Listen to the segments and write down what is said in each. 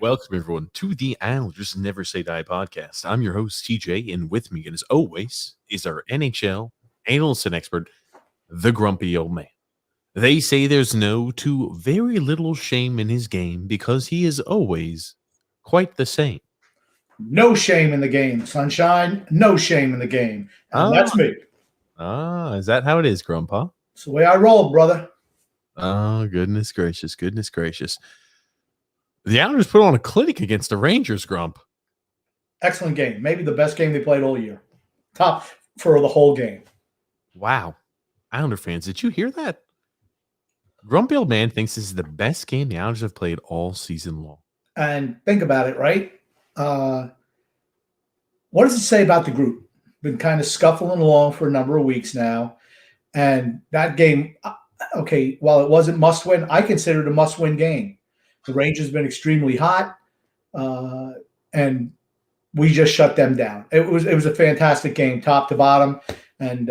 Welcome, everyone, to the Islanders Never Say Die podcast. I'm your host, TJ, and with me, as always, is our NHL analyst and expert, the grumpy old man. They say there's no to very little shame in his game because he is always quite the same. No shame in the game, sunshine. No shame in the game. And that's me. Is that how it is, Grandpa? It's the way I roll, brother. Oh, goodness gracious, goodness gracious. The Islanders put on a clinic against the Rangers, Grump. Excellent game. Maybe the best game they played all year. Top for the whole game. Wow. Islander fans, did you hear that? Grumpy old man thinks this is the best game the Islanders have played all season long. And think about it, right? What does it say about the group? Been kind of scuffling along for a number of weeks now. And that game, okay, while it wasn't must-win, I consider it a must-win game. The Rangers have been extremely hot, and we just shut them down. It was a fantastic game, top to bottom, and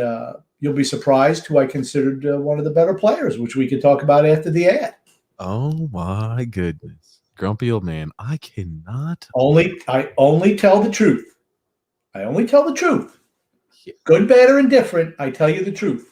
you'll be surprised who I considered one of the better players, which we can talk about after the ad. Oh my goodness, grumpy old man! I cannot. I only tell the truth. I only tell the truth. Good, bad, or indifferent. I tell you the truth.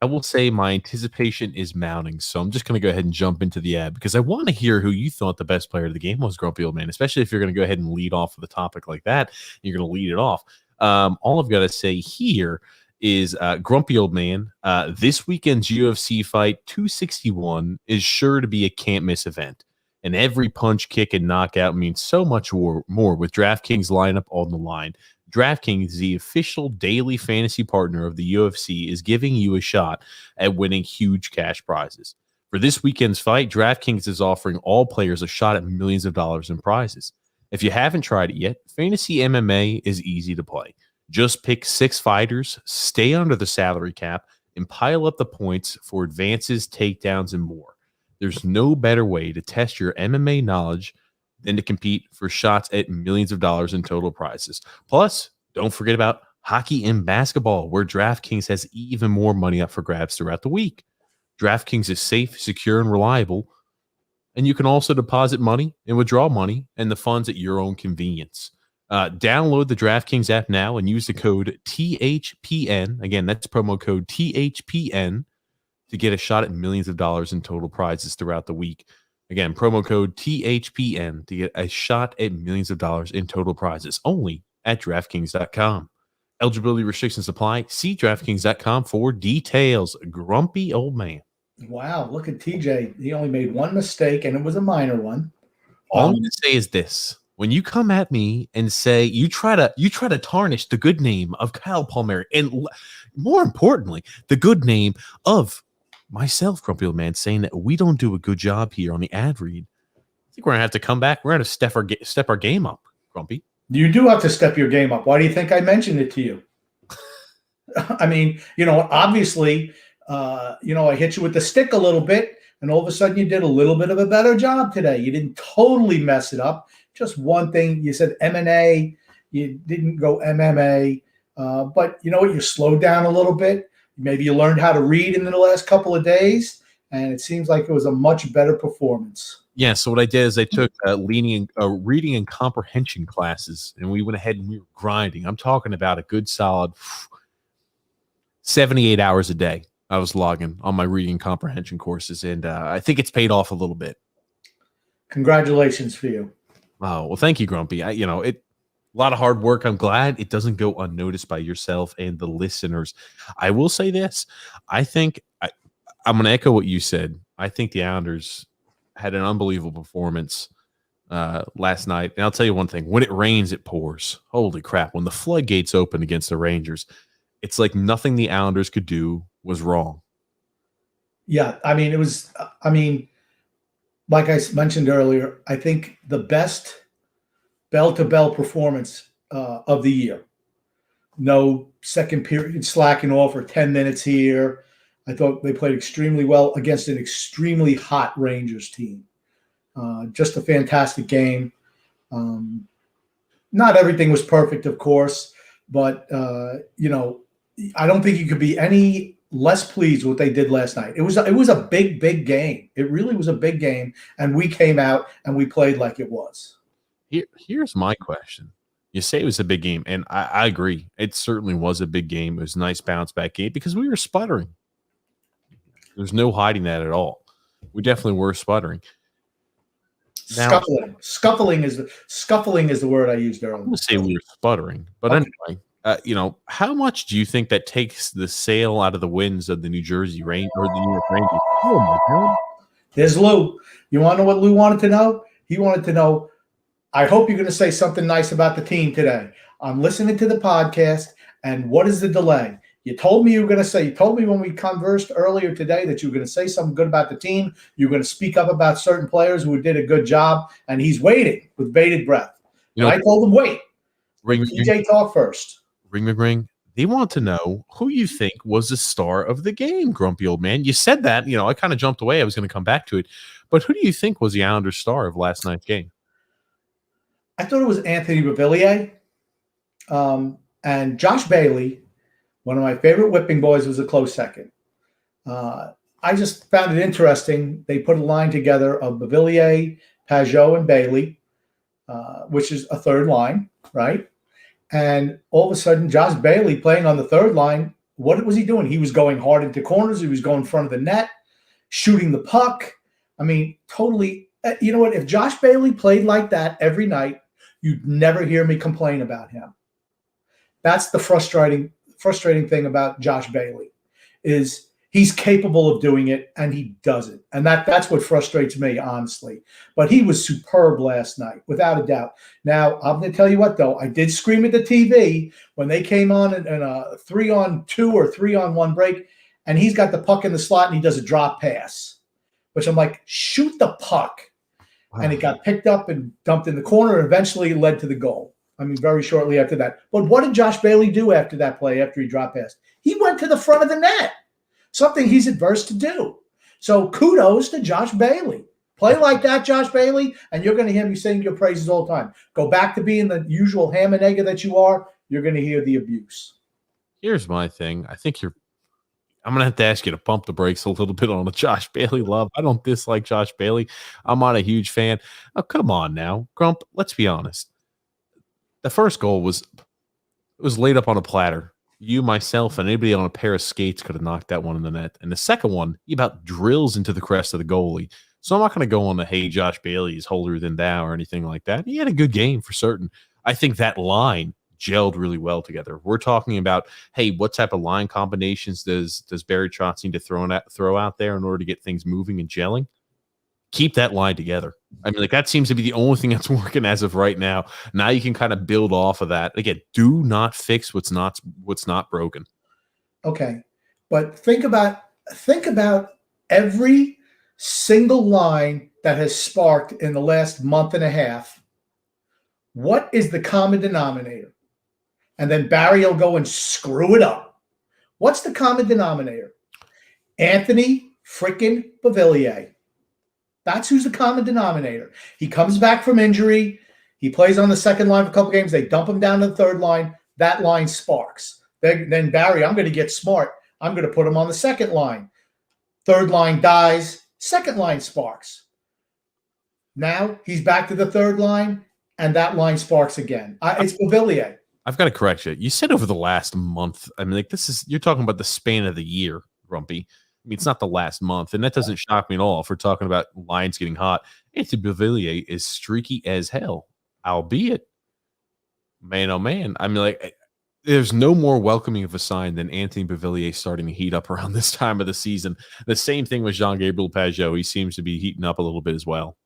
I will say my anticipation is mounting, so I'm just going to go ahead and jump into the ad because I want to hear who you thought the best player of the game was, grumpy old man, especially if you're going to go ahead and lead off with a topic like that. You're going to lead it off. All I've got to say here is grumpy old man, this weekend's UFC fight 261 is sure to be a can't-miss event, and every punch, kick, and knockout means so much more with DraftKings lineup on the line. DraftKings, the official daily fantasy partner of the UFC, is giving you a shot at winning huge cash prizes. For this weekend's fight, DraftKings is offering all players a shot at millions of dollars in prizes. If you haven't tried it yet, fantasy MMA is easy to play. Just pick 6 fighters, stay under the salary cap, and pile up the points for advances, takedowns, and more. There's no better way to test your MMA knowledge than to compete for shots at millions of dollars in total prizes. Plus, don't forget about hockey and basketball, where DraftKings has even more money up for grabs throughout the week. DraftKings is safe, secure, and reliable, and you can also deposit money and withdraw money and the funds at your own convenience. Download the DraftKings app now and use the code THPN. Again, that's promo code THPN to get a shot at millions of dollars in total prizes throughout the week. Again, promo code THPN to get a shot at millions of dollars in total prizes only at DraftKings.com. Eligibility restrictions apply. See DraftKings.com for details. Grumpy old man. Wow, look at TJ. He only made one mistake, and it was a minor one. All I'm going to say is this. When you come at me and say you try to tarnish the good name of Kyle Palmieri, and more importantly, the good name of myself, grumpy old man, saying that we don't do a good job here on the ad read, I think we're going to have to come back. We're going to step our game up, Grumpy. You do have to step your game up. Why do you think I mentioned it to you? I mean, obviously, I hit you with the stick a little bit, and all of a sudden you did a little bit of a better job today. You didn't totally mess it up. Just one thing. You said M&A. You didn't go MMA. But you know what? You slowed down a little bit. Maybe you learned how to read in the last couple of days, and it seems like it was a much better performance. Yeah, so what I did is I took reading and comprehension classes, and we went ahead and we were grinding. I'm talking about a good solid 78 hours a day I was logging on my reading comprehension courses, and I think it's paid off a little bit. Congratulations for you. Oh, well, thank you, Grumpy. A lot of hard work. I'm glad it doesn't go unnoticed by yourself and the listeners. I will say this. I think I'm going to echo what you said. I think the Islanders had an unbelievable performance last night. And I'll tell you one thing. When it rains, it pours. Holy crap. When the floodgates open against the Rangers, it's like nothing the Islanders could do was wrong. Yeah, like I mentioned earlier, I think the best bell-to-bell performance of the year. No second period slacking off or 10 minutes here. I thought they played extremely well against an extremely hot Rangers team. Just a fantastic game. Not everything was perfect, of course, but, I don't think you could be any less pleased with what they did last night. It was a big game. It really was a big game, and we came out and we played like it was. Here's my question. You say it was a big game, and I agree. It certainly was a big game. It was a nice bounce back game because we were sputtering. There's no hiding that at all. We definitely were sputtering. Now, scuffling is the word I used earlier. I'm going to say we were sputtering, but okay. Anyway, how much do you think that takes the sail out of the winds of the New Jersey Rangers or the New York Rangers? Oh my God! There's Lou. You want to know what Lou wanted to know? He wanted to know. I hope you're going to say something nice about the team today. I'm listening to the podcast, and what is the delay? You told me when we conversed earlier today that you were going to say something good about the team. You're going to speak up about certain players who did a good job, and he's waiting with bated breath. I told him, wait. TJ talk first. Ring. They want to know who you think was the star of the game, grumpy old man. You said that. I kind of jumped away. I was going to come back to it. But who do you think was the Islanders' star of last night's game? I thought it was Anthony Beauvillier. And Josh Bailey, one of my favorite whipping boys, was a close second. I just found it interesting. They put a line together of Beauvillier, Pajot, and Bailey, which is a third line, right? And all of a sudden, Josh Bailey playing on the third line, what was he doing? He was going hard into corners. He was going in front of the net, shooting the puck. I mean, totally. You know what? If Josh Bailey played like that every night, you'd never hear me complain about him. That's the frustrating thing about Josh Bailey is he's capable of doing it, and he does it. And that's what frustrates me, honestly. But he was superb last night, without a doubt. Now, I'm going to tell you what, though. I did scream at the TV when they came on in a 3-on-2 or 3-on-1 break, and he's got the puck in the slot, and he does a drop pass, which I'm like, shoot the puck. Wow. And it got picked up and dumped in the corner, and eventually led to the goal. I mean, very shortly after that. But what did Josh Bailey do after that play, after he dropped pass? He went to the front of the net, something he's adverse to do. So kudos to Josh Bailey. Play like that, Josh Bailey, and you're going to hear me sing your praises all the time. Go back to being the usual ham and egg that you are. You're going to hear the abuse. Here's my thing. I'm going to have to ask you to pump the brakes a little bit on the Josh Bailey love. I don't dislike Josh Bailey. I'm not a huge fan. Oh, come on now. Grump, let's be honest. The first goal was laid up on a platter. You, myself, and anybody on a pair of skates could have knocked that one in the net. And the second one, he about drills into the crest of the goalie. So I'm not going to go on the, hey, Josh Bailey is holier than thou or anything like that. He had a good game for certain. I think that line gelled really well together. We're talking about, hey, what type of line combinations does Barry Trotz need to throw out there in order to get things moving and gelling? Keep that line together. I mean, that seems to be the only thing that's working as of right now. Now you can kind of build off of that. Again, do not fix what's not broken. Okay. But think about every single line that has sparked in the last month and a half. What is the common denominator? And then Barry will go and screw it up. What's the common denominator? Anthony freaking Beauvillier. That's who's the common denominator. He comes back from injury. He plays on the second line for a couple games. They dump him down to the third line. That line sparks. Then Barry, I'm going to get smart. I'm going to put him on the second line. Third line dies. Second line sparks. Now he's back to the third line, and that line sparks again. It's Beauvillier. I've got to correct you. You said over the last month. I mean, you're talking about the span of the year, Grumpy. I mean, it's not the last month, and that doesn't shock me at all if we're talking about lines getting hot. Anthony Beauvillier is streaky as hell, albeit, man, oh man. I mean, there's no more welcoming of a sign than Anthony Beauvillier starting to heat up around this time of the season. The same thing with Jean-Gabriel Pajot. He seems to be heating up a little bit as well.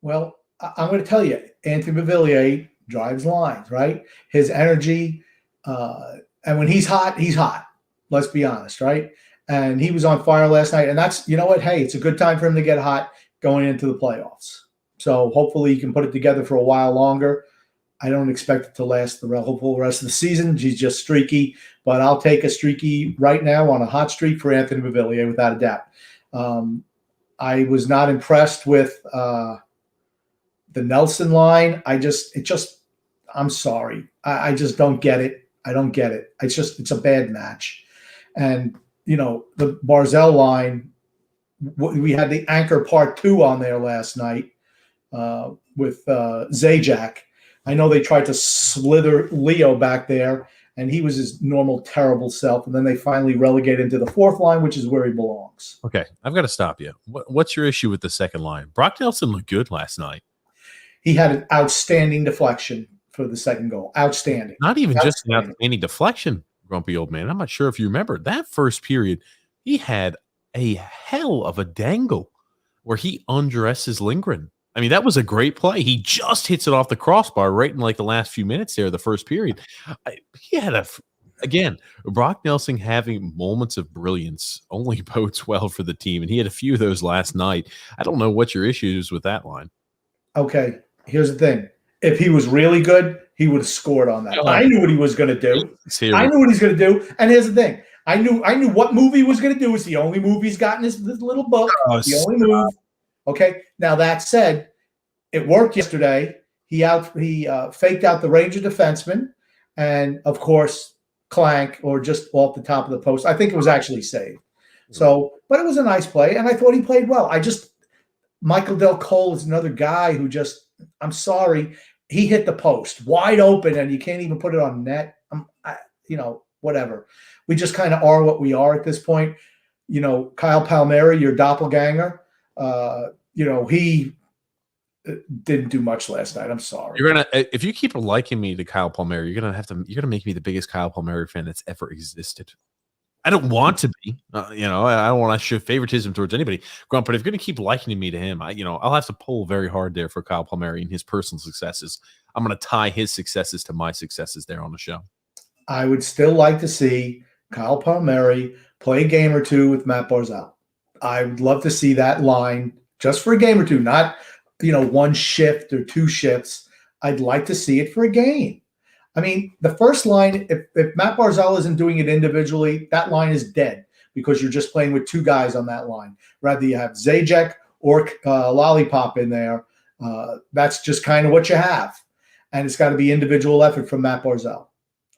Well, I'm going to tell you, Anthony Beauvillier drives lines, right? His energy, and when he's hot, he's hot. Let's be honest, right? And he was on fire last night. And that's, you know what? Hey, it's a good time for him to get hot going into the playoffs. So hopefully he can put it together for a while longer. I don't expect it to last the whole rest of the season. He's just streaky. But I'll take a streaky right now on a hot streak for Anthony Beauvillier without a doubt. I was not impressed with the Nelson line. I'm sorry. I just don't get it. I don't get it. It's a bad match. And the Barzell line, we had the Anchor Part 2 on there last night with Zajac. I know they tried to slither Leo back there, and he was his normal terrible self. And then they finally relegated him to the fourth line, which is where he belongs. Okay, I've got to stop you. What's your issue with the second line? Brock Nelson looked good last night. He had an outstanding deflection for the second goal. Outstanding. Not even just an outstanding deflection, grumpy old man. I'm not sure if you remember that first period. He had a hell of a dangle where he undresses Lindgren. I mean, that was a great play. He just hits it off the crossbar right in like the last few minutes there, the first period. He had again, Brock Nelson having moments of brilliance only bodes well for the team, and he had a few of those last night. I don't know what your issue is with that line. Okay, here's the thing. If he was really good, he would have scored on that. I knew what he was going to do. I knew what he's going to do. And here's the thing. I knew what move he was going to do. It's the only move he's got in this little book. The only move. Okay. Now that said, it worked yesterday. He faked out the Ranger defenseman, and of course, clank or just off the top of the post. I think it was actually saved. So, but it was a nice play, and I thought he played well. Michael Del Cole is another guy who I'm sorry, he hit the post wide open, and you can't even put it on net. Whatever. We just kind of are what we are at this point. Kyle Palmieri, your doppelganger, he didn't do much last night. I'm sorry. If you keep liking me to Kyle Palmieri, you're gonna make me the biggest Kyle Palmieri fan that's ever existed. I don't want to be, I don't want to show favoritism towards anybody, Grump. But if you're going to keep likening me to him, I'll have to pull very hard there for Kyle Palmieri and his personal successes. I'm going to tie his successes to my successes there on the show. I would still like to see Kyle Palmieri play a game or two with Matt Barzal. I would love to see that line just for a game or two, not one shift or two shifts. I'd like to see it for a game. I mean, the first line, if Matt Barzal isn't doing it individually, that line is dead because you're just playing with two guys on that line. Rather you have Zajac or Lollipop in there. That's just kind of what you have. And it's got to be individual effort from Matt Barzal.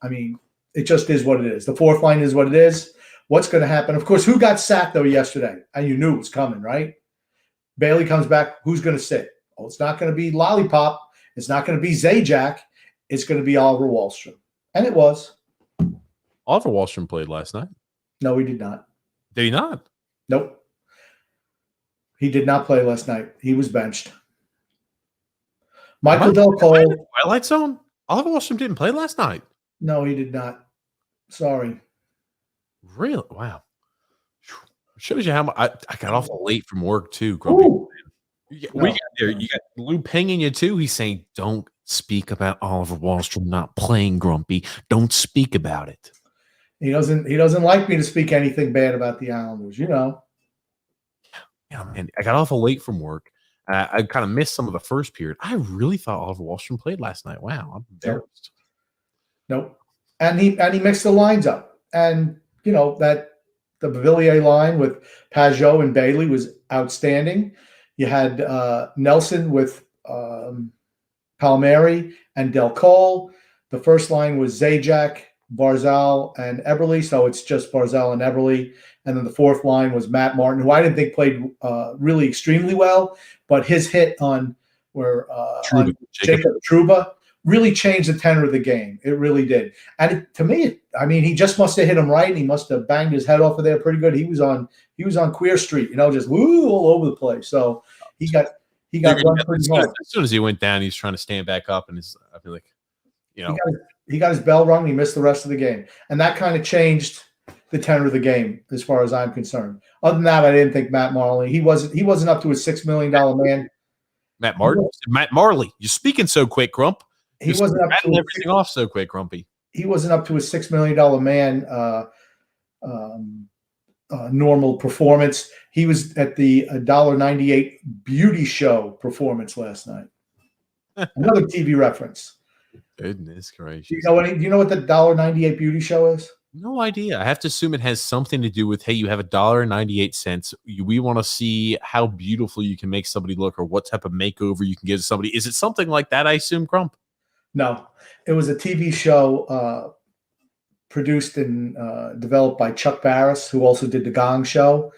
I mean, it just is what it is. The fourth line is what it is. What's going to happen? Of course, who got sacked, though, yesterday? And you knew it was coming, right? Bailey comes back. Who's going to sit? Oh, it's not going to be Lollipop. It's not going to be Zajac. It's going to be Oliver Wahlstrom. And it was. Oliver Wahlstrom played last night. No, he did not. Did he not? Nope. He did not play last night. He was benched. Michael Del Cole. Twilight Zone? Oliver Wahlstrom didn't play last night. No, he did not. Sorry. Really? Wow. Shows you how much I got off late from work too, Grumpy. What you got there? You got Lou pinging you too. He's saying, "Don't speak about Oliver Wahlstrom not playing, Grumpy. Don't speak about it." He doesn't like me to speak anything bad about the Islanders, Yeah, man. I got off late from work. I kind of missed some of the first period. I really thought Oliver Wahlstrom played last night. Wow, I'm embarrassed. Nope. And he mixed the lines up, and that the Villiers line with Pajot and Bailey was outstanding. You had Nelson with Palmieri and Del Cole. The first line was Zajac, Barzal, and Eberle. So it's just Barzal and Eberle. And then the fourth line was Matt Martin, who I didn't think played really extremely well, but his hit on Jacob Trouba really changed the tenor of the game. It really did. And to me, he just must have hit him right, and he must have banged his head off of there pretty good. He was on Queer Street, just woo all over the place. So he got run pretty hard. As soon as he went down, he's trying to stand back up, and I feel like, he got his bell rung. And he missed the rest of the game, and that kind of changed the tenor of the game as far as I'm concerned. Other than that, I didn't think Matt Marley. He wasn't up to his $6 million man. Matt Marley. You're speaking so quick, Grump. He wasn't up to everything off so quick, Grumpy. He wasn't up to his $6 million man normal performance. He was at the $1.98 beauty show performance last night. Another TV reference. Goodness gracious! Do you know what the $1.98 beauty show is? No idea. I have to assume it has something to do with, hey, you have $1.98. We want to see how beautiful you can make somebody look, or what type of makeover you can give to somebody. Is it something like that? I assume, Grump. No, it was a TV show produced and developed by Chuck Barris, who also did the Gong Show.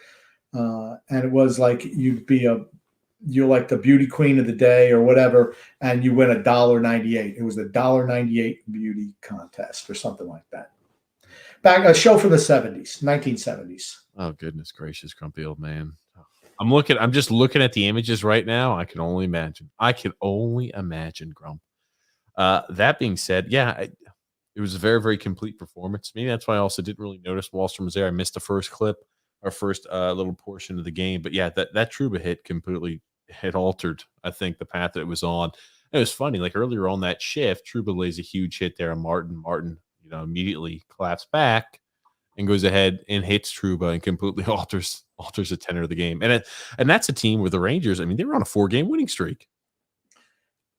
And it was like you're like the beauty queen of the day or whatever, and you win $1.98. It was a $1.98 beauty contest or something like that. Back a show from the 70s, 1970s. Oh, goodness gracious, grumpy old man. I'm just looking at the images right now. I can only imagine. Grump. That being said, yeah, it was a very, very complete performance. Maybe that's why I also didn't really notice Wallstrom was there. I missed the first clip, our first little portion of the game. But yeah, that Trouba hit completely had altered, I think, the path that it was on. It was funny, like earlier on that shift, Trouba lays a huge hit there on Martin. Martin, immediately claps back and goes ahead and hits Trouba and completely alters the tenor of the game. And that's a team where the Rangers, I mean, they were on a 4-game winning streak.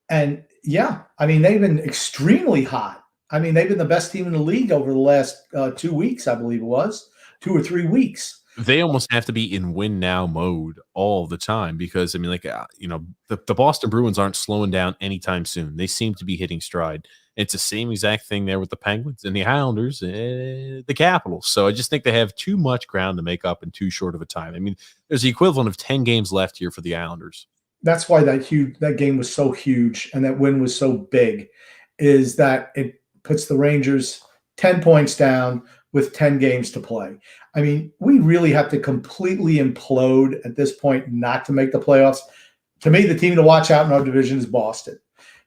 And yeah, I mean, they've been extremely hot. I mean, they've been the best team in the league over the last 2 weeks, I believe it was 2 or 3 weeks. They almost have to be in win now mode all the time because, I mean, like, the Boston Bruins aren't slowing down anytime soon. They seem to be hitting stride. It's the same exact thing there with the Penguins and the Islanders, the Capitals. So I just think they have too much ground to make up in too short of a time. I mean, there's the equivalent of 10 games left here for the Islanders. That's why that game was so huge and that win was so big, is that it puts the Rangers 10 points down with 10 games to play. I mean, we really have to completely implode at this point not to make the playoffs. To me, the team to watch out in our division is Boston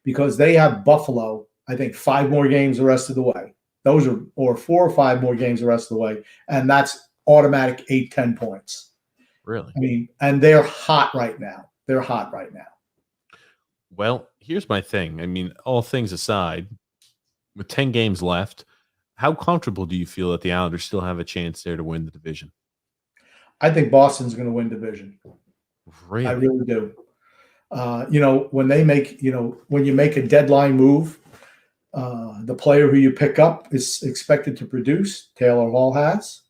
because they have Buffalo, I think, 5 more games the rest of the way. Those are, or 4 or 5 more games the rest of the way. And that's automatic 8-10 points. Really? I mean, and they're hot right now. They're hot right now. Well, here's my thing. I mean, all things aside, with 10 games left, how comfortable do you feel that the Islanders still have a chance there to win the division? I think Boston's going to win division. Really? I really do. When they make, when you make a deadline move, the player who you pick up is expected to produce. Taylor Hall has.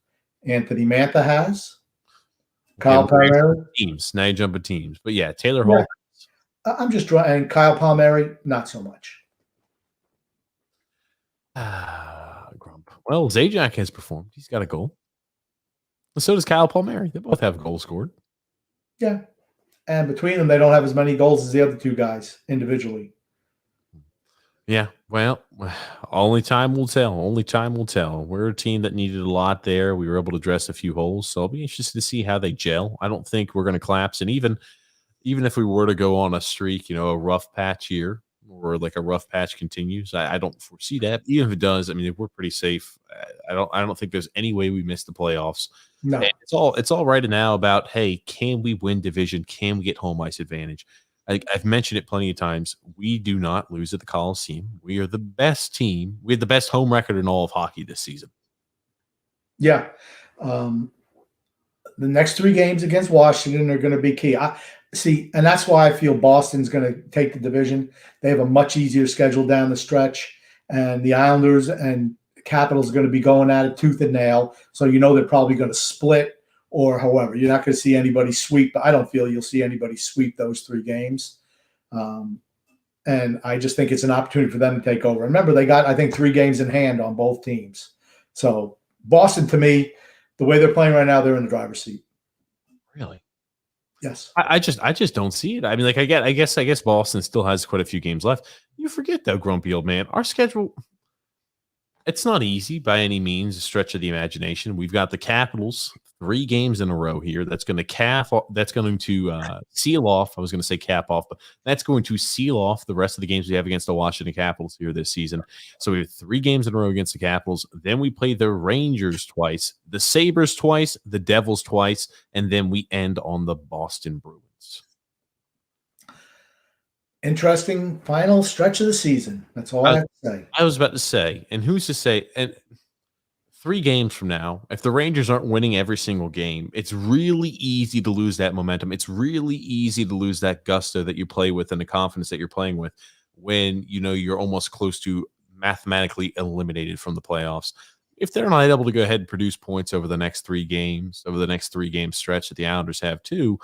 Anthony Mantha has. Kyle Palmieri. Teams. Now you jump at teams. But yeah, Taylor Hall. I'm just drawing. And Kyle Palmieri, not so much. Grump. Well, Zajac has performed. He's got a goal. And so does Kyle Palmieri. They both have goals scored. Yeah. And between them, they don't have as many goals as the other 2 guys individually. Yeah. Well, only time will tell. Only time will tell. We're a team that needed a lot there. We were able to address a few holes. So I'll be interested to see how they gel. I don't think we're going to collapse. And even if we were to go on a streak, a rough patch here, or like a rough patch continues, I don't foresee that. Even if it does, I mean, we're pretty safe. I don't think there's any way we miss the playoffs. No, and it's all right now about, hey, can we win division? Can we get home ice advantage? I've mentioned it plenty of times. We do not lose at the Coliseum. We are the best team. We had the best home record in all of hockey this season. Yeah. The next 3 games against Washington are going to be key. And that's why I feel Boston's going to take the division. They have a much easier schedule down the stretch, and the Islanders and Capitals are going to be going at it tooth and nail. So they're probably going to split or however. You're not going to see anybody sweep. I don't feel you'll see anybody sweep those 3 games. And I just think it's an opportunity for them to take over. Remember, they got, I think, 3 games in hand on both teams. So Boston, to me, the way they're playing right now, they're in the driver's seat. Really? Yes. I just don't see it. I mean, like, I guess Boston still has quite a few games left. You forget though, grumpy old man, our schedule, it's not easy by any means, a stretch of the imagination. We've got the Capitals 3 games in a row here. That's going to seal off. I was going to say cap off, but that's going to seal off the rest of the games we have against the Washington Capitals here this season. So we have 3 games in a row against the Capitals. Then we play the Rangers twice, the Sabres twice, the Devils twice, and then we end on the Boston Bruins. Interesting final stretch of the season. That's all I have to say. I was about to say, and who's to say, and 3 games from now, if the Rangers aren't winning every single game, it's really easy to lose that momentum. It's really easy to lose that gusto that you play with and the confidence that you're playing with when you're almost close to mathematically eliminated from the playoffs. If they're not able to go ahead and produce points over the next 3 games, over the next 3-game stretch that the Islanders have too,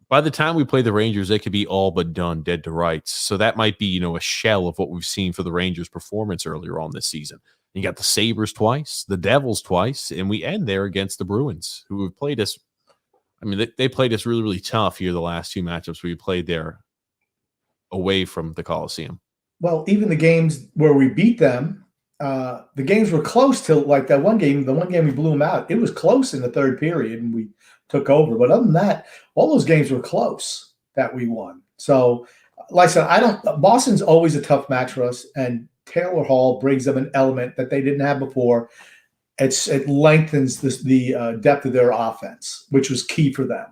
by the time we play the Rangers, they could be all but done, dead to rights. So that might be, a shell of what we've seen for the Rangers' performance earlier on this season. You got the Sabres twice, the Devils twice, and we end there against the Bruins, who have played us. I mean, they played us really, really tough here the last two matchups we played there away from the Coliseum. Well, even the games where we beat them, the games were close till like that one game. The one game we blew them out, it was close in the third period, and we took over. But other than that, all those games were close that we won. So, like I said, Boston's always a tough match for us, and Taylor Hall brings them an element that they didn't have before. It lengthens the depth of their offense, which was key for them.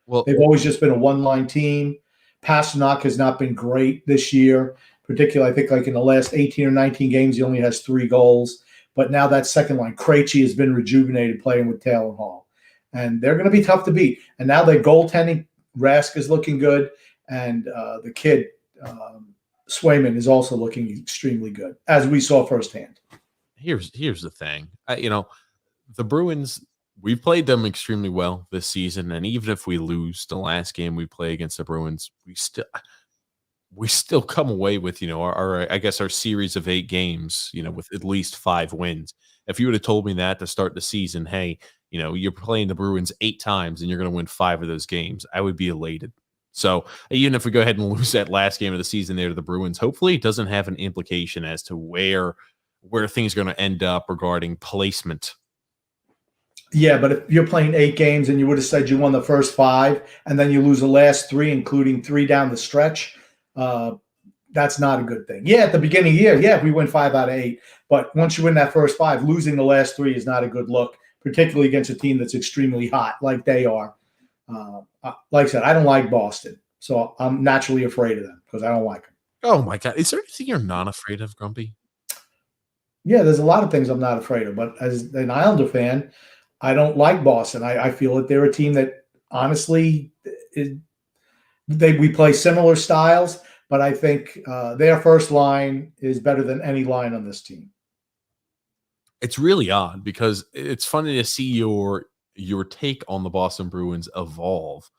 Well, they've always just been a one-line team. Pasternak has not been great this year, particularly I think like in the last 18 or 19 games, he only has 3 goals. But now that second line, Krejci has been rejuvenated playing with Taylor Hall. And they're going to be tough to beat. And now their goaltending, Rask is looking good, and the kid Swayman is also looking extremely good, as we saw firsthand. Here's the thing. The Bruins, we've played them extremely well this season, and even if we lose the last game we play against the Bruins, we still come away with our series of 8 games, with at least 5 wins. If you would have told me that to start the season, hey, you're playing the Bruins 8 times and you're going to win 5 of those games, I would be elated. So even if we go ahead and lose that last game of the season there to the Bruins, hopefully it doesn't have an implication as to where things are going to end up regarding placement. Yeah, but if you're playing 8 games and you would have said you won the first 5 and then you lose the last 3, including 3 down the stretch, that's not a good thing. Yeah, at the beginning of the year, if we win 5 out of 8. But once you win that first 5, losing the last 3 is not a good look, particularly against a team that's extremely hot like they are. Like I said, I don't like Boston, so I'm naturally afraid of them because I don't like them. Oh, my God. Is there anything you're not afraid of, Grumpy? Yeah, there's a lot of things I'm not afraid of. But as an Islander fan, I don't like Boston. I feel that they're a team that, honestly, we play similar styles, but I think their first line is better than any line on this team. It's really odd because it's funny to see your take on the Boston Bruins evolve.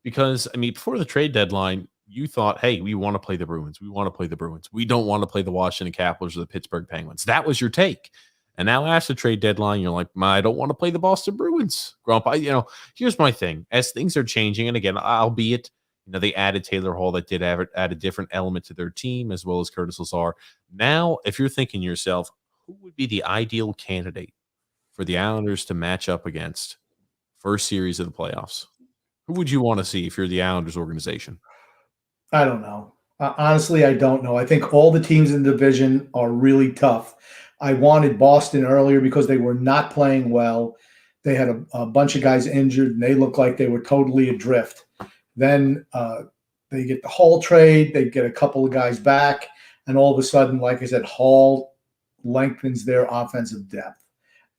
Because, before the trade deadline, you thought, hey, we want to play the Bruins. We want to play the Bruins. We don't want to play the Washington Capitals or the Pittsburgh Penguins. That was your take. And now after the trade deadline, you're like, I don't want to play the Boston Bruins. Grump, here's my thing. As things are changing, and again, albeit, they added Taylor Hall that did add a different element to their team, as well as Curtis Lazar. Now, if you're thinking to yourself, who would be the ideal candidate for the Islanders to match up against first series of the playoffs? Who would you want to see if you're the Islanders organization? I don't know. Honestly, I don't know. I think all the teams in the division are really tough. I wanted Boston earlier because they were not playing well. They had a bunch of guys injured, and they looked like they were totally adrift. Then they get the Hall trade. They get a couple of guys back, and all of a sudden, like I said, Hall lengthens their offensive depth.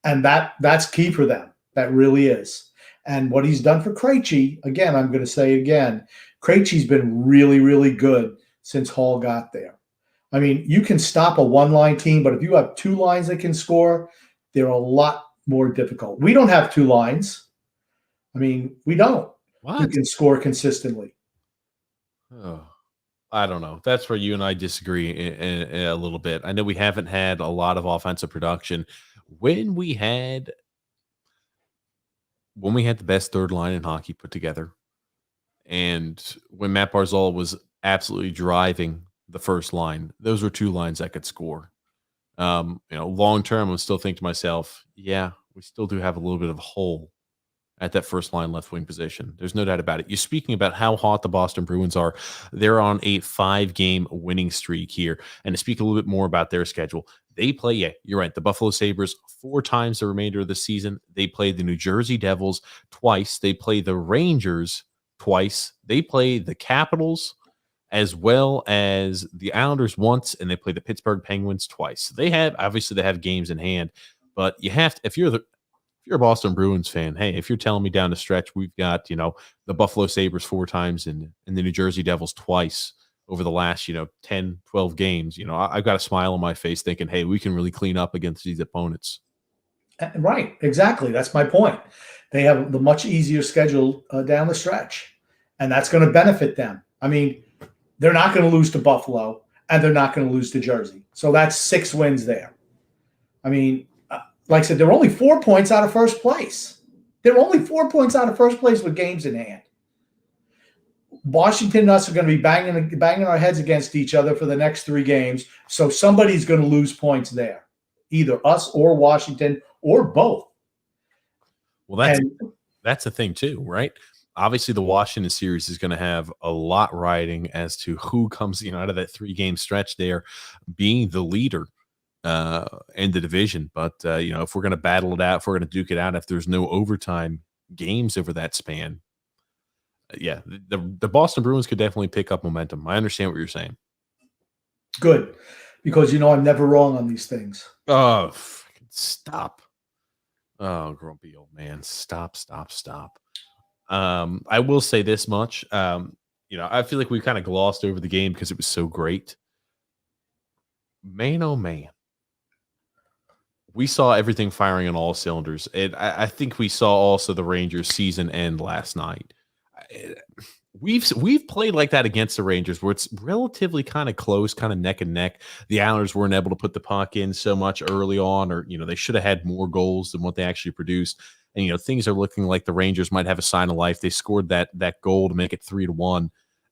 And that's key for them. That really is. And what he's done for Krejci, again, I'm going to say again, Krejci's been really, really good since Hall got there. You can stop a one-line team, but if you have 2 lines that can score, they're a lot more difficult. We don't have 2 lines. We don't. What? Who can score consistently. Oh, I don't know. That's where you and I disagree in a little bit. I know we haven't had a lot of offensive production. When we had the best third line in hockey put together, and when Matt Barzal was absolutely driving the first line, those were 2 lines that could score. Long term, I'm still thinking to myself, yeah, we still do have a little bit of a hole at that first line left wing position. There's no doubt about it. You're speaking about how hot the Boston Bruins are. They're on a 5-game winning streak here. And to speak a little bit more about their schedule, they play, you're right, the Buffalo Sabres 4 times the remainder of the season. They play the New Jersey Devils twice. They play the Rangers twice. They play the Capitals as well as the Islanders once, and they play the Pittsburgh Penguins twice. They have games in hand, but you have to, if you're a Boston Bruins fan, hey, if you're telling me down the stretch, we've got, the Buffalo Sabres 4 times and the New Jersey Devils twice over the last, 10, 12 games, I've got a smile on my face thinking, hey, we can really clean up against these opponents. Right. Exactly. That's my point. They have the much easier schedule down the stretch, and that's going to benefit them. They're not going to lose to Buffalo, and they're not going to lose to Jersey. So that's 6 wins there. I mean, like I said, they're only 4 points out of first place. They're only 4 points out of first place with games in hand. Washington and us are going to be banging our heads against each other for the next 3 games. So somebody's going to lose points there, either us or Washington or both. Well, that's the thing too, right? Obviously, the Washington series is going to have a lot riding as to who comes, out of that 3-game stretch there, being the leader in the division. But if we're going to battle it out, if we're going to duke it out, if there's no overtime games over that span, yeah, the Boston Bruins could definitely pick up momentum. I understand what you're saying. Good, because I'm never wrong on these things. Oh, stop. Oh, grumpy old man. Stop. I will say this much. I feel like we kind of glossed over the game because it was so great. Man, oh man. We saw everything firing on all cylinders. And I think we saw also the Rangers season end last night. We've played like that against the Rangers where it's relatively kind of close, kind of neck and neck. The Islanders weren't able to put the puck in so much early on, or they should have had more goals than what they actually produced. And things are looking like the Rangers might have a sign of life. They scored that goal to make it 3-1,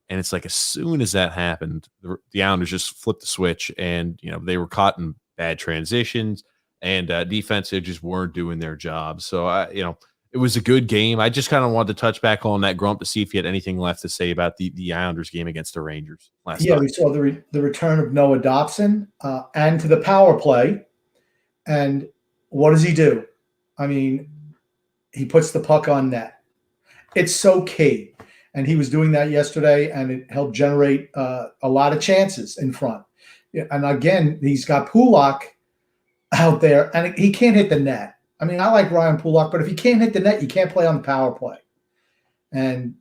and it's like as soon as that happened, the Islanders just flipped the switch, and they were caught in bad transitions, and defense just weren't doing their job. So it was a good game. I just kind of wanted to touch back on that, Grump, to see if you had anything left to say about the Islanders game against the Rangers last night. Yeah, we saw the return of Noah Dobson and to the power play. And what does he do? I mean, he puts the puck on net. It's so key. And he was doing that yesterday, and it helped generate a lot of chances in front. And again, he's got Pulock out there, and he can't hit the net. I mean, I like Ryan Pulock, but if you can't hit the net, you can't play on the power play. And,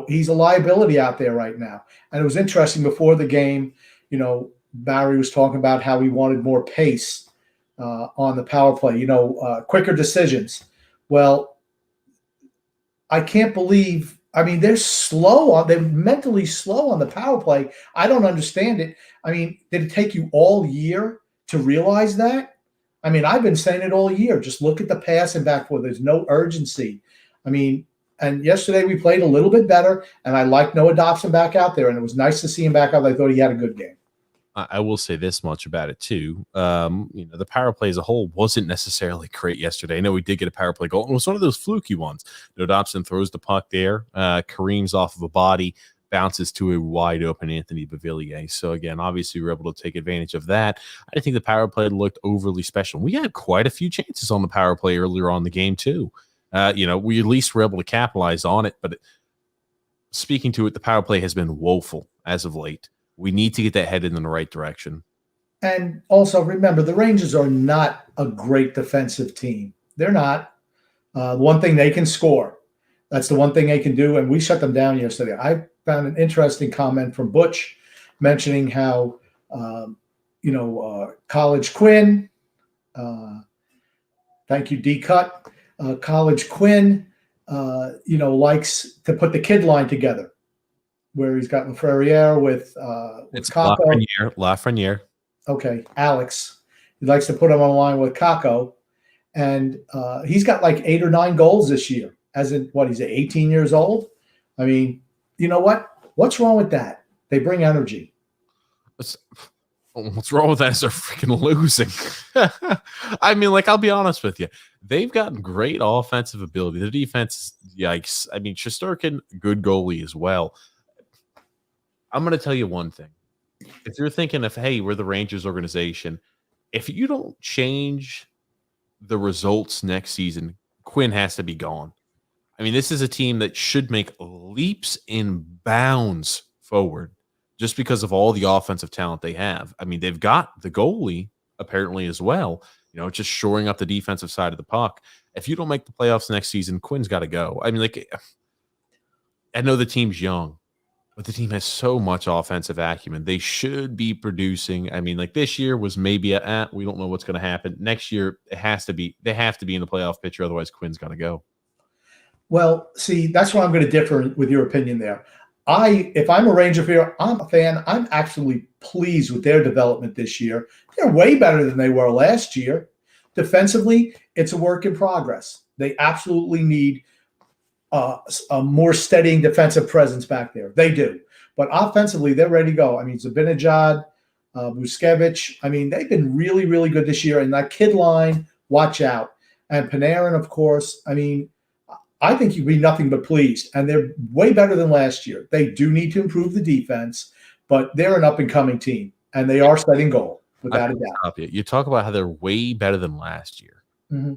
he's a liability out there right now. And it was interesting before the game, Barry was talking about how he wanted more pace on the power play, quicker decisions. Well, I can't believe, they're slow they're mentally slow on the power play. I don't understand it. Did it take you all year to realize that? I've been saying it all year. Just look at the pass and back where there's no urgency. And yesterday we played a little bit better, and I like Noah Dobson back out there, and it was nice to see him back out. I thought he had a good game. I will say this much about it too. The power play as a whole wasn't necessarily great yesterday. I know we did get a power play goal. It was one of those fluky ones. Noah Dobson throws the puck there, careens off of a body, bounces to a wide open Anthony Beauvillier. So again, obviously we were able to take advantage of that. I think the power play looked overly special. We had quite a few chances on the power play earlier on in the game too. We at least were able to capitalize on it. But speaking to it, the power play has been woeful as of late. We need to get that headed in the right direction. And also remember, the Rangers are not a great defensive team. They're not. The one thing they can score. That's the one thing they can do. And we shut them down yesterday. I found an interesting comment from Butch mentioning how, College Quinn, thank you, D-Cut, College Quinn, likes to put the kid line together, where he's got Lafreniere with Kakko. Lafreniere. Okay, Alex. He likes to put him on the line with Kakko. And he's got like 8 or 9 goals this year. As in, he's 18 years old? You know what? What's wrong with that? They bring energy. What's wrong with that is they're freaking losing. I'll be honest with you. They've gotten great offensive ability. The defense, yikes. Shesterkin, good goalie as well. I'm going to tell you one thing. If you're thinking of, hey, we're the Rangers organization, if you don't change the results next season, Quinn has to be gone. This is a team that should make leaps and bounds forward just because of all the offensive talent they have. They've got the goalie apparently as well, just shoring up the defensive side of the puck. If you don't make the playoffs next season, Quinn's got to go. I know the team's young, but the team has so much offensive acumen. They should be producing. This year was maybe we don't know what's going to happen. Next year, they have to be in the playoff picture. Otherwise, Quinn's got to go. Well, see, that's why I'm going to differ with your opinion there. if I'm a Ranger fan, I'm a fan. I'm absolutely pleased with their development this year. They're way better than they were last year. Defensively, it's a work in progress. They absolutely need a more steadying defensive presence back there. They do. But offensively, they're ready to go. I mean, Zabinajad, Vucevic, I mean, they've been really, really good this year. And that kid line, watch out. And Panarin, of course, I mean, I think you'd be nothing but pleased. And they're way better than last year. They do need to improve the defense, but they're an up-and-coming team. And they are setting goal, without a doubt. You talk about how they're way better than last year. Mm-hmm.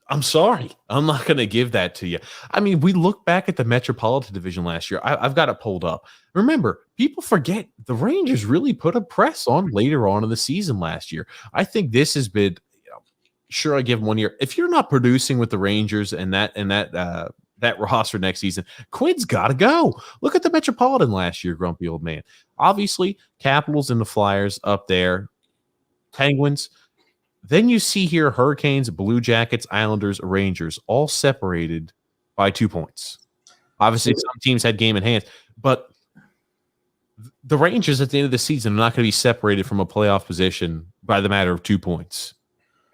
I'm sorry. I'm not going to give that to you. I mean, we look back at the Metropolitan Division last year. I've got it pulled up. Remember, people forget the Rangers really put a press on later on in the season last year. I think this has been, sure, I give them 1 year. If you're not producing with the Rangers and that roster next season, Quinn's got to go. Look at the Metropolitan last year, grumpy old man. Obviously, Capitals and the Flyers up there, Penguins. Then you see here Hurricanes, Blue Jackets, Islanders, Rangers, all separated by 2 points. Obviously, some teams had game in hand, but the Rangers at the end of the season are not going to be separated from a playoff position by the matter of 2 points.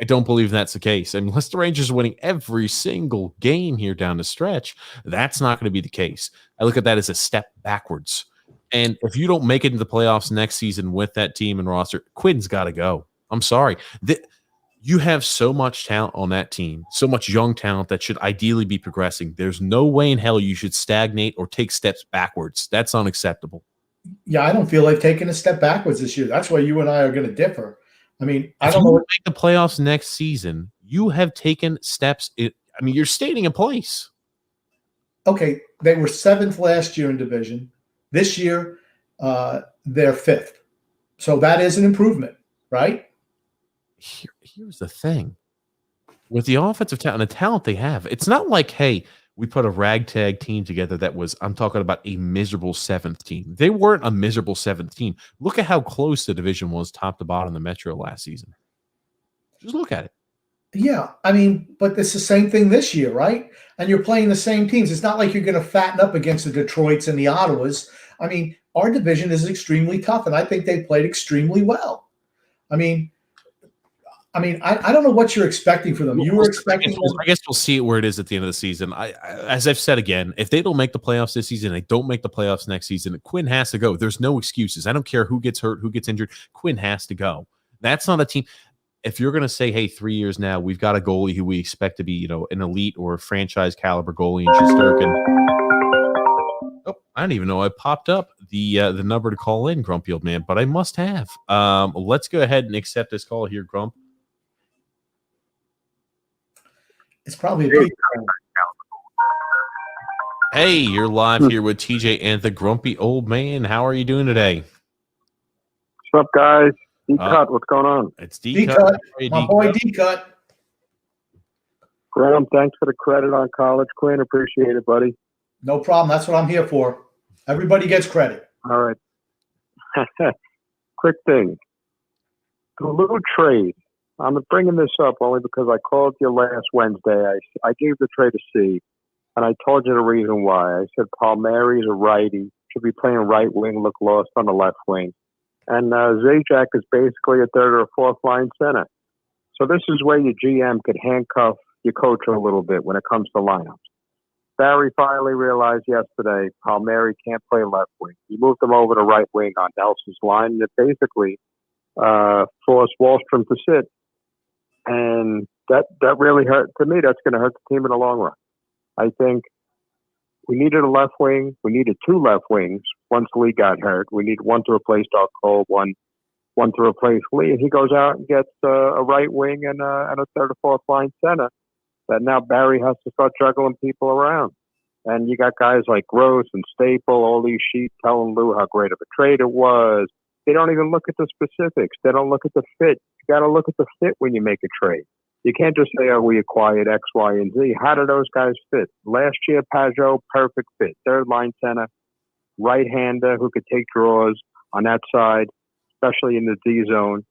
I don't believe that's the case. Unless the Rangers are winning every single game here down the stretch, that's not going to be the case. I look at that as a step backwards. And if you don't make it into the playoffs next season with that team and roster, Quinn's got to go. I'm sorry. You have so much talent on that team, so much young talent that should ideally be progressing. There's no way in hell you should stagnate or take steps backwards. That's unacceptable. Yeah, I don't feel they've taken a step backwards this year. That's why you and I are going to differ. I mean, I don't know. If you make the playoffs next season, you have taken steps. You're staying in place. Okay, they were 7th last year in division. This year, they're 5th. So that is an improvement, right? Here's the thing. With the offensive talent and the talent they have, it's not like, hey, we put a ragtag team together that was, I'm talking about a miserable 7th team. They weren't a miserable 7th team. Look at how close the division was top to bottom in the Metro last season. Just look at it. Yeah, I mean, but it's the same thing this year, right? And you're playing the same teams. It's not like you're going to fatten up against the Detroits and the Ottawas. I mean, our division is extremely tough, and I think they played extremely well. I don't know what you're expecting from them. You were expecting them. I guess we'll see where it is at the end of the season. As I've said again, if they don't make the playoffs this season, they don't make the playoffs next season, Quinn has to go. There's no excuses. I don't care who gets hurt, who gets injured. Quinn has to go. That's not a team. If you're going to say, hey, 3 years now, we've got a goalie who we expect to be, an elite or a franchise caliber goalie in Shesterkin. Oh, I don't even know I popped up the number to call in, Grumpy Old Man, but I must have. Let's go ahead and accept this call here, Grump. It's probably a Hey, you're live here with TJ and the Grumpy Old Man. How are you doing today? What's up, guys? D-Cut, what's going on? It's D-Cut. My boy D-Cut. Graham, thanks for the credit on college, Quinn. Appreciate it, buddy. No problem. That's what I'm here for. Everybody gets credit. All right. Quick thing. A little trade. I'm bringing this up only because I called you last Wednesday. I gave the trade a C, and I told you the reason why. I said Palmieri's a righty, should be playing right wing, look lost on the left wing. And Zajac is basically a third or fourth line center. So this is where your GM could handcuff your coach a little bit when it comes to lineups. Barry finally realized yesterday Palmieri can't play left wing. He moved him over to right wing on Nelson's line, and it basically forced Wahlstrom to sit. And that really hurt. To me, that's going to hurt the team in the long run. I think we needed a left wing. We needed 2 left wings once Lee got hurt. We need one to replace Doug Cole, one to replace Lee. And he goes out and gets a right wing and a third or fourth line center that now Barry has to start juggling people around. And you got guys like Gross and Staple, all these sheets telling Lou how great of a trade it was. They don't even look at the specifics. They don't look at the fit. You got to look at the fit when you make a trade. You can't just say, oh, we acquired X, Y, and Z. How do those guys fit? Last year, Pajot, perfect fit. Third line center, right-hander who could take draws on that side, especially in the D zone.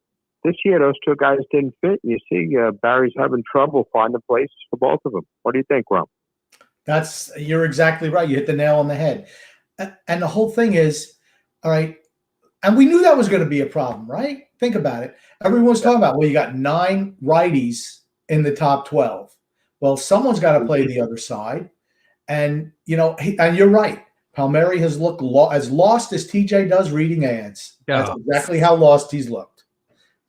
This year, those 2 guys didn't fit. You see, Barry's having trouble finding places for both of them. What do you think, Rum? You're exactly right. You hit the nail on the head. And the whole thing is, all right, and we knew that was going to be a problem, right? Think about it. Everyone's talking about, well, you got 9 righties in the top 12. Well, someone's got to play the other side. And, and you're right. Palmieri has looked as lost as TJ does reading ads. That's exactly how lost he's looked.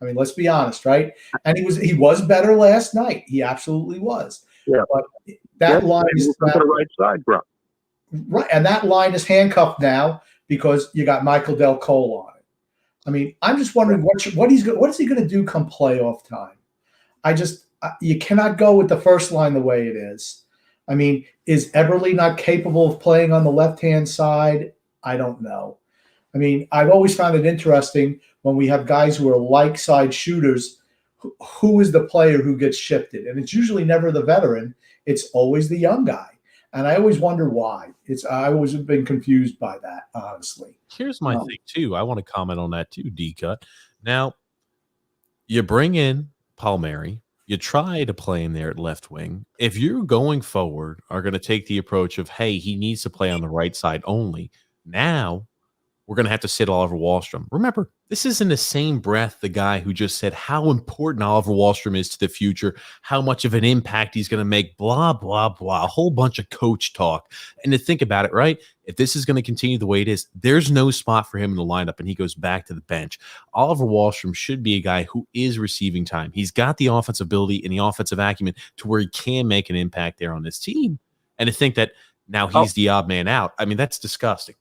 I mean, let's be honest, right? And he was better last night. He absolutely was. Yeah. But that line is to the right side, bro. Right, and that line is handcuffed now because you got Michael Del Cole on it. I mean, I'm just wondering what is he going to do come playoff time? You cannot go with the first line the way it is. I mean, is Eberle not capable of playing on the left-hand side? I don't know. I mean, I've always found it interesting when we have guys who are like side shooters, who is the player who gets shifted? And it's usually never the veteran. It's always the young guy. And I always wonder why. I always have been confused by that, honestly. Here's my thing, too. I want to comment on that, too, D-Cut. Now, you bring in Palmieri. You try to play him there at left wing. If you're going forward, are going to take the approach of, hey, he needs to play on the right side only. Now, we're going to have to sit Oliver Wahlstrom. Remember, this is in the same breath the guy who just said how important Oliver Wahlstrom is to the future, how much of an impact he's going to make, blah, blah, blah, a whole bunch of coach talk. And to think about it, right, if this is going to continue the way it is, there's no spot for him in the lineup, and he goes back to the bench. Oliver Wahlstrom should be a guy who is receiving time. He's got the offensive ability and the offensive acumen to where he can make an impact there on this team. And to think that now he's the odd man out, I mean, that's disgusting.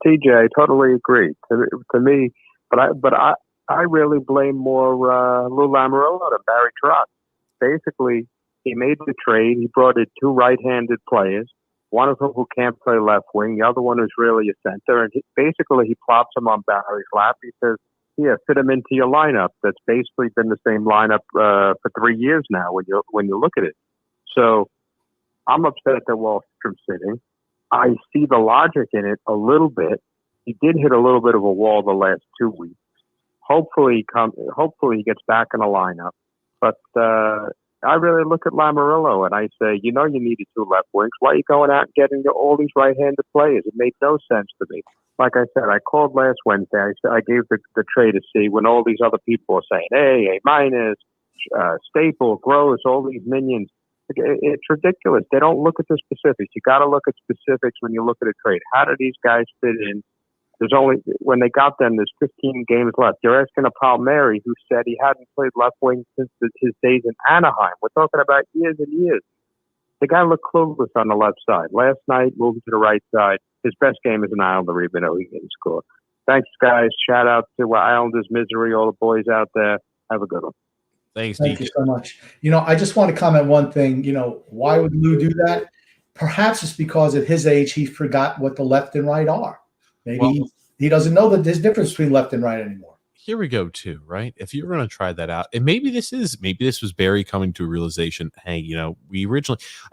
TJ, I totally agree. To me, but I really blame more Lou Lamoriello than Barry Trotz. Basically, he made the trade. He brought in 2 right-handed players, one of them who can't play left wing, the other one is really a center. And basically, he plops him on Barry's lap. He says, "Yeah, fit him into your lineup." That's basically been the same lineup for 3 years now. When you look at it, so I'm upset that Wallstrom's sitting. I see the logic in it a little bit. He did hit a little bit of a wall the last 2 weeks. Hopefully he gets back in the lineup. But I really look at Lamoriello and I say, you needed 2 left wings. Why are you going out and getting all these right-handed players? It made no sense to me. Like I said, I called last Wednesday. I gave the trade a C when all these other people are saying, A-, Staple, Gross, all these minions. It's ridiculous. They don't look at the specifics. You got to look at specifics when you look at a trade. How do these guys fit in? When they got them, there's 15 games left. You're asking a Palmieri who said he hadn't played left wing since his days in Anaheim. We're talking about years and years. The guy looked clueless on the left side. Last night, moving to the right side. His best game is an Islander, even though he didn't score. Thanks, guys. Shout out to Islanders Misery, all the boys out there. Have a good one. Thank you so much. I just want to comment one thing. Why would Lou do that? Perhaps it's because at his age, he forgot what the left and right are. Maybe he doesn't know that there's difference between left and right anymore. Here we go, too, right? If you're going to try that out, and maybe this was Barry coming to a realization, hey,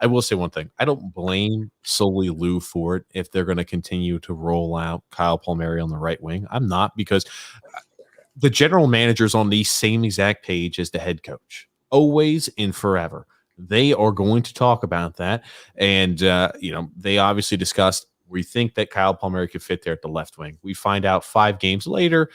I will say one thing. I don't blame solely Lou for it if they're going to continue to roll out Kyle Palmieri on the right wing. I'm not, because the general manager's on the same exact page as the head coach, always and forever. They are going to talk about that. And, they obviously discussed, we think that Kyle Palmieri could fit there at the left wing. We find out 5 games later,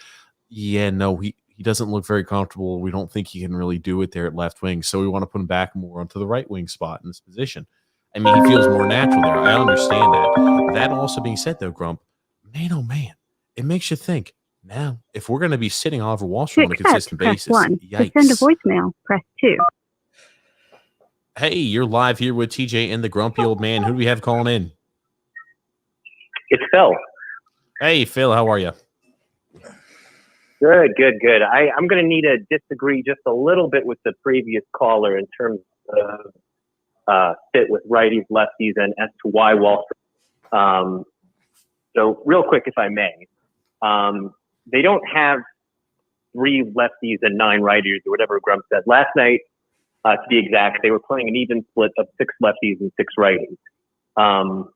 he doesn't look very comfortable. We don't think he can really do it there at left wing. So we want to put him back more onto the right wing spot in this position. I mean, he feels more natural there. I understand that. That also being said, though, Grump, man, oh man, it makes you think. Now, if we're going to be sitting Oliver Wahlstrom on a consistent basis, yikes. To send a voicemail, press 2. Hey, you're live here with TJ and the Grumpy Old Man. Who do we have calling in? It's Phil. Hey, Phil, how are you? Good. I'm going to need to disagree just a little bit with the previous caller in terms of fit with righties, lefties, and as to why Wallstrom. So real quick, if I may. They don't have 3 lefties and 9 righties or whatever Grump said. Last night, to be exact, they were playing an even split of 6 lefties and 6 righties.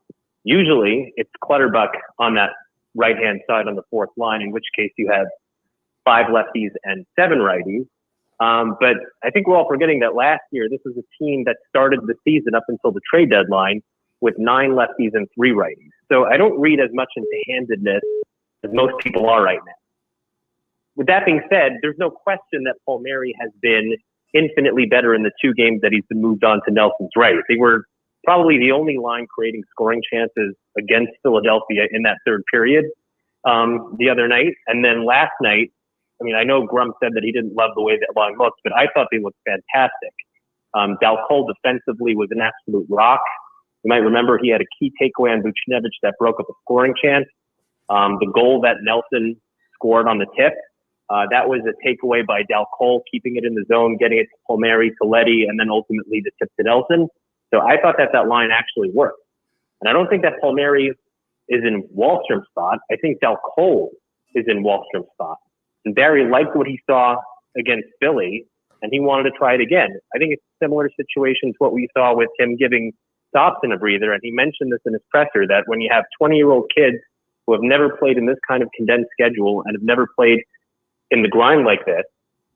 Usually, it's Clutterbuck on that right-hand side on the 4th line, in which case you have 5 lefties and 7 righties. But I think we're all forgetting that last year, this was a team that started the season up until the trade deadline with 9 lefties and 3 righties. So I don't read as much into handedness as most people are right now. With that being said, there's no question that Palmieri has been infinitely better in the 2 games that he's been moved on to Nelson's right. They were probably the only line creating scoring chances against Philadelphia in that third period the other night. And then last night, I mean, I know Grum said that he didn't love the way that line looked, but I thought they looked fantastic. Dal Cole defensively was an absolute rock. You might remember he had a key takeaway on Vucinovic that broke up a scoring chance. The goal that Nelson scored on the tip, that was a takeaway by Dal Cole, keeping it in the zone, getting it to Palmieri, to Leddy, and then ultimately the tip to Nelson. So I thought that line actually worked. And I don't think that Palmieri is in Wahlstrom's spot. I think Dal Cole is in Wahlstrom's spot. And Barry liked what he saw against Philly, and he wanted to try it again. I think it's a similar situation to what we saw with him giving Dobson a breather. And he mentioned this in his presser, that when you have 20-year-old kids who have never played in this kind of condensed schedule and have never played in the grind like this,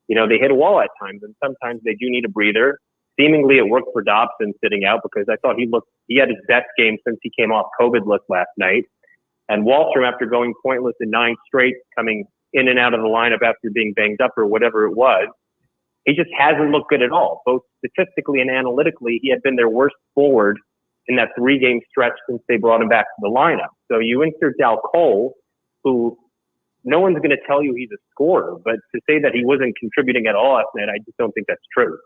you know, they hit a wall at times, and sometimes they do need a breather. Seemingly it worked for Dobson sitting out, because I thought he had his best game since he came off COVID list last night. And Wahlstrom, after going pointless in 9 straight, coming in and out of the lineup after being banged up or whatever it was, he just hasn't looked good at all. Both statistically and analytically, he had been their worst forward in that 3-game stretch since they brought him back to the lineup. So you insert Dal Cole, who no one's going to tell you he's a scorer, but to say that he wasn't contributing at all last night, I just don't think that's true.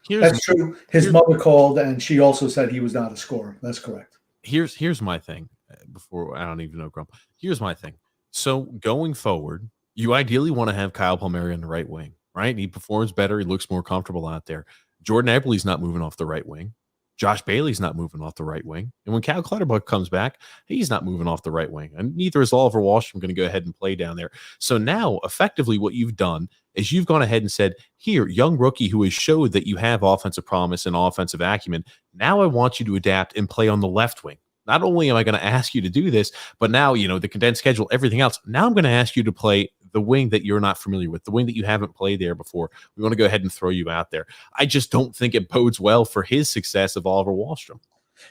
That's true. His mother called, and she also said he was not a scorer. That's correct. Here's my thing. Before I don't even know Grump. Here's my thing. So going forward, you ideally want to have Kyle Palmieri on the right wing, right? He performs better. He looks more comfortable out there. Jordan Eberle's not moving off the right wing. Josh Bailey's not moving off the right wing. And when Cal Clutterbuck comes back, he's not moving off the right wing. And neither is Oliver Wahlstrom going to go ahead and play down there. So now, effectively, what you've done is you've gone ahead and said, here, young rookie who has showed that you have offensive promise and offensive acumen, now I want you to adapt and play on the left wing. Not only am I going to ask you to do this, but now, you know, the condensed schedule, everything else, now I'm going to ask you to play the wing that you're not familiar with, the wing that you haven't played there before. We want to go ahead and throw you out there. I just don't think it bodes well for his success of Oliver Wahlstrom.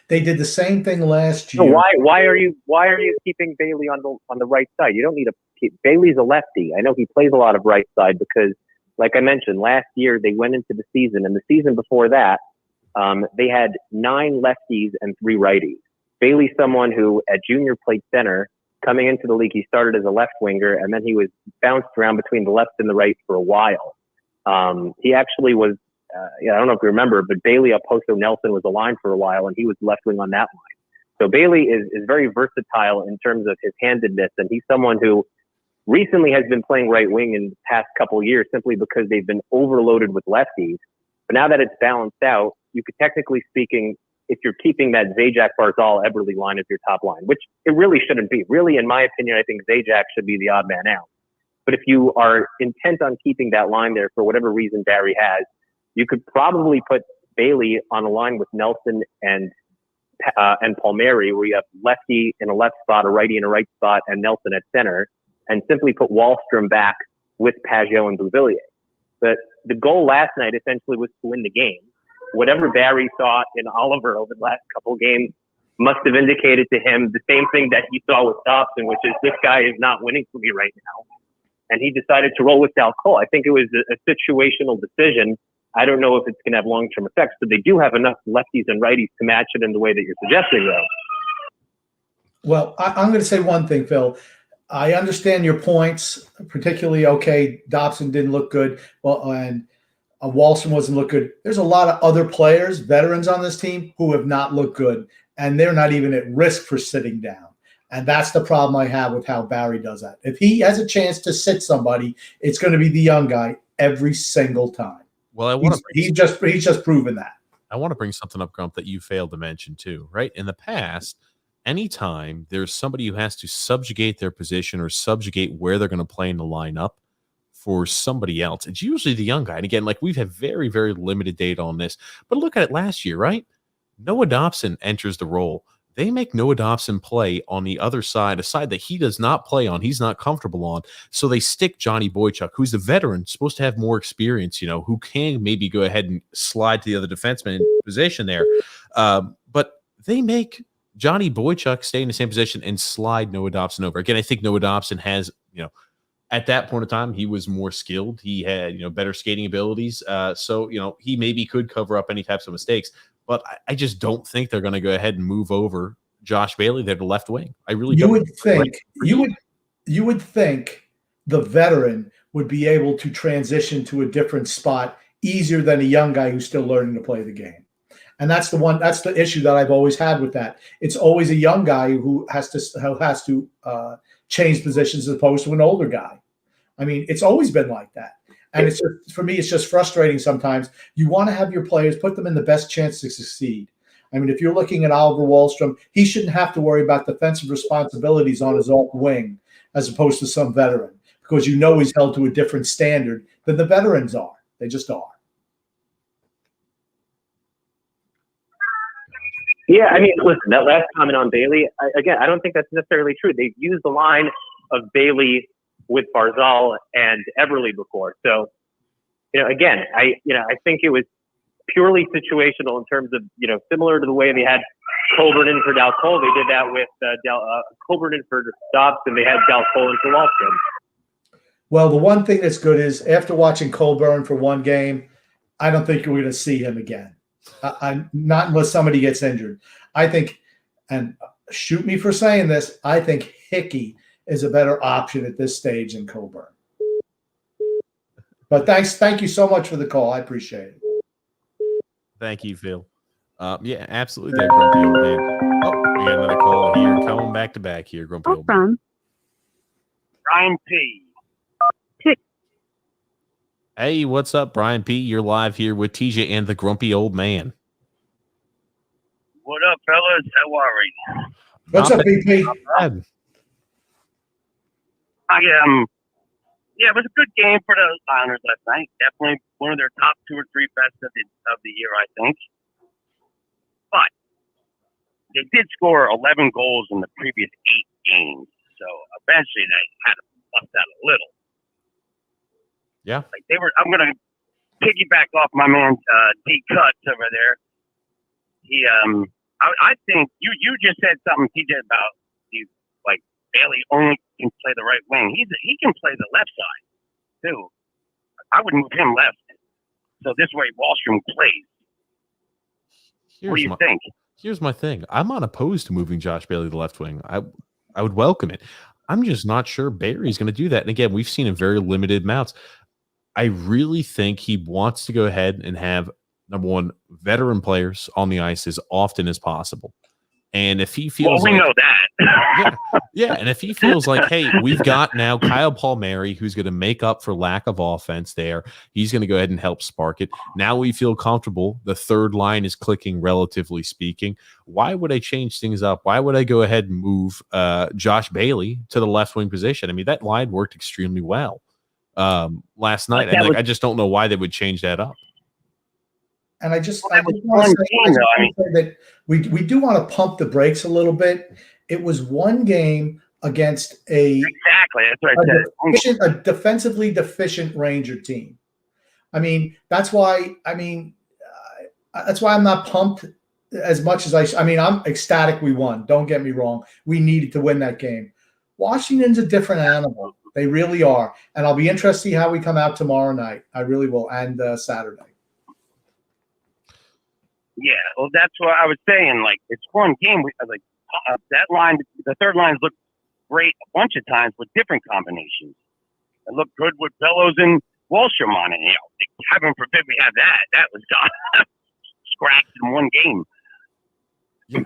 They did the same thing last year. So why are you keeping Bailey on the right side? You don't need Bailey's a lefty. I know he plays a lot of right side because, like I mentioned, last year they went into the season, and the season before that, they had 9 lefties and 3 righties. Bailey's someone who at junior played center. Coming into the league, he started as a left winger, and then he was bounced around between the left and the right for a while. He actually was, I don't know if you remember, but Bailey Oposo Nelson was a line for a while, and he was left wing on that line. So Bailey is very versatile in terms of his handedness, and he's someone who recently has been playing right wing in the past couple of years simply because they've been overloaded with lefties. But now that it's balanced out, you could, technically speaking, if you're keeping that Zajac, Barzal, Eberle line as your top line, which it really shouldn't be. Really, in my opinion, I think Zajac should be the odd man out. But if you are intent on keeping that line there for whatever reason Barry has, you could probably put Bailey on a line with Nelson and Palmieri, where you have lefty in a left spot, a righty in a right spot, and Nelson at center, and simply put Wahlstrom back with Pajot and Beauvillier. But the goal last night essentially was to win the game. Whatever Barry saw in Oliver over the last couple of games must have indicated to him the same thing that he saw with Dobson, which is this guy is not winning for me right now. And he decided to roll with Dal Cole. I think it was a situational decision. I don't know if it's going to have long-term effects, but they do have enough lefties and righties to match it in the way that you're suggesting, though. Well, I'm going to say one thing, Phil. I understand your points, particularly, okay, Dobson didn't look good. Well, and Wahlstrom wasn't look good. There's a lot of other players, veterans on this team, who have not looked good, and they're not even at risk for sitting down. And that's the problem I have with how Barry does that. If he has a chance to sit somebody, it's going to be the young guy every single time. Well, he's just proven that. I want to bring something up, Grump, that you failed to mention too, right? In the past, anytime there's somebody who has to subjugate their position or subjugate where they're going to play in the lineup for somebody else, it's usually the young guy. And again, like, we've had very, very limited data on this, but look at it last year, right? Noah Dobson enters the role they make Noah Dobson play on the other side, a side that he does not play on, he's not comfortable on. So they stick Johnny Boychuk, who's the veteran, supposed to have more experience, who can maybe go ahead and slide to the other defenseman position there. But they make Johnny Boychuk stay in the same position and slide Noah Dobson over. Again, I think Noah Dobson has, at that point in time, he was more skilled. He had, better skating abilities. So, he maybe could cover up any types of mistakes. But I just don't think they're going to go ahead and move over Josh Bailey there to left wing. I really don't. You would think the veteran would be able to transition to a different spot easier than a young guy who's still learning to play the game. And that's the issue that I've always had with that. It's always a young guy who has to change positions as opposed to an older guy. I mean, it's always been like that. And it's just, for me, it's just frustrating sometimes. You want to have your players, put them in the best chance to succeed. I mean, if you're looking at Oliver Wahlstrom, he shouldn't have to worry about defensive responsibilities on his alt wing as opposed to some veteran, because he's held to a different standard than the veterans are. They just are. Yeah, I mean, listen, that last comment on Bailey, I don't think that's necessarily true. They've used the line of Bailey with Barzal and Everly before. So, again, I think it was purely situational in terms of, similar to the way they had Colburn in for Dal Cole. They did that with Colburn in for Dobson. They had Dal Cole in for Wahlstrom. Well, the one thing that's good is after watching Colburn for one game, I don't think we're going to see him again. Not unless somebody gets injured. I think, and shoot me for saying this, I think Hickey is a better option at this stage than Colburn. But thank you so much for the call. I appreciate it. Thank you, Phil. Yeah, absolutely. There, Grumpy Old Man. Oh, we got another call here. Coming back to back here, Grumpy Old Man. From Brian P. Hey, what's up, Brian P? You're live here with TJ and the Grumpy Old Man. What up, fellas? How are we? What's up, BP? Yeah, it was a good game for the Islanders last night. Definitely one of their top 2 or 3 best of the year, I think. But they did score 11 goals in the previous 8 games, so eventually they had to bust that a little. Yeah, I'm gonna piggyback off my man D Cuts over there. He, I think you just said something, TJ, about Bailey only can play the right wing. He can play the left side too. I would move him left, so this way Wahlstrom plays. What do you think? Here's my thing. I'm not opposed to moving Josh Bailey to the left wing. I would welcome it. I'm just not sure Barry's going to do that. And again, we've seen in very limited amounts. I really think he wants to go ahead and have, number one, veteran players on the ice as often as possible. And if he feels we know that. yeah. And if he feels like, hey, we've got now Kyle Palmieri, who's going to make up for lack of offense there. He's going to go ahead and help spark it. Now we feel comfortable. The third line is clicking, relatively speaking. Why would I change things up? Why would I go ahead and move Josh Bailey to the left wing position? I mean, that line worked extremely well last night. And I just don't know why they would change that up. And I just want to say that we do want to pump the brakes a little bit. It was one game against a defensively deficient Ranger team. I mean, that's why I'm not pumped as much as I mean, I'm ecstatic we won. Don't get me wrong. We needed to win that game. Washington's a different animal. They really are. And I'll be interested to see how we come out tomorrow night. I really will. And Saturday. Yeah, well, that's what I was saying. It's one game. That line, the third lines looked great a bunch of times with different combinations. It looked good with Bellows and Wahlstrom on it. Heaven forbid we have that. That was scratched in one game. Yeah.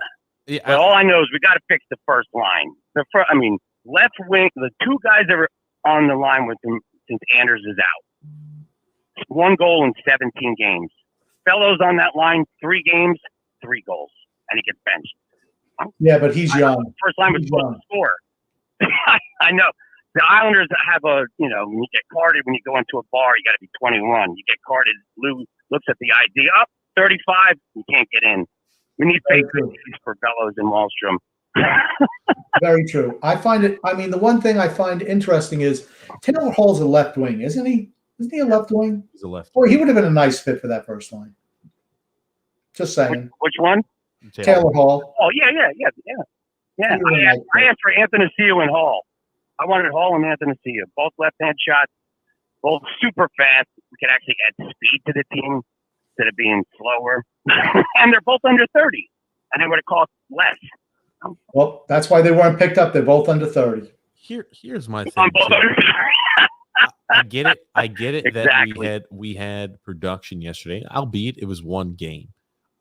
But all I know is we got to fix the first line. Left wing, the 2 guys that are on the line with him since Anders is out. 1 goal in 17 games. Fellows on that line, 3 games, 3 goals, and he gets benched. Yeah, but he's young. First line was supposed to score. I know. The Islanders have when you get carded when you go into a bar, you got to be 21. You get carded. Lou looks at the ID, 35, you can't get in. We need Very fake true. for Bellows and Wallstrom. Very true. I find it. I mean, the one thing I find interesting is Taylor Hall's a left wing, isn't he? Isn't he a left wing? He's a left. Boy, he would have been a nice fit for that first line. Just saying. Which one? Taylor Hall. Oh, yeah. He I would have been nice asked for Athanasiou and Hall. I wanted Hall and Athanasiou. Both left-hand shots, both super fast. We could actually add speed to the team instead of being slower. And they're both under 30. And they would have cost less. Well, that's why they weren't picked up. They're both under 30. Here's my I'm thing. both too. under 30. I get it Exactly. that we had production yesterday, albeit it was one game.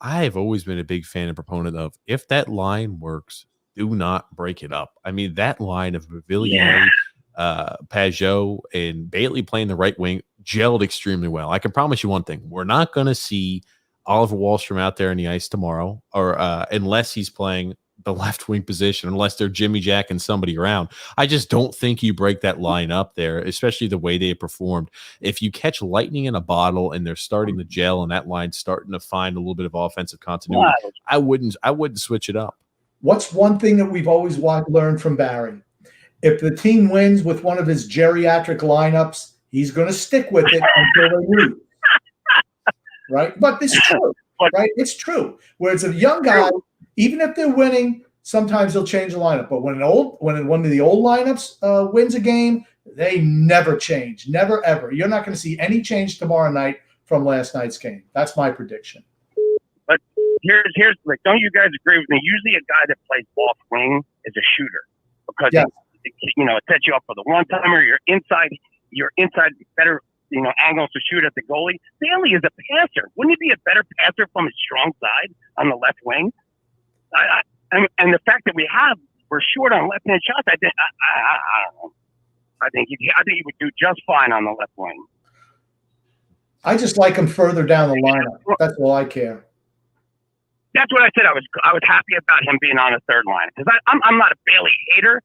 I have always been a big fan and proponent of if that line works, do not break it up. I mean, that line of Villiers, Pajot, and Bailey playing the right wing gelled extremely well. I can promise you one thing: we're not going to see Oliver Wallstrom out there in the ice tomorrow, or unless he's playing the left wing position, unless they're Jimmy Jack and somebody around. I just don't think you break that line up there, especially the way they performed. If you catch lightning in a bottle and they're starting to gel and that line's starting to find a little bit of offensive continuity, I wouldn't switch it up. What's one thing that we've always learned from Barry? If the team wins with one of his geriatric lineups, he's going to stick with it until they lose. Right? But it's true. Right? It's true. Whereas a young guy, even if they're winning, sometimes they'll change the lineup. But when one of the old lineups wins a game, they never change. Never, ever. You're not going to see any change tomorrow night from last night's game. That's my prediction. But here's like, don't you guys agree with me? Usually a guy that plays left wing is a shooter because it sets you up for the one timer. You're inside better angles to shoot at the goalie. Bailey is a passer. Wouldn't he be a better passer from his strong side on the left wing? And the fact that we're short on left hand shots, I don't know. I think he would do just fine on the left wing. I just like him further down the lineup. That's all I care. That's what I said. I was happy about him being on a third line because I'm not a Bailey hater,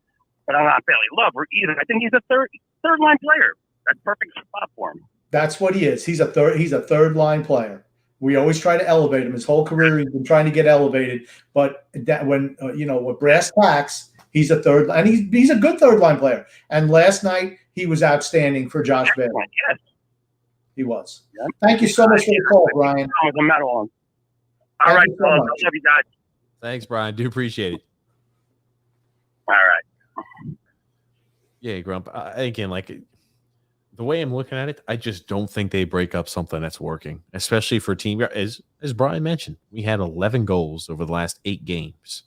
but I'm not a Bailey lover either. I think he's a third line player. That's perfect spot for him. That's what he is. He's a third line player. We always try to elevate him. His whole career, he's been trying to get elevated. But that when with brass tacks, he's a third, and he's a good third line player. And last night he was outstanding for Josh Bailey. Yes, he was. Yeah. Thank you so much for the call, Brian. The medal on. All right, so I love you guys. Thanks, Brian. Do appreciate it. All right. Yeah, Grump. Again, like the way I'm looking at it, I just don't think they break up something that's working, especially for a team. As Brian mentioned, we had 11 goals over the last 8 games.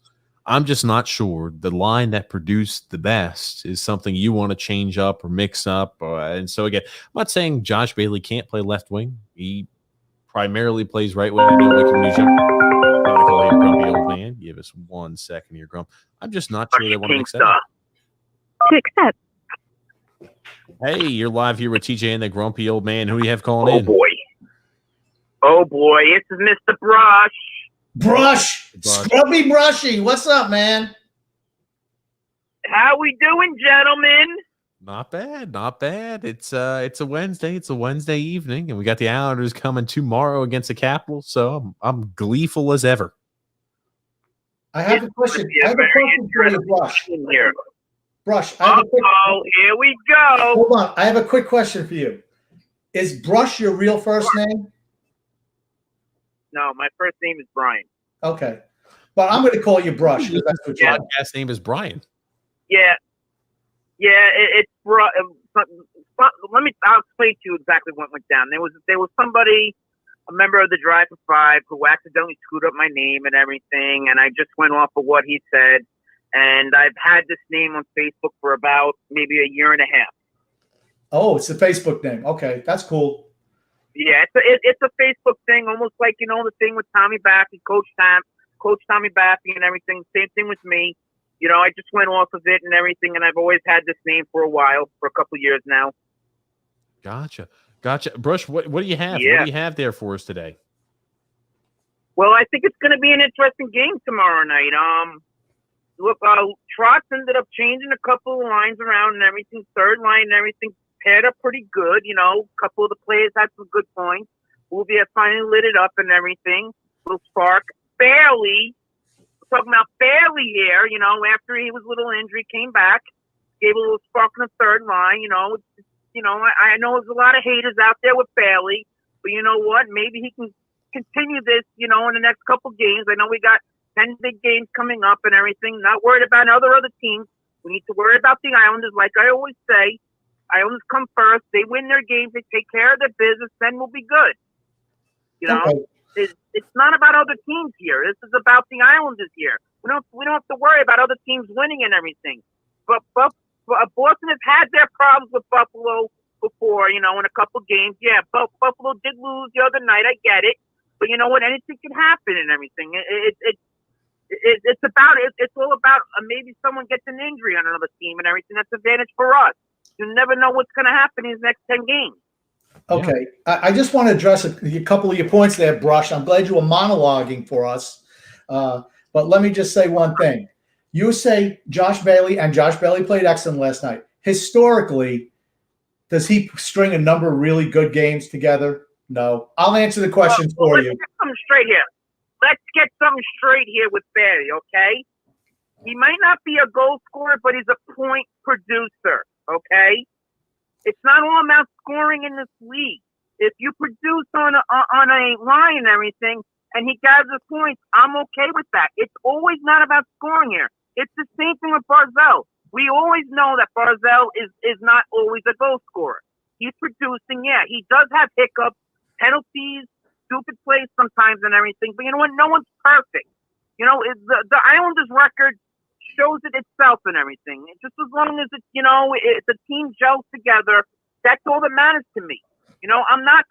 I'm just not sure the line that produced the best is something you want to change up or mix up. And so, again, I'm not saying Josh Bailey can't play left wing. He primarily plays right wing. Grumpy old man. Give us 1 second here, Grump. I'm just not sure they want to mix that up. To accept. Hey, you're live here with TJ and the grumpy old man. Who do you have calling in? Oh boy, this is Mr. Brush. Scrubby Brushy. What's up, man? How we doing, gentlemen? Not bad. It's a Wednesday. It's a Wednesday evening, and we got the Islanders coming tomorrow against the Capitals. So I'm gleeful as ever. I have a question. For you, Brush. Here. Brush. Here we go. Hold on. I have a quick question for you. Is Brush your real first name? No, my first name is Brian. Okay. But I'm going to call you Brush because that's what your podcast name is Brian. Yeah. It's I'll explain to you exactly what went down. There was somebody, a member of the Drive for Five, who accidentally screwed up my name and everything, and I just went off of what he said. And I've had this name on Facebook for about maybe a year and a half. Oh, it's a Facebook name. Okay, that's cool. Yeah, it's a Facebook thing, almost like the thing with Tommy Baffy, Coach Tommy Baffy, and everything. Same thing with me. I just went off of it and everything, and I've always had this name for a while, for a couple of years now. Gotcha. Brush, what do you have? Yeah. What do you have there for us today? Well, I think it's going to be an interesting game tomorrow night. Look, Trotz ended up changing a couple of lines around and everything. Third line and everything paired up pretty good. A couple of the players had some good points. Bouvier finally lit it up and everything. Little spark. Bailey. We're talking about Bailey here. You know, after he was a little injury, came back, gave a little spark in the third line. You know, I know there's a lot of haters out there with Bailey, but you know what? Maybe he can continue this. You know, in the next couple games. I know we got 10 big games coming up and everything. Not worried about other teams. We need to worry about the Islanders. Like I always say, Islanders come first. They win their games. They take care of their business. Then we'll be good. You know, it's not about other teams here. This is about the Islanders here. We don't have to worry about other teams winning and everything. But Boston has had their problems with Buffalo before. You know, in a couple games. Yeah, Buffalo did lose the other night. I get it. But you know what? Anything can happen and everything. It's all about maybe someone gets an injury on another team and everything. That's advantage for us. You never know what's going to happen in these next 10 games. Okay. I just want to address a couple of your points there, Brush. I'm glad you were monologuing for us. But let me just say one thing. You say Josh Bailey played excellent last night. Historically, does he string a number of really good games together? No. I'll answer the questions for you. Let's get something straight here. Let's get something straight here with Bailey, okay? He might not be a goal scorer, but he's a point producer, okay? It's not all about scoring in this league. If you produce on a line and everything, and he gathers points, I'm okay with that. It's always not about scoring here. It's the same thing with Barzal. We always know that Barzal is not always a goal scorer. He's producing, yeah. He does have hiccups, penalties, stupid plays sometimes and everything. But you know what? No one's perfect. You know, the Islanders record shows it itself and everything. Just as long as it's, you know, the team gels together, that's all that matters to me. You know, I'm not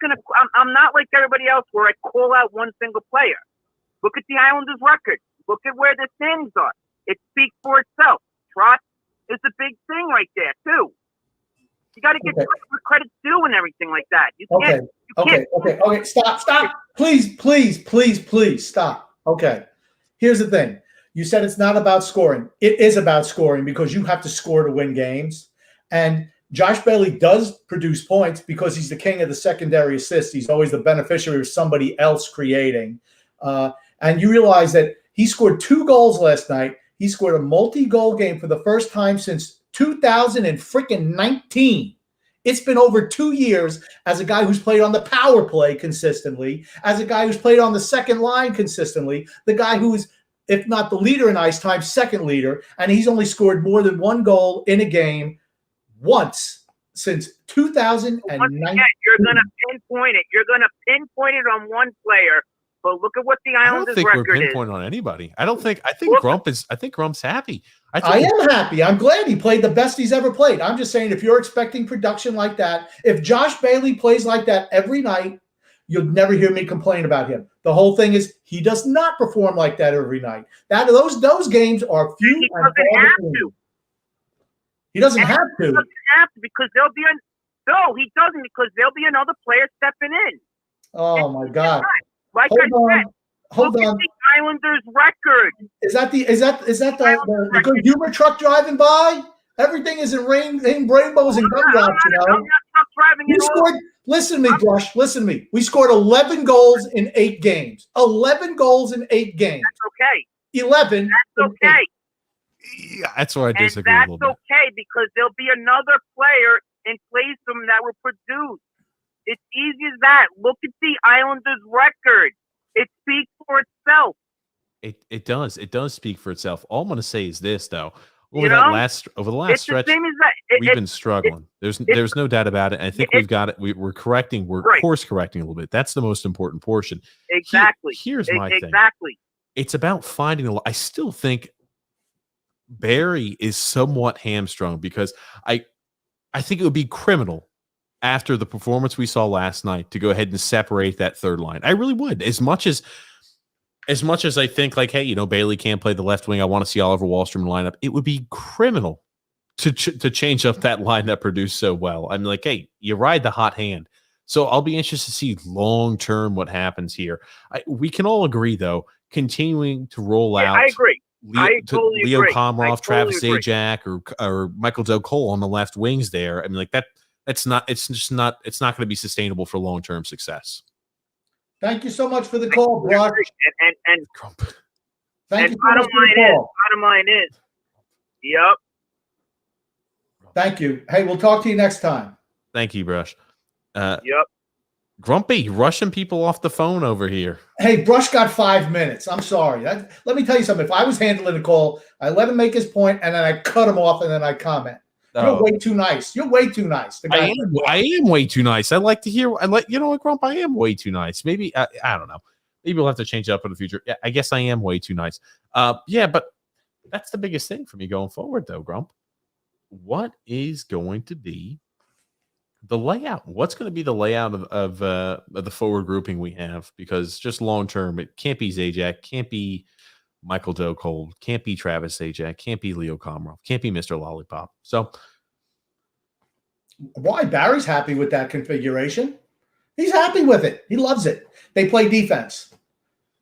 like everybody else where I call out one single player. Look at the Islanders record. Look at where their standings are. It speaks for itself. Trust is a big thing right there too. You got to get credit due and everything like that. You can't. Okay. Stop. Please stop. Okay. Here's the thing. You said it's not about scoring. It is about scoring because you have to score to win games. And Josh Bailey does produce points because he's the king of the secondary assists. He's always the beneficiary of somebody else creating. And you realize that he scored 2 goals last night. He scored a multi-goal game for the first time since 2019. It's been over 2 years as a guy who's played on the power play consistently, as a guy who's played on the second line consistently, the guy who is, if not the leader in ice time, second leader, and he's only scored more than 1 goal in a game once since 2019. Once again, you're going to pinpoint it. You're going to pinpoint it on one player. But look at what the Islanders' record is. I don't think we're pinpointing on anybody. I think Grump's happy. I am happy. I'm glad he played the best he's ever played. I'm just saying, if you're expecting production like that, if Josh Bailey plays like that every night, you'll never hear me complain about him. The whole thing is he does not perform like that every night. Those games are few. He doesn't have to. He doesn't have to. He doesn't have to because there'll be he doesn't because there'll be another player stepping in. Oh my God. Like Hold I said, Hold look on. at the Islanders' record. Is that the good humor truck driving by? Everything is in rainbows and gumdrops, you know. I'm not truck driving We at all. scored. Listen to me, Brush. Listen to me. We scored 11 goals in 8 games. 11 goals in 8 games. That's okay. 11. That's okay. Yeah, that's where I disagree and a little that's bit. okay because there'll be another player in place of him that will produce. It's easy as that. Look at the Islanders' record. It speaks for itself. It does. It does speak for itself. All I'm going to say is this, though. You Over know? the last It's stretch, the same as that. we've been struggling. There's no doubt about it. I think we've got it. We're correcting. We're Right. course correcting a little bit. That's the most important portion. Exactly. Here's my thing. Exactly. It's about finding a. I still think Barry is somewhat hamstrung because I think it would be criminal after the performance we saw last night to go ahead and separate that third line. I really would. As much as I think like, hey, you know, Bailey can't play the left wing. I want to see Oliver Wahlstrom line up. It would be criminal to change up that line that produced so well. I'm like, hey, you ride the hot hand. So I'll be anxious to see long-term what happens here. We can all agree, though, continuing to roll out. I agree. Leo Komarov, Travis agree. Zajac, or Michael Del Cole on the left wings there. I mean, like that. It's not going to be sustainable for long-term success. Thank you so much for the call, Brock. And Grump. Thank you so bottom much for the call. line is, yep. Thank you. Hey, we'll talk to you next time. Thank you, Brush. Yep. Grumpy, rushing people off the phone over here. Hey, Brush got 5 minutes. I'm sorry. Let me tell you something. If I was handling the call, I let him make his point, and then I cut him off, and then I comment. You're way too nice. You're way too nice. I am way too nice. I like to hear. You know what, Grump? I am way too nice. Maybe I don't know. Maybe we'll have to change up in the future. Yeah, I guess I am way too nice. Yeah, but that's the biggest thing for me going forward, though, Grump. What is going to be the layout? What's going to be the layout of the forward grouping we have? Because just long term, it can't be Zajac, can't be Michael Dokold, can't be Travis Zajac, can't be Leo Komarov, can't be Mr. Lollipop. So why? Barry's happy with that configuration. He's happy with it. He loves it. They play defense.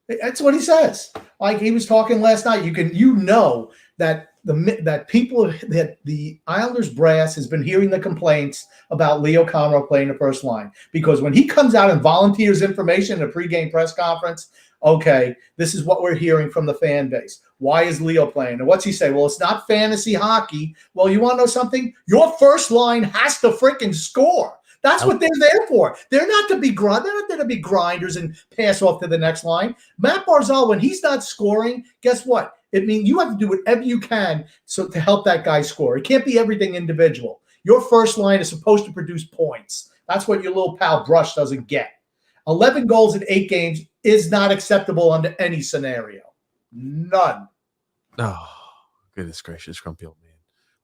That's what he says. Like he was talking last night. You know that the Islanders brass has been hearing the complaints about Leo Komarov playing the first line, because when he comes out and volunteers information in a pregame press conference, okay, this is what we're hearing from the fan base. Why is Leo playing? And what's he say? Well, it's not fantasy hockey. Well, you want to know something? Your first line has to freaking score. That's what they're there for. They're not to be they're not there to be grinders and pass off to the next line. Matt Barzal, when he's not scoring, guess what? It means you have to do whatever you can to help that guy score. It can't be everything individual. Your first line is supposed to produce points. That's what your little pal Brush doesn't get. 11 goals in 8 games is not acceptable under any scenario. None. oh, goodness gracious, Grumpy old man.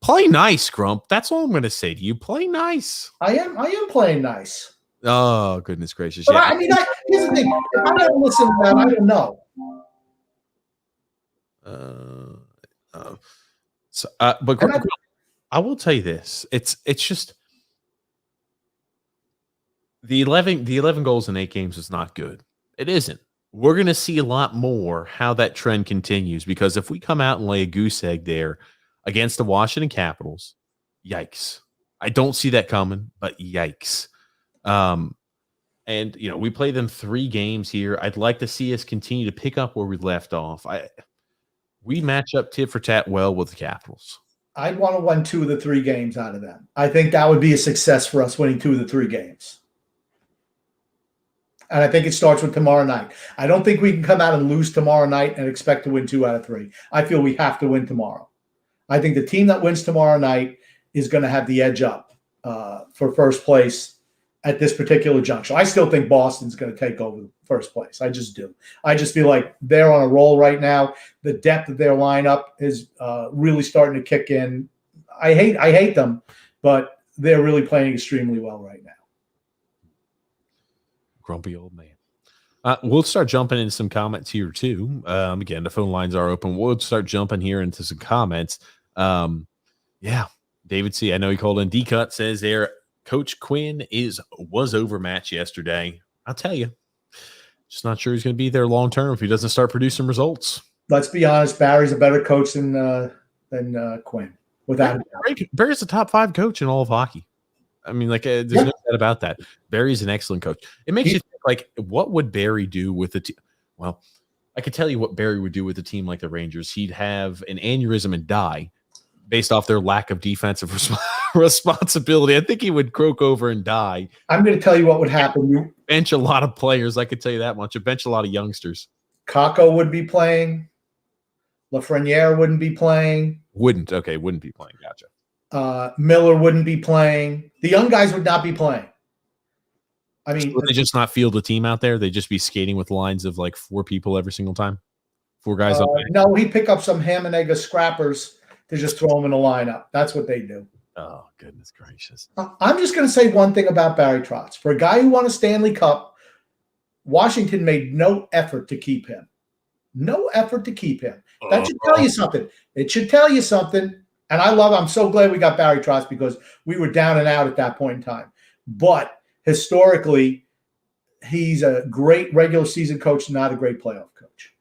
Play nice, Grump. That's all I'm going to say to you. Play nice. I am playing nice. Oh, goodness gracious. But Yeah. here's the thing. If I don't listen to that, I don't know. But Grump, I will tell you this. It's just the 11 goals in 8 games is not good. It isn't. We're going to see a lot more how that trend continues, because if we come out and lay a goose egg there against the Washington Capitals, yikes. I don't see that coming, but yikes. And, we play them 3 games here. I'd like to see us continue to pick up where we left off. We match up tit for tat well with the Capitals. I'd want to win 2 of the 3 games out of them. I think that would be a success for us, winning 2 of the 3 games. And I think it starts with tomorrow night. I don't think we can come out and lose tomorrow night and expect to win 2 out of 3. I feel we have to win tomorrow. I think the team that wins tomorrow night is going to have the edge up for first place at this particular juncture. I still think Boston's going to take over first place. I just do. I just feel like they're on a roll right now. The depth of their lineup is really starting to kick in. I hate them, but they're really playing extremely well right now. Grumpy old man. We'll start jumping into some comments here too. Again, the phone lines are open. We'll start jumping here into some comments. Yeah, David C. I know he called in. D-Cut says there, Coach Quinn was overmatched yesterday. I'll tell you, just not sure he's going to be there long term if he doesn't start producing results. Let's be honest, Barry's a better coach than Quinn. Without Barry's a top 5 coach in all of hockey. I mean, there's no doubt about that. Barry's an excellent coach. It makes you think, what would Barry do with the team? Well, I could tell you what Barry would do with a team like the Rangers. He'd have an aneurysm and die based off their lack of defensive responsibility. I think he would croak over and die. I'm going to tell you what would happen. You bench a lot of players. I could tell you that much. You'd bench a lot of youngsters. Kakko would be playing. Lafreniere wouldn't be playing. Wouldn't be playing. Gotcha. Miller wouldn't be playing. The young guys would not be playing. I mean, would they just not field a team out there? They'd just be skating with lines of 4 people every single time? 4 guys up there? No, he'd pick up some ham and egg scrappers to just throw them in a lineup. That's what they do. Oh, goodness gracious. I'm just going to say one thing about Barry Trotz. For a guy who won a Stanley Cup, Washington made no effort to keep him. No effort to keep him. That should tell you something. It should tell you something. And I'm so glad we got Barry Trotz, because we were down and out at that point in time. But historically, he's a great regular season coach, not a great playoff coach.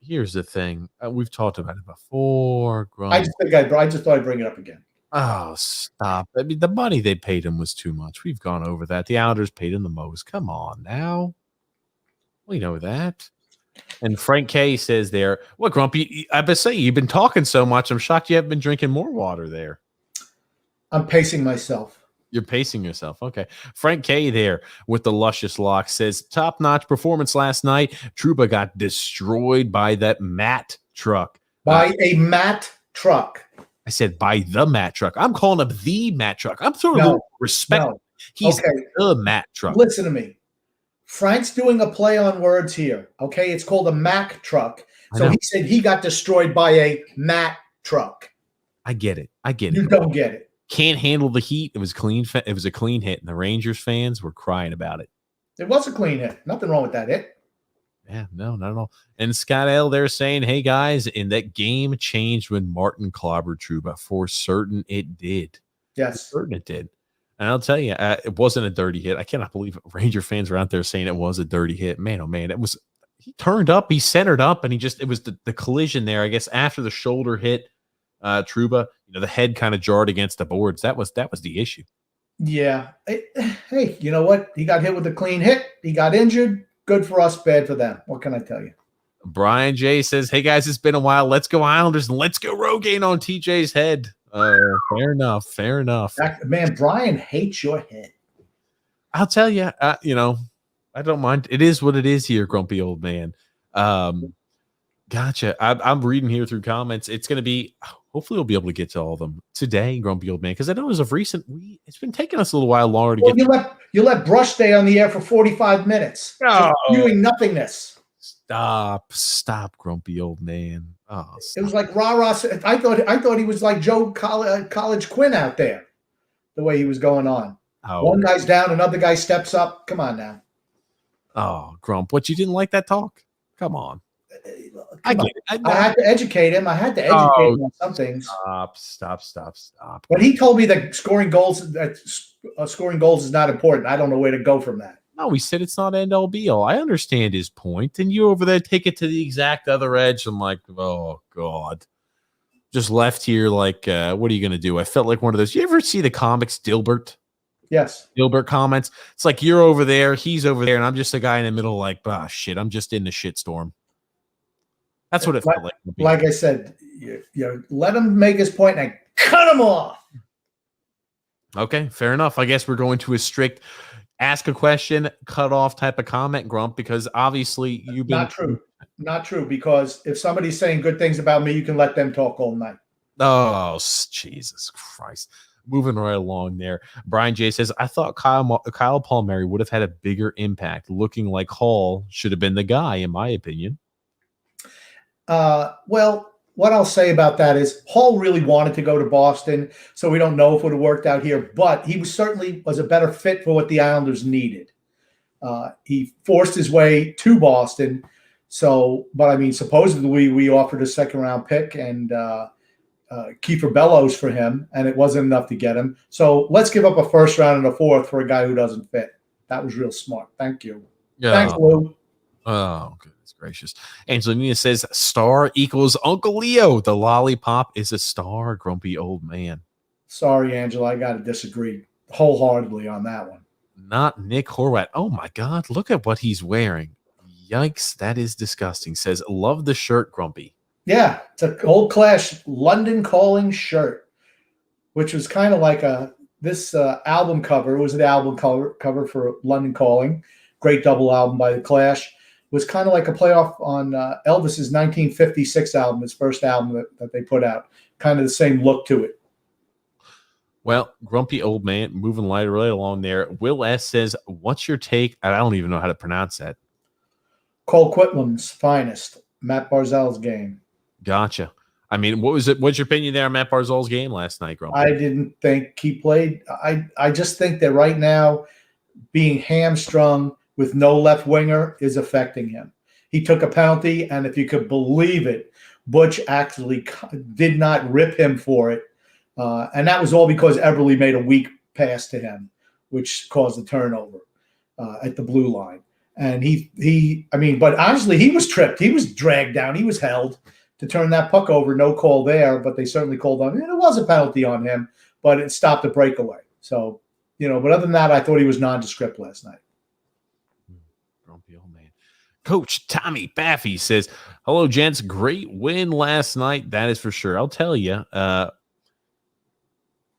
Here's the thing. We've talked about it before. I just thought I'd bring it up again. Oh, stop. I mean, the money they paid him was too much. We've gone over that. The Islanders paid him the most. Come on now. We know that. And Frank K says there, "What, Grumpy? I bet say you've been talking so much. I'm shocked you haven't been drinking more water there." I'm pacing myself. You're pacing yourself. Okay. Frank K there with the luscious lock says, top-notch performance last night. Trouba got destroyed by that Matt truck. By a Matt truck. I said by the Matt truck. I'm calling him the Matt truck. I'm throwing a little respect. No. He's Okay. the Matt truck. Listen to me. Frank's doing a play on words here. Okay. It's called a Mack truck. So he said he got destroyed by a Matt truck. I get it. You don't get it. Can't handle the heat. It was clean. It was a clean hit, and the Rangers fans were crying about it. It was a clean hit. Nothing wrong with that hit. Yeah, no, not at all. And Scott L there saying, "Hey guys, and that game changed when Martin clobbered Trouba. For certain, it did. Yes, for certain it did." And I'll tell you, it wasn't a dirty hit. I cannot believe Ranger fans were out there saying it was a dirty hit. Man, oh man, it was. He turned up, he centered up, and it was the collision there. I guess after the shoulder hit Trouba, the head kind of jarred against the boards. That was the issue. Yeah. Hey, you know what? He got hit with a clean hit. He got injured. Good for us, bad for them. What can I tell you? Brian J says, "Hey guys, it's been a while. Let's go Islanders and let's go Rogaine on TJ's head." Fair enough. Fair enough. Man, Brian hates your head. I'll tell you, I don't mind. It is what it is here, grumpy old man. Gotcha. I'm reading here through comments. It's going to be, hopefully we'll be able to get to all of them today, grumpy old man, because I know as of recent, it's been taking us a little while longer to get. You let Brush stay on the air for 45 minutes. Oh. Doing nothingness. Stop, grumpy old man. Oh, it was like rah-rah. I thought he was like Joe College Quinn out there, the way he was going on. Oh. One guy's down, another guy steps up. Come on now. Oh, Grump, what, you didn't like that talk? Come on. I get it. I had to educate him. I had to educate him on some things. Stop. But he told me that scoring goals is not important. I don't know where to go from that. No, he said it's not end all be all. I understand his point, and you over there take it to the exact other edge. I'm like, oh God, just left here. Like, what are you gonna do? I felt like one of those. You ever see the comics Dilbert? Yes. Dilbert comments. It's like you're over there, he's over there, and I'm just a guy in the middle. Like, shit, I'm just in the shitstorm. That's what it felt like. Like I said, you let him make his point and cut him off. Okay, fair enough. I guess we're going to a strict ask a question, cut off type of comment, Grump, because obviously you've been not true. Because if somebody's saying good things about me, you can let them talk all night. Oh, Jesus Christ. Moving right along there. Brian J says, I thought Kyle Palmieri would have had a bigger impact. Looking like Hall should have been the guy, in my opinion. Well, what I'll say about that is Hall really wanted to go to Boston, so we don't know if it would have worked out here, but he certainly was a better fit for what the Islanders needed. He forced his way to Boston. But I mean, supposedly we offered a second-round pick and Kiefer Bellows for him, and it wasn't enough to get him. So let's give up a first round and a fourth for a guy who doesn't fit. That was real smart. Thank you. Yeah. Thanks, Lou. Oh, goodness gracious. Angelina says, star equals Uncle Leo. The lollipop is a star, grumpy old man. Sorry, Angela. I got to disagree wholeheartedly on that one. Not Nick Horvat. Oh, my God. Look at what he's wearing. Yikes. That is disgusting. Says, love the shirt, Grumpy. Yeah, it's an old Clash London Calling shirt, which was kind of like this album cover. It was an album cover for London Calling. Great double album by the Clash. It was kind of like a playoff on Elvis's 1956 album, his first album that they put out. Kind of the same look to it. Well, grumpy old man, moving right along there. Will S says, what's your take? I don't even know how to pronounce that. Cole Quitlam's finest, Matt Barzal's game. Gotcha. I mean, what's your opinion there on Matt Barzal's game last night, Grumpy? I didn't think he played. I just think that right now being hamstrung with no left winger is affecting him. He took a penalty, and if you could believe it, Butch actually did not rip him for it. And that was all because Eberle made a weak pass to him, which caused the turnover at the blue line. And but honestly, he was tripped. He was dragged down. He was held to turn that puck over. No call there, but they certainly called on him. And it was a penalty on him, but it stopped the breakaway. So, but other than that, I thought he was nondescript last night. Grumpy old man. Coach Tommy Baffy says, hello, gents. Great win last night. That is for sure. I'll tell you,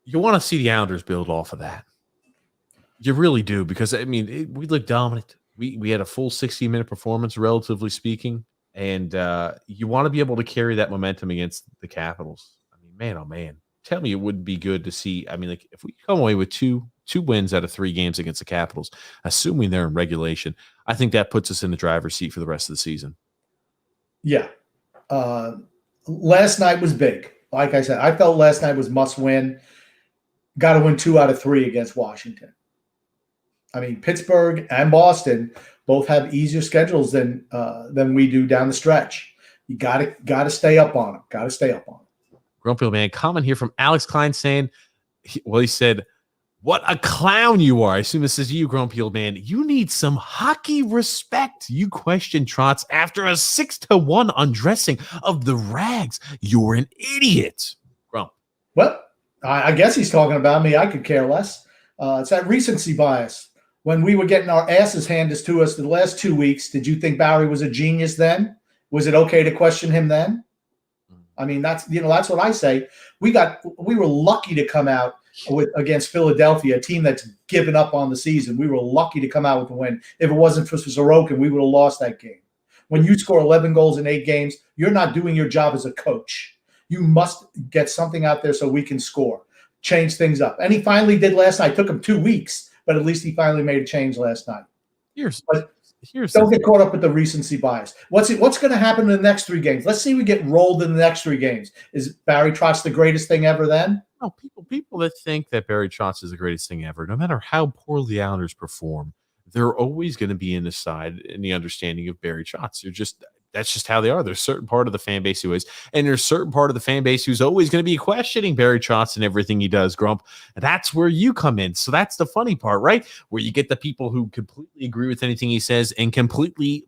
you want to see the Islanders build off of that. You really do, because, I mean, we looked dominant. We had a full 60-minute performance, relatively speaking, and you want to be able to carry that momentum against the Capitals. I mean, man, oh, man. Tell me it wouldn't be good to see. I mean, like, if we come away with two wins out of 3 games against the Capitals, assuming they're in regulation, I think that puts us in the driver's seat for the rest of the season. Yeah. Last night was big. Like I said, I felt last night was must win. Got to win 2 out of 3 against Washington. I mean, Pittsburgh and Boston both have easier schedules than we do down the stretch. You got to stay up on them. Got to stay up on them. Grumpy Old Man, comment here from Alex Klein saying, he said, what a clown you are. I assume this is you, Grumpy Old Man. You need some hockey respect. You question Trotz after a 6-1 undressing of the Rags. You're an idiot. Grump. Well, I guess he's talking about me. I could care less. It's that recency bias. When we were getting our asses handed to us the last 2 weeks, did you think Barry was a genius then? Was it okay to question him then? I mean, that's what I say. We were lucky to come out against Philadelphia, a team that's given up on the season. We were lucky to come out with a win. If it wasn't for Sorokin, we would have lost that game. When you score 11 goals in 8 games, you're not doing your job as a coach. You must get something out there so we can score, change things up. And he finally did last night. It took him 2 weeks, but at least he finally made a change last night. Don't get caught up with the recency bias. What's going to happen in the next 3 games? Let's see we get rolled in the next 3 games. Is Barry Trotz the greatest thing ever then? No, people that think that Barry Trotz is the greatest thing ever, no matter how poorly the Islanders perform, they're always going to be in the understanding of Barry Trotz. That's just how they are. There's a certain part of the fan base who is, and there's a certain part of the fan base who's always going to be questioning Barry Trotz and everything he does, Grump. That's where you come in. So that's the funny part, right? Where you get the people who completely agree with anything he says and completely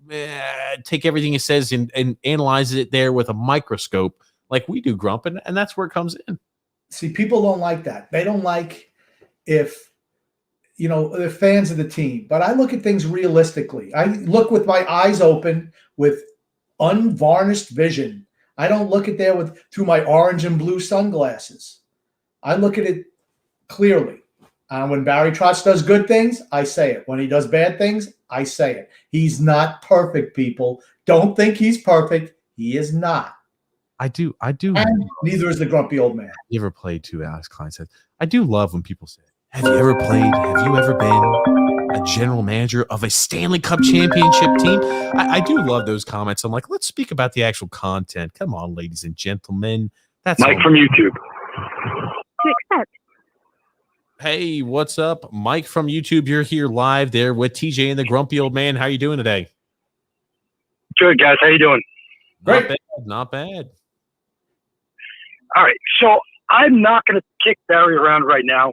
take everything he says and analyze it there with a microscope like we do, Grump, and that's where it comes in. See, people don't like that. They don't like if they're fans of the team. But I look at things realistically. I look with my eyes open with unvarnished vision. I don't look at there through my orange and blue sunglasses. I look at it clearly. When Barry Trotz does good things, I say it. When he does bad things, I say it. He's not perfect, people. Don't think he's perfect. He is not. I do. And neither is the Grumpy Old Man. You ever played too, Alex Klein said. I do love when people say, have you ever been a general manager of a Stanley Cup championship team? I do love those comments. I'm like, let's speak about the actual content. Come on, ladies and gentlemen. That's Mike from YouTube. To accept. Hey, what's up? Mike from YouTube. You're here live there with TJ and the Grumpy Old Man. How you doing today? Good, guys. How you doing? Great. Not bad. All right. So I'm not going to kick Barry around right now.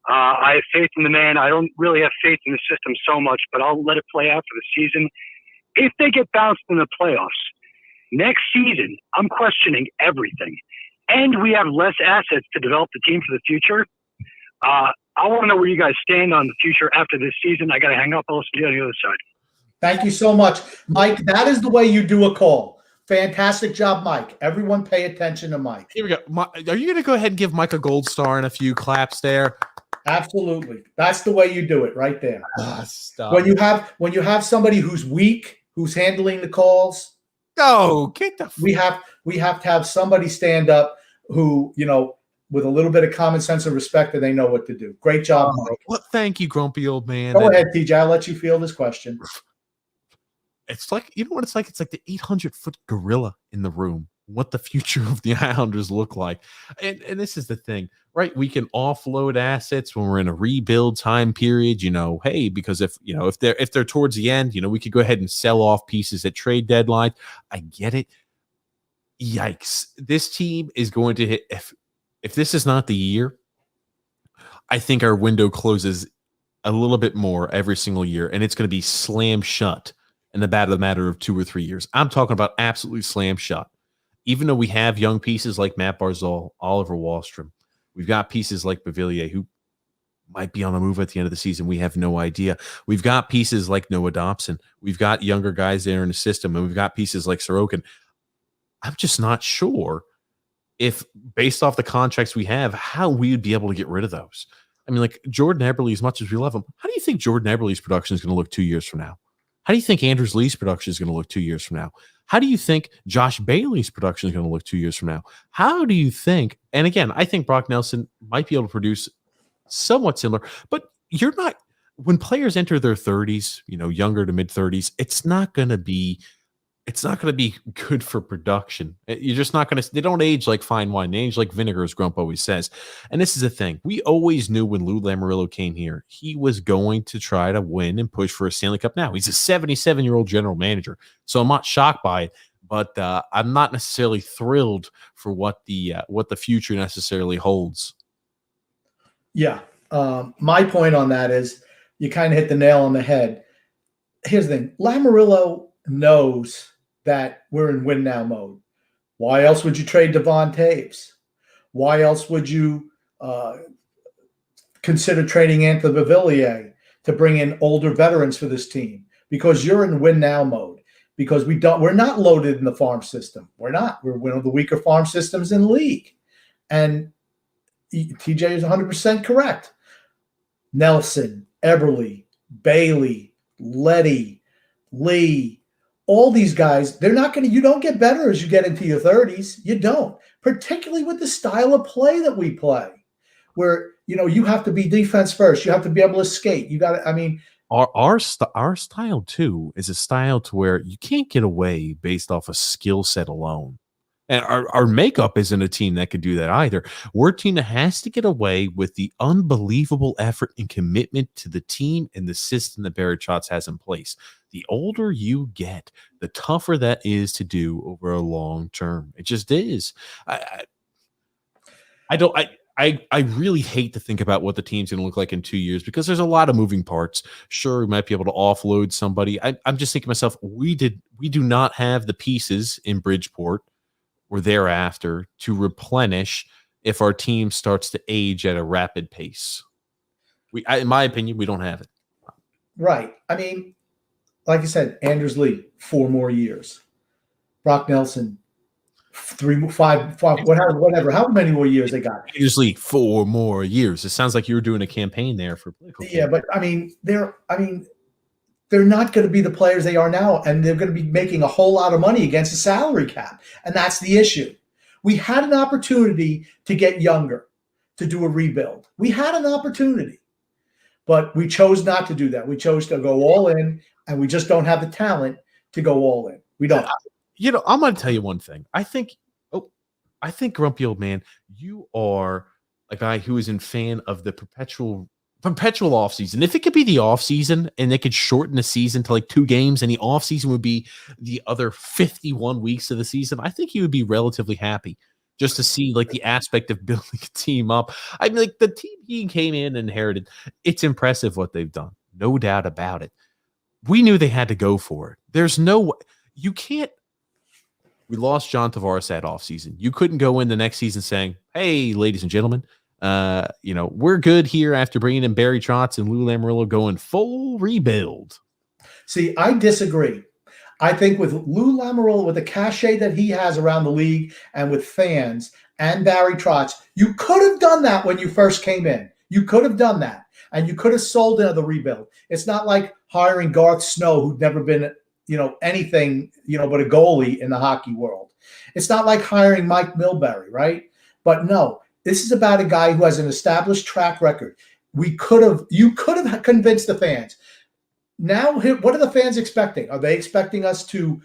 I have faith in the man. I don't really have faith in the system so much, but I'll let it play out for the season. If they get bounced in the playoffs next season, I'm questioning everything. And we have less assets to develop the team for the future. I want to know where you guys stand on the future after this season. I got to hang up. I'll see you on the other side. Thank you so much, Mike. That is the way you do a call. Fantastic job, Mike. Everyone pay attention to Mike. Here we go. Are you going to go ahead and give Mike a gold star and a few claps there? Absolutely. That's the way you do it right there. Stop. When you have somebody who's weak, who's handling the calls, we have to have somebody stand up who, with a little bit of common sense and respect, and they know what to do. Great job, Mike. Well, thank you, Grumpy Old Man. Go ahead, TJ. I'll let you field this question. It's like, you know what it's like? It's like the 800-foot gorilla in the room. What the future of the Islanders look like. And this is the thing, right? We can offload assets when we're in a rebuild time period, hey, because if they're towards the end, we could go ahead and sell off pieces at trade deadline. I get it. Yikes. This team is going to hit, if this is not the year, I think our window closes a little bit more every single year, and it's going to be slam shut in the matter of 2 or 3 years. I'm talking about absolutely slam shut. Even though we have young pieces like Matt Barzal, Oliver Wahlstrom, we've got pieces like Beauvillier, who might be on the move at the end of the season. We have no idea. We've got pieces like Noah Dobson. We've got younger guys there in the system, and we've got pieces like Sorokin. I'm just not sure if, based off the contracts we have, how we would be able to get rid of those. I mean, like Jordan Eberle, as much as we love him, how do you think Jordan Eberle's production is going to look 2 years from now? How do you think Anders Lee's production is going to look 2 years from now? How do you think Josh Bailey's production is going to look 2 years from now? How do you think, and again, I think Brock Nelson might be able to produce somewhat similar, but you're not, when players enter their 30s, younger to mid 30s, it's not going to be good for production. You're just not going to, they don't age like fine wine. They age like vinegar, as Grump always says. And this is the thing. We always knew when Lou Lamoriello came here, he was going to try to win and push for a Stanley Cup now. He's a 77-year-old general manager. So I'm not shocked by it, but I'm not necessarily thrilled for what the future necessarily holds. Yeah. My point on that is you kind of hit the nail on the head. Here's the thing. Lamoriello knows that we're in win now mode. Why else would you trade Devon Taves? Why else would you consider trading Anthony Beauvillier to bring in older veterans for this team? Because you're in win now mode. Because we're not loaded in the farm system. We're not. We're one of the weaker farm systems in the league. And TJ is 100% correct. Nelson, Eberle, Bailey, Leddy, Lee, all these guys, you don't get better as you get into your 30s. You don't, particularly with the style of play that we play, where, you have to be defense first. You have to be able to skate. You got to, our style too is a style to where you can't get away based off a skill set alone. And our makeup isn't a team that could do that either. We're a team that has to get away with the unbelievable effort and commitment to the team and the system that Barry Trotz has in place. The older you get, the tougher that is to do over a long term. It just is. I really hate to think about what the team's going to look like in 2 years because there's a lot of moving parts. Sure, we might be able to offload somebody. I'm just thinking to myself, we do not have the pieces in Bridgeport or thereafter to replenish if our team starts to age at a rapid pace. In my opinion, we don't have it. Right. Like I said, Anders Lee, 4 more years. Brock Nelson, 3, 5, whatever. How many more years they got? Anders Lee, 4 more years. It sounds like you were doing a campaign there for political. Yeah, but they're not going to be the players they are now, and they're going to be making a whole lot of money against the salary cap, and that's the issue. We had an opportunity to get younger, to do a rebuild. We had an opportunity, but we chose not to do that. We chose to go all in, and we just don't have the talent to go all in. We don't. I'm going to tell you one thing. I think, Grumpy Old Man, you are a guy who is a fan of the perpetual offseason. If it could be the offseason and they could shorten the season to like 2 games and the offseason would be the other 51 weeks of the season, I think you would be relatively happy just to see like the aspect of building a team up. Like the team he came in and inherited, it's impressive what they've done. No doubt about it. We knew they had to go for it. There's no, you can't, we lost John Tavares that offseason. You couldn't go in the next season saying, hey, ladies and gentlemen, we're good here after bringing in Barry Trotz and Lou Lamoriello going full rebuild. See, I disagree. I think with Lou Lamoriello, with the cachet that he has around the league and with fans and Barry Trotz, you could have done that when you first came in. You could have done that, and you could have sold into the rebuild. It's not like hiring Garth Snow, who'd never been, anything, but a goalie in the hockey world. It's not like hiring Mike Milbury, right? But no. This is about a guy who has an established track record. You could have convinced the fans. Now, what are the fans expecting? Are they expecting us to,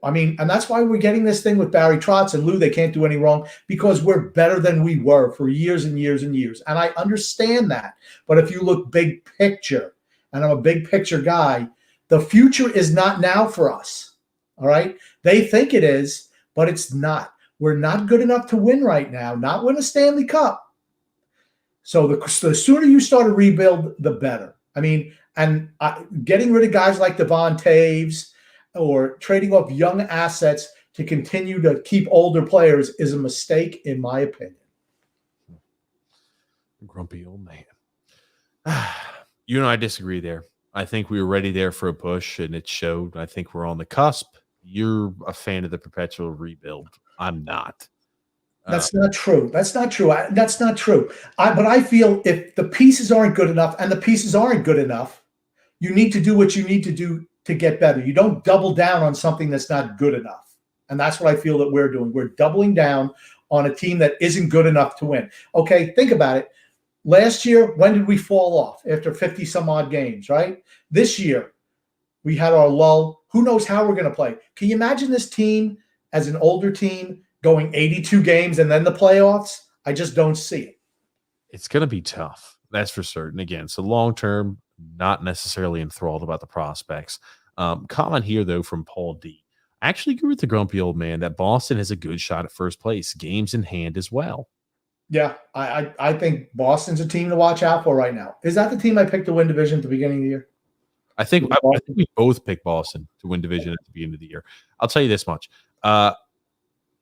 and that's why we're getting this thing with Barry Trotz and Lou. They can't do any wrong because we're better than we were for years and years and years. And I understand that. But if you look big picture, and I'm a big picture guy, the future is not now for us. All right? They think it is, but it's not. We're not good enough to win right now, not win a Stanley Cup. So the sooner you start a rebuild, the better. Getting rid of guys like Devon Taves or trading off young assets to continue to keep older players is a mistake, in my opinion. Grumpy Old Man. I disagree there. I think we were ready there for a push, and it showed. I think we're on the cusp. You're a fan of the perpetual rebuild. I'm not. That's not true. That's not true. That's not true. But I feel if the pieces aren't good enough, and the pieces aren't good enough, you need to do what you need to do to get better. You don't double down on something that's not good enough. And that's what I feel that we're doing. We're doubling down on a team that isn't good enough to win. Okay, think about it. Last year, when did we fall off? After 50 some odd games, right? This year, we had our lull. Who knows how we're going to play? Can you imagine this team as an older team going 82 games and then the playoffs? I just don't see it. It's going to be tough. That's for certain. Again, so long term, not necessarily enthralled about the prospects. Comment here, though, from Paul D. I actually agree with the grumpy old man that Boston has a good shot at first place, games in hand as well. Yeah, I think Boston's a team to watch out for right now. Is that the team I picked to win division at the beginning of the year? I think we both picked Boston to win division at the beginning of the year. I'll tell you this much.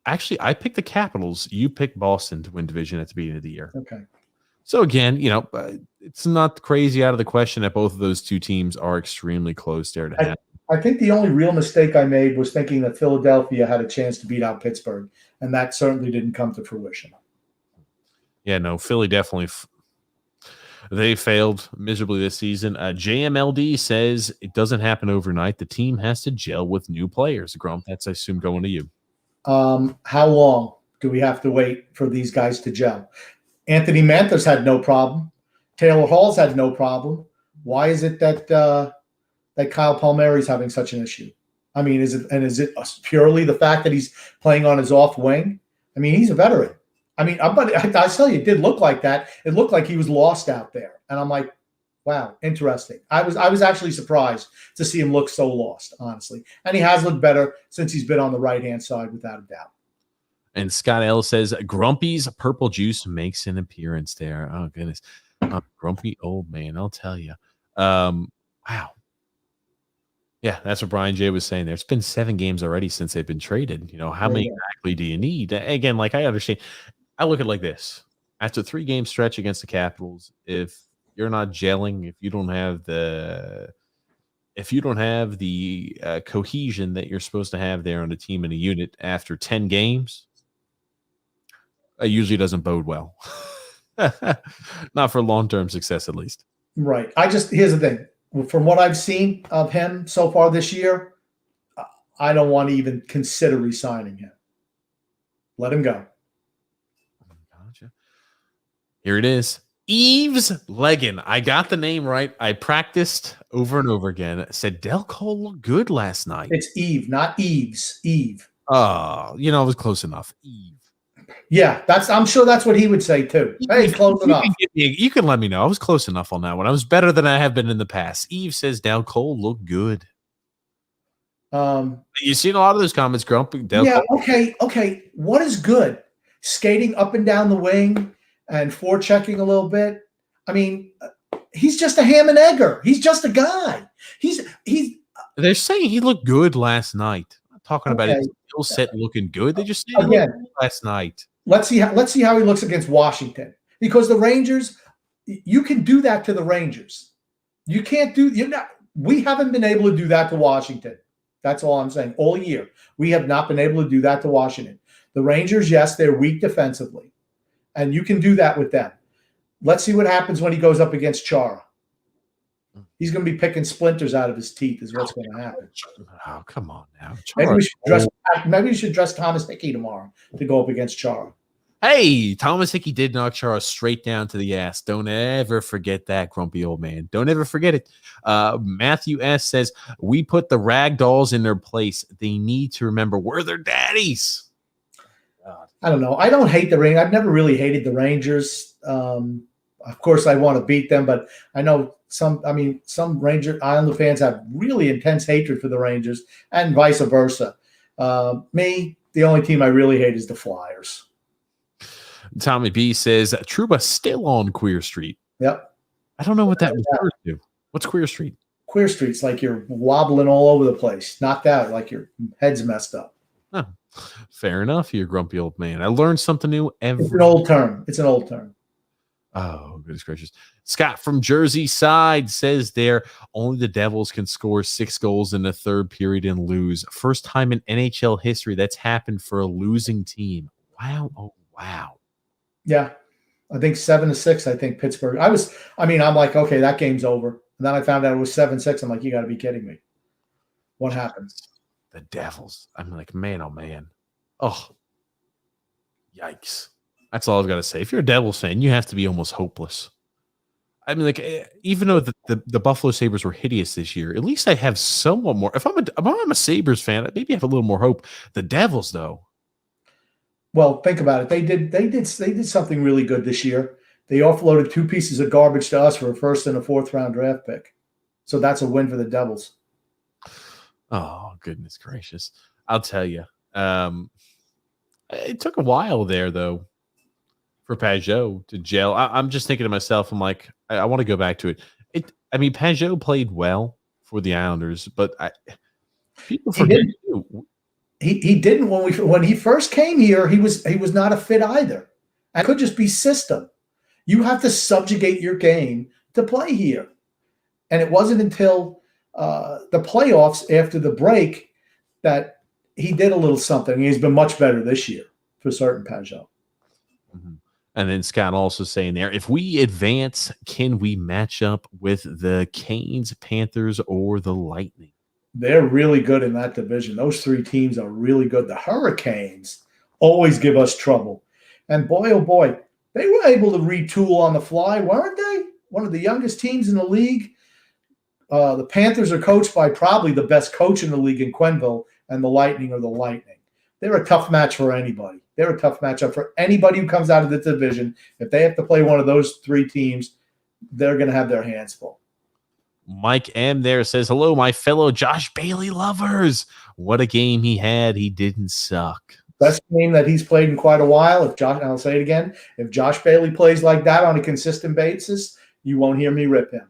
Actually, I picked the Capitals. You picked Boston to win division at the beginning of the year. Okay. So again, it's not crazy out of the question that both of those two teams are extremely close there to happen. I think the only real mistake I made was thinking that Philadelphia had a chance to beat out Pittsburgh, and that certainly didn't come to fruition. Yeah, no, Philly definitely they failed miserably this season. JMLD says it doesn't happen overnight. The team has to gel with new players. Grump, that's I assume going to you. How long do we have to wait for these guys to gel? Anthony Mantha's had no problem. Taylor Hall's had no problem. Why is it that that Kyle Palmieri's having such an issue? I mean, is it purely the fact that he's playing on his off wing? I mean, he's a veteran. I mean, but I tell you, it did look like that. It looked like he was lost out there, and I'm like, wow, interesting. I was actually surprised to see him look so lost, honestly. And he has looked better since he's been on the right-hand side, without a doubt. And Scott L says, Grumpy's purple juice makes an appearance there. Oh, goodness. Grumpy old man, I'll tell you. Wow. Yeah, that's what Brian J was saying there. It's been 7 games already since they've been traded. How many exactly do you need? Again, like I understand. I look at it like this. After a 3-game stretch against the Capitals, if you're not gelling, if you don't have the cohesion that you're supposed to have there on a team and a unit after 10 games, it usually doesn't bode well. Not for long-term success, at least. Right. Here's the thing. From what I've seen of him so far this year, I don't want to even consider re-signing him. Let him go. Gotcha. Here it is. Yves Leggin. I got the name right. I practiced over and over again. Said Del Cole looked good last night. It's Eve, not Eves. Eve. Oh, it was close enough. Eve. Yeah, I'm sure that's what he would say too. Hey, close enough. You can let me know. I was close enough on that one. I was better than I have been in the past. Eve says Del Cole looked good. You've seen a lot of those comments, Grumpy. Yeah, okay. What is good? Skating up and down the wing and forechecking a little bit. I mean, he's just a ham and egger. He's just a guy. They're saying he looked good last night. I'm not talking about his skill set looking good. They just said he looked good last night. Let's see how he looks against Washington, because the Rangers, you can do that to the Rangers. You can't do. We haven't been able to do that to Washington. That's all I'm saying. All year, we have not been able to do that to Washington. The Rangers, yes, they're weak defensively, and you can do that with them. Let's see what happens when he goes up against Chara. He's going to be picking splinters out of his teeth is what's going to happen. Oh, come on now. Maybe we should dress Thomas Hickey tomorrow to go up against Chara. Hey, Thomas Hickey did knock Chara straight down to the ass. Don't ever forget that, grumpy old man. Don't ever forget it. Matthew S. says, we put the rag dolls in their place. They need to remember we're their daddies. I don't know. I don't hate the Rangers. I've never really hated the Rangers. Of course, I want to beat them, but I know some Ranger Islander fans have really intense hatred for the Rangers and vice versa. Me, the only team I really hate is the Flyers. Tommy B says, Trouba still on Queer Street. Yep. I don't know what that refers to. What's Queer Street? Queer Street's like you're wobbling all over the place, knocked out, like your head's messed up. Oh, fair enough, you grumpy old man. I learned something new every. It's an old term. Oh, goodness gracious. Scott from Jersey side says there only the Devils can score 6 goals in the third period and lose. First time in NHL history that's happened for a losing team. Wow. Oh, wow. Yeah. I think 7-6. I think Pittsburgh. I'm like, okay, that game's over. And then I found out it was 7-6. I'm like, you got to be kidding me. What happens? The Devils. I'm like, man, oh, man. Oh, yikes. That's all I've got to say. If you're a Devils fan, you have to be almost hopeless. I mean, like, even though the Buffalo Sabres were hideous this year, at least I have somewhat more. If I'm a Sabres fan, maybe I have a little more hope. The Devils, though. Well, think about it. They did something really good this year. They offloaded 2 pieces of garbage to us for a first and a 4th round draft pick. So that's a win for the Devils. Oh, goodness gracious. I'll tell you. It took a while there, though, for Pajot to gel. I'm just thinking to myself, I'm like, I want to go back to it. Pajot played well for the Islanders, but people forget. He didn't when he first came here. He was not a fit either. It could just be system. You have to subjugate your game to play here, and it wasn't until the playoffs after the break that he did a little something. He's been much better this year for certain, Pajot. Mm-hmm. And then Scott also saying there, if we advance, can we match up with the Canes, Panthers, or the Lightning? They're really good in that division. Those 3 teams are really good. The Hurricanes always give us trouble. And boy, oh boy, they were able to retool on the fly, weren't they? One of the youngest teams in the league. The Panthers are coached by probably the best coach in the league in Quenneville, and the Lightning are the Lightning. They're a tough match for anybody. They're a tough matchup for anybody who comes out of the division. If they have to play one of those 3 teams, they're going to have their hands full. Mike M there says, hello, my fellow Josh Bailey lovers. What a game he had. He didn't suck. Best game that he's played in quite a while. I'll say it again, if Josh Bailey plays like that on a consistent basis, you won't hear me rip him.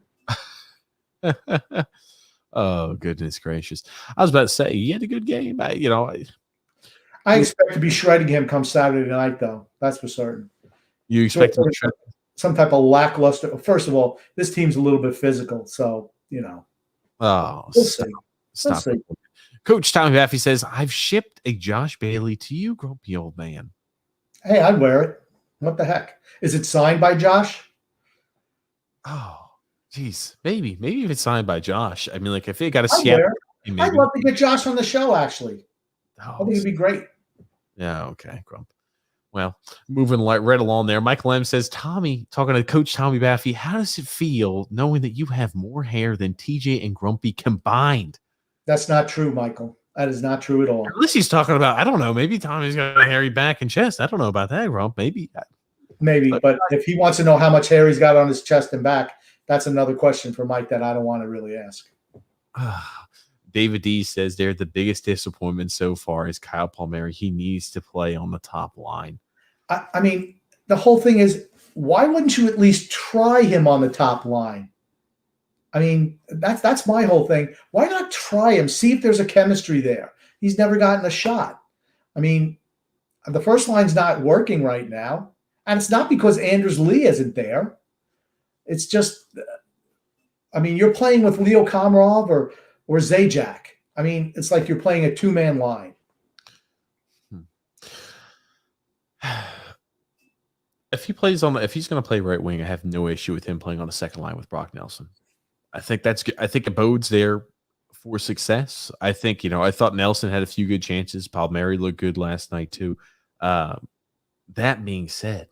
Oh, goodness gracious. I was about to say, he had a good game. I expect to be shredding him come Saturday night, though. That's for certain. You expect some type of lackluster. First of all, this team's a little bit physical, so Oh, we'll see. Stop. Coach Tommy Baffy says, I've shipped a Josh Bailey to you, grumpy old man. Hey, I'd wear it. What the heck? Is it signed by Josh? Oh, geez. Maybe if it's signed by Josh. I mean, like, if it got a Seattle, I'd love to get Josh on the show, actually. Oh, I think it'd be great. Yeah, okay, Grump. Well, moving right along there. Michael M says, Tommy, talking to Coach Tommy Baffy, how does it feel knowing that you have more hair than TJ and Grumpy combined? That's not true, Michael. That is not true at all. Unless he's talking about, I don't know, maybe Tommy's got a hairy back and chest. I don't know about that, Grump. Maybe. But if he wants to know how much hair he's got on his chest and back, that's another question for Mike that I don't want to really ask. David D says they're the biggest disappointment so far is Kyle Palmieri. He needs to play on the top line. I mean, the whole thing is, why wouldn't you at least try him on the top line? I mean, that's my whole thing. Why not try him? See if there's a chemistry there. He's never gotten a shot. I mean, the first line's not working right now. And it's not because Anders Lee isn't there. It's just, I mean, you're playing with Leo Komarov or Zajac. I mean, it's like you're playing a 2-man line. If he's going to play right wing, I have no issue with him playing on the second line with Brock Nelson. I think that's good. I think it bodes there for success. I think, I thought Nelson had a few good chances. Palmieri looked good last night too. That being said,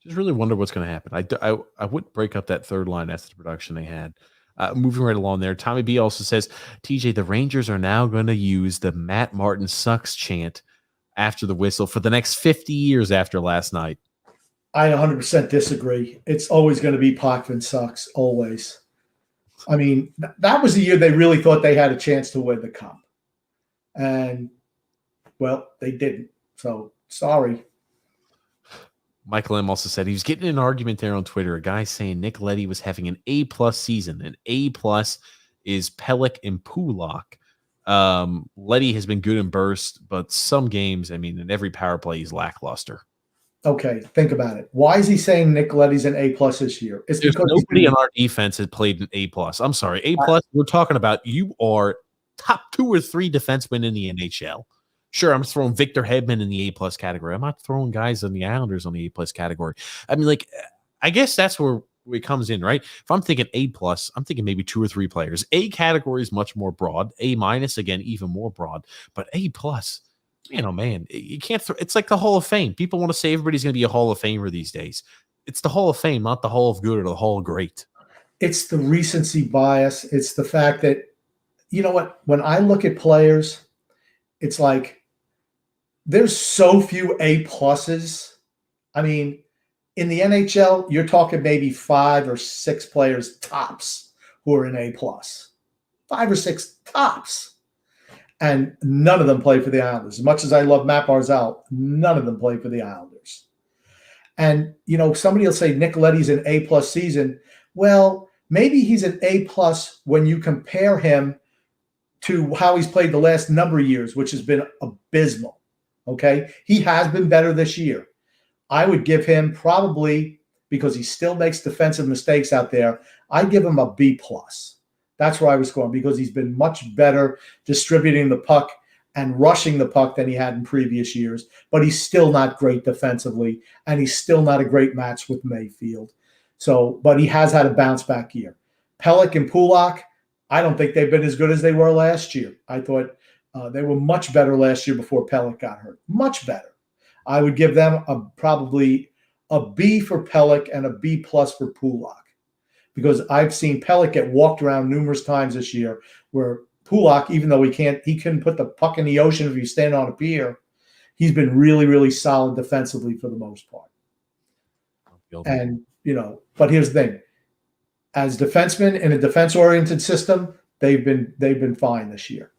just really wonder what's going to happen. I wouldn't break up that third line after the production they had. Moving right along there, Tommy B also says, TJ, the Rangers are now going to use the Matt Martin sucks chant after the whistle for the next 50 years after last night. I 100% disagree. It's always going to be Potvin sucks, always. I mean, that was the year they really thought they had a chance to win the cup. And, well, they didn't. So, sorry. Michael M. also said he was getting in an argument there on Twitter. A guy saying Nick Leddy was having an A+ season. An A+ is Pelech and Pulak. Leddy has been good in burst, but some games, I mean, in every power play, he's lackluster. Okay, think about it. Why is he saying Nick Leddy's an A+ this year? It's There's because nobody on our defense that played an A+. I'm sorry, A+. We're talking about you are top 2 or 3 defensemen in the NHL. Sure, I'm throwing Victor Hedman in the A+ category. I'm not throwing guys on the Islanders on the A+ category. I mean, like, I guess that's where it comes in, right? If I'm thinking A+, I'm thinking maybe 2 or 3 players. A category is much more broad. A-, again, even more broad. But A+, man, you can't it's like the Hall of Fame. People want to say everybody's going to be a Hall of Famer these days. It's the Hall of Fame, not the Hall of Good or the Hall of Great. it's the recency bias. It's the fact that, you know what, when I look at players, it's like there's so few A+. I mean, in the NHL, you're talking maybe 5 or 6 players tops who are an A+. 5 or 6 tops. And none of them play for the Islanders. As much as I love Matt Barzal, none of them play for the Islanders. And, somebody will say Nick Leddy's an A+ season. Well, maybe he's an A+ when you compare him to how he's played the last number of years, which has been abysmal. Okay? He has been better this year. I would give him probably, because he still makes defensive mistakes out there, I'd give him a B+. That's where I was going, because he's been much better distributing the puck and rushing the puck than he had in previous years, but he's still not great defensively, and he's still not a great match with Mayfield. So, but he has had a bounce back year. Pelech and Pulock, I don't think they've been as good as they were last year. I thought they were much better last year before Pelech got hurt. Much better. I would give them probably a B for Pelech and a B+ for Pulock, because I've seen Pelech get walked around numerous times this year, where Pulock, even though he couldn't put the puck in the ocean if you stand on a pier, he's been really, really solid defensively for the most part. And, but here's the thing. As defensemen in a defense-oriented system, they've been fine this year.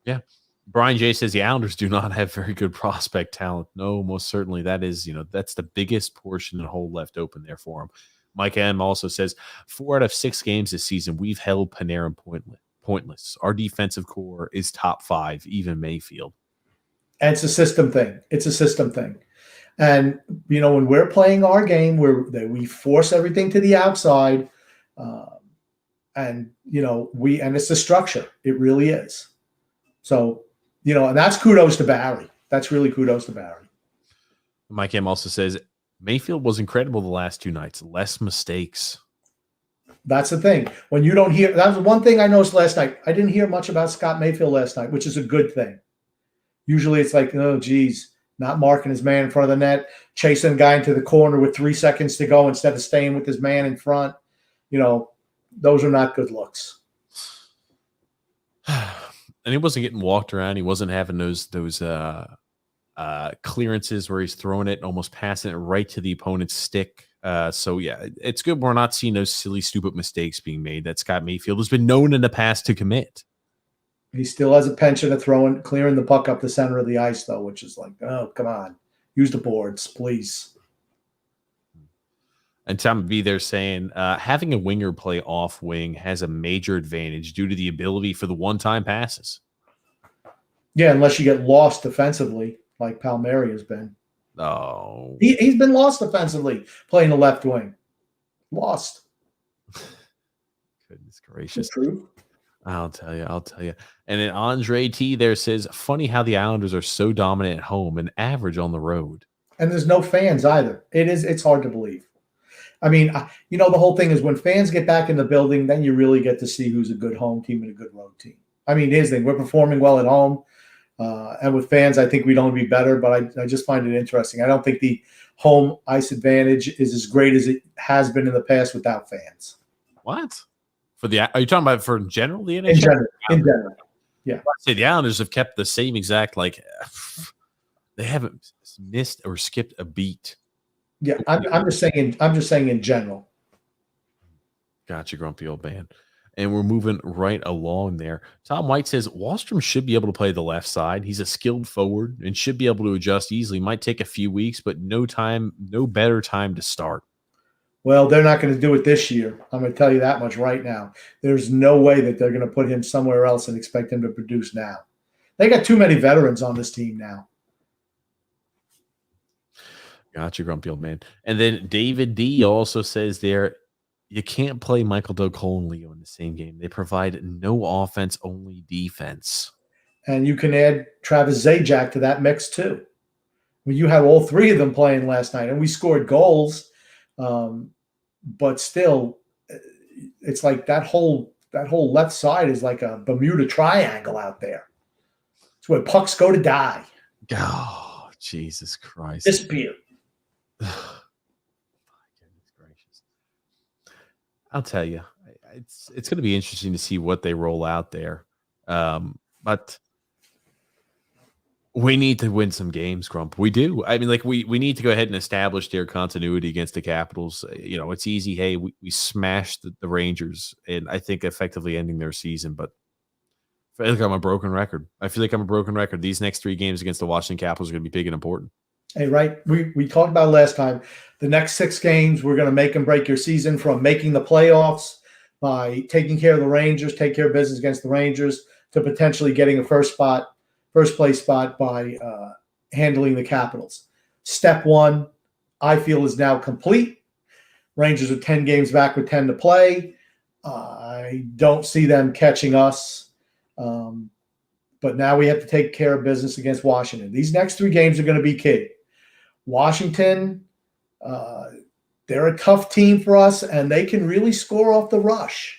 Yeah. Brian J says the Islanders do not have very good prospect talent. No, most certainly. That is, that's the biggest portion and hole left open there for him. Mike M also says 4 out of 6 games this season, we've held Panarin pointless. Our defensive core is top 5, even Mayfield. And it's a system thing. And, when we're playing our game, we force everything to the outside. And it's the structure. It really is. So, and that's kudos to Barry. That's really kudos to Barry. Mike M also says Mayfield was incredible the last 2 nights. Less mistakes. That's the thing. When you don't hear, that was one thing I noticed last night. I didn't hear much about Scott Mayfield last night, which is a good thing. Usually it's like, oh, geez, not marking his man in front of the net, chasing a guy into the corner with 3 seconds to go instead of staying with his man in front. Those are not good looks. And he wasn't getting walked around. He wasn't having those clearances where he's throwing it and almost passing it right to the opponent's stick. So, yeah, it's good we're not seeing those silly, stupid mistakes being made that Scott Mayfield has been known in the past to commit. He still has a penchant of clearing the puck up the center of the ice, though, which is like, oh, come on. Use the boards, please. And Tom B there saying having a winger play off wing has a major advantage due to the ability for the one-time passes. Yeah, unless you get lost defensively, like Palmieri has been. Oh, he's been lost defensively playing the left wing. Lost. Goodness gracious. True. I'll tell you. And then Andre T there says, funny how the Islanders are so dominant at home and average on the road. And there's no fans either. It's hard to believe. I mean, the whole thing is when fans get back in the building, then you really get to see who's a good home team and a good road team. I mean, here's the thing. We're performing well at home. And with fans, I think we'd only be better, but I just find it interesting. I don't think the home ice advantage is as great as it has been in the past without fans. What? Are you talking about for general, the NHL? In general. Yeah. I'd say the Islanders have kept the same exact, they haven't missed or skipped a beat. Yeah, I'm just saying in general. Gotcha, grumpy old man. And we're moving right along there. Tom White says Wahlstrom should be able to play the left side. He's a skilled forward and should be able to adjust easily. Might take a few weeks, but no better time to start. Well, they're not going to do it this year. I'm going to tell you that much right now. There's no way that they're going to put him somewhere else and expect him to produce now. They got too many veterans on this team now. Gotcha, grumpy old man. And then David D also says there, you can't play Michael Doug Cole and Leo in the same game. They provide no offense, only defense. And you can add Travis Zajac to that mix too. Well, you had all three of them playing last night, and we scored goals. But still, it's like that whole left side is like a Bermuda Triangle out there. It's where pucks go to die. Oh, Jesus Christ. Disappear. My goodness gracious. I'll tell you, it's going to be interesting to see what they roll out there. But we need to win some games, Grump. We do. I mean, like we need to go ahead and establish their continuity against the Capitals. You know, it's easy. Hey, we smashed the Rangers, and I think effectively ending their season. But I feel like I'm a broken record. These next 3 games against the Washington Capitals are going to be big and important. Hey, right. We talked about it last time. The next 6 games, we're going to make and break your season from making the playoffs by taking care of the Rangers, take care of business against the Rangers, to potentially getting a first place spot by handling the Capitals. Step 1, I feel, is now complete. Rangers are 10 games back with 10 to play. I don't see them catching us. But now we have to take care of business against Washington. These next 3 games are going to be key. Washington, they're a tough team for us, and they can really score off the rush.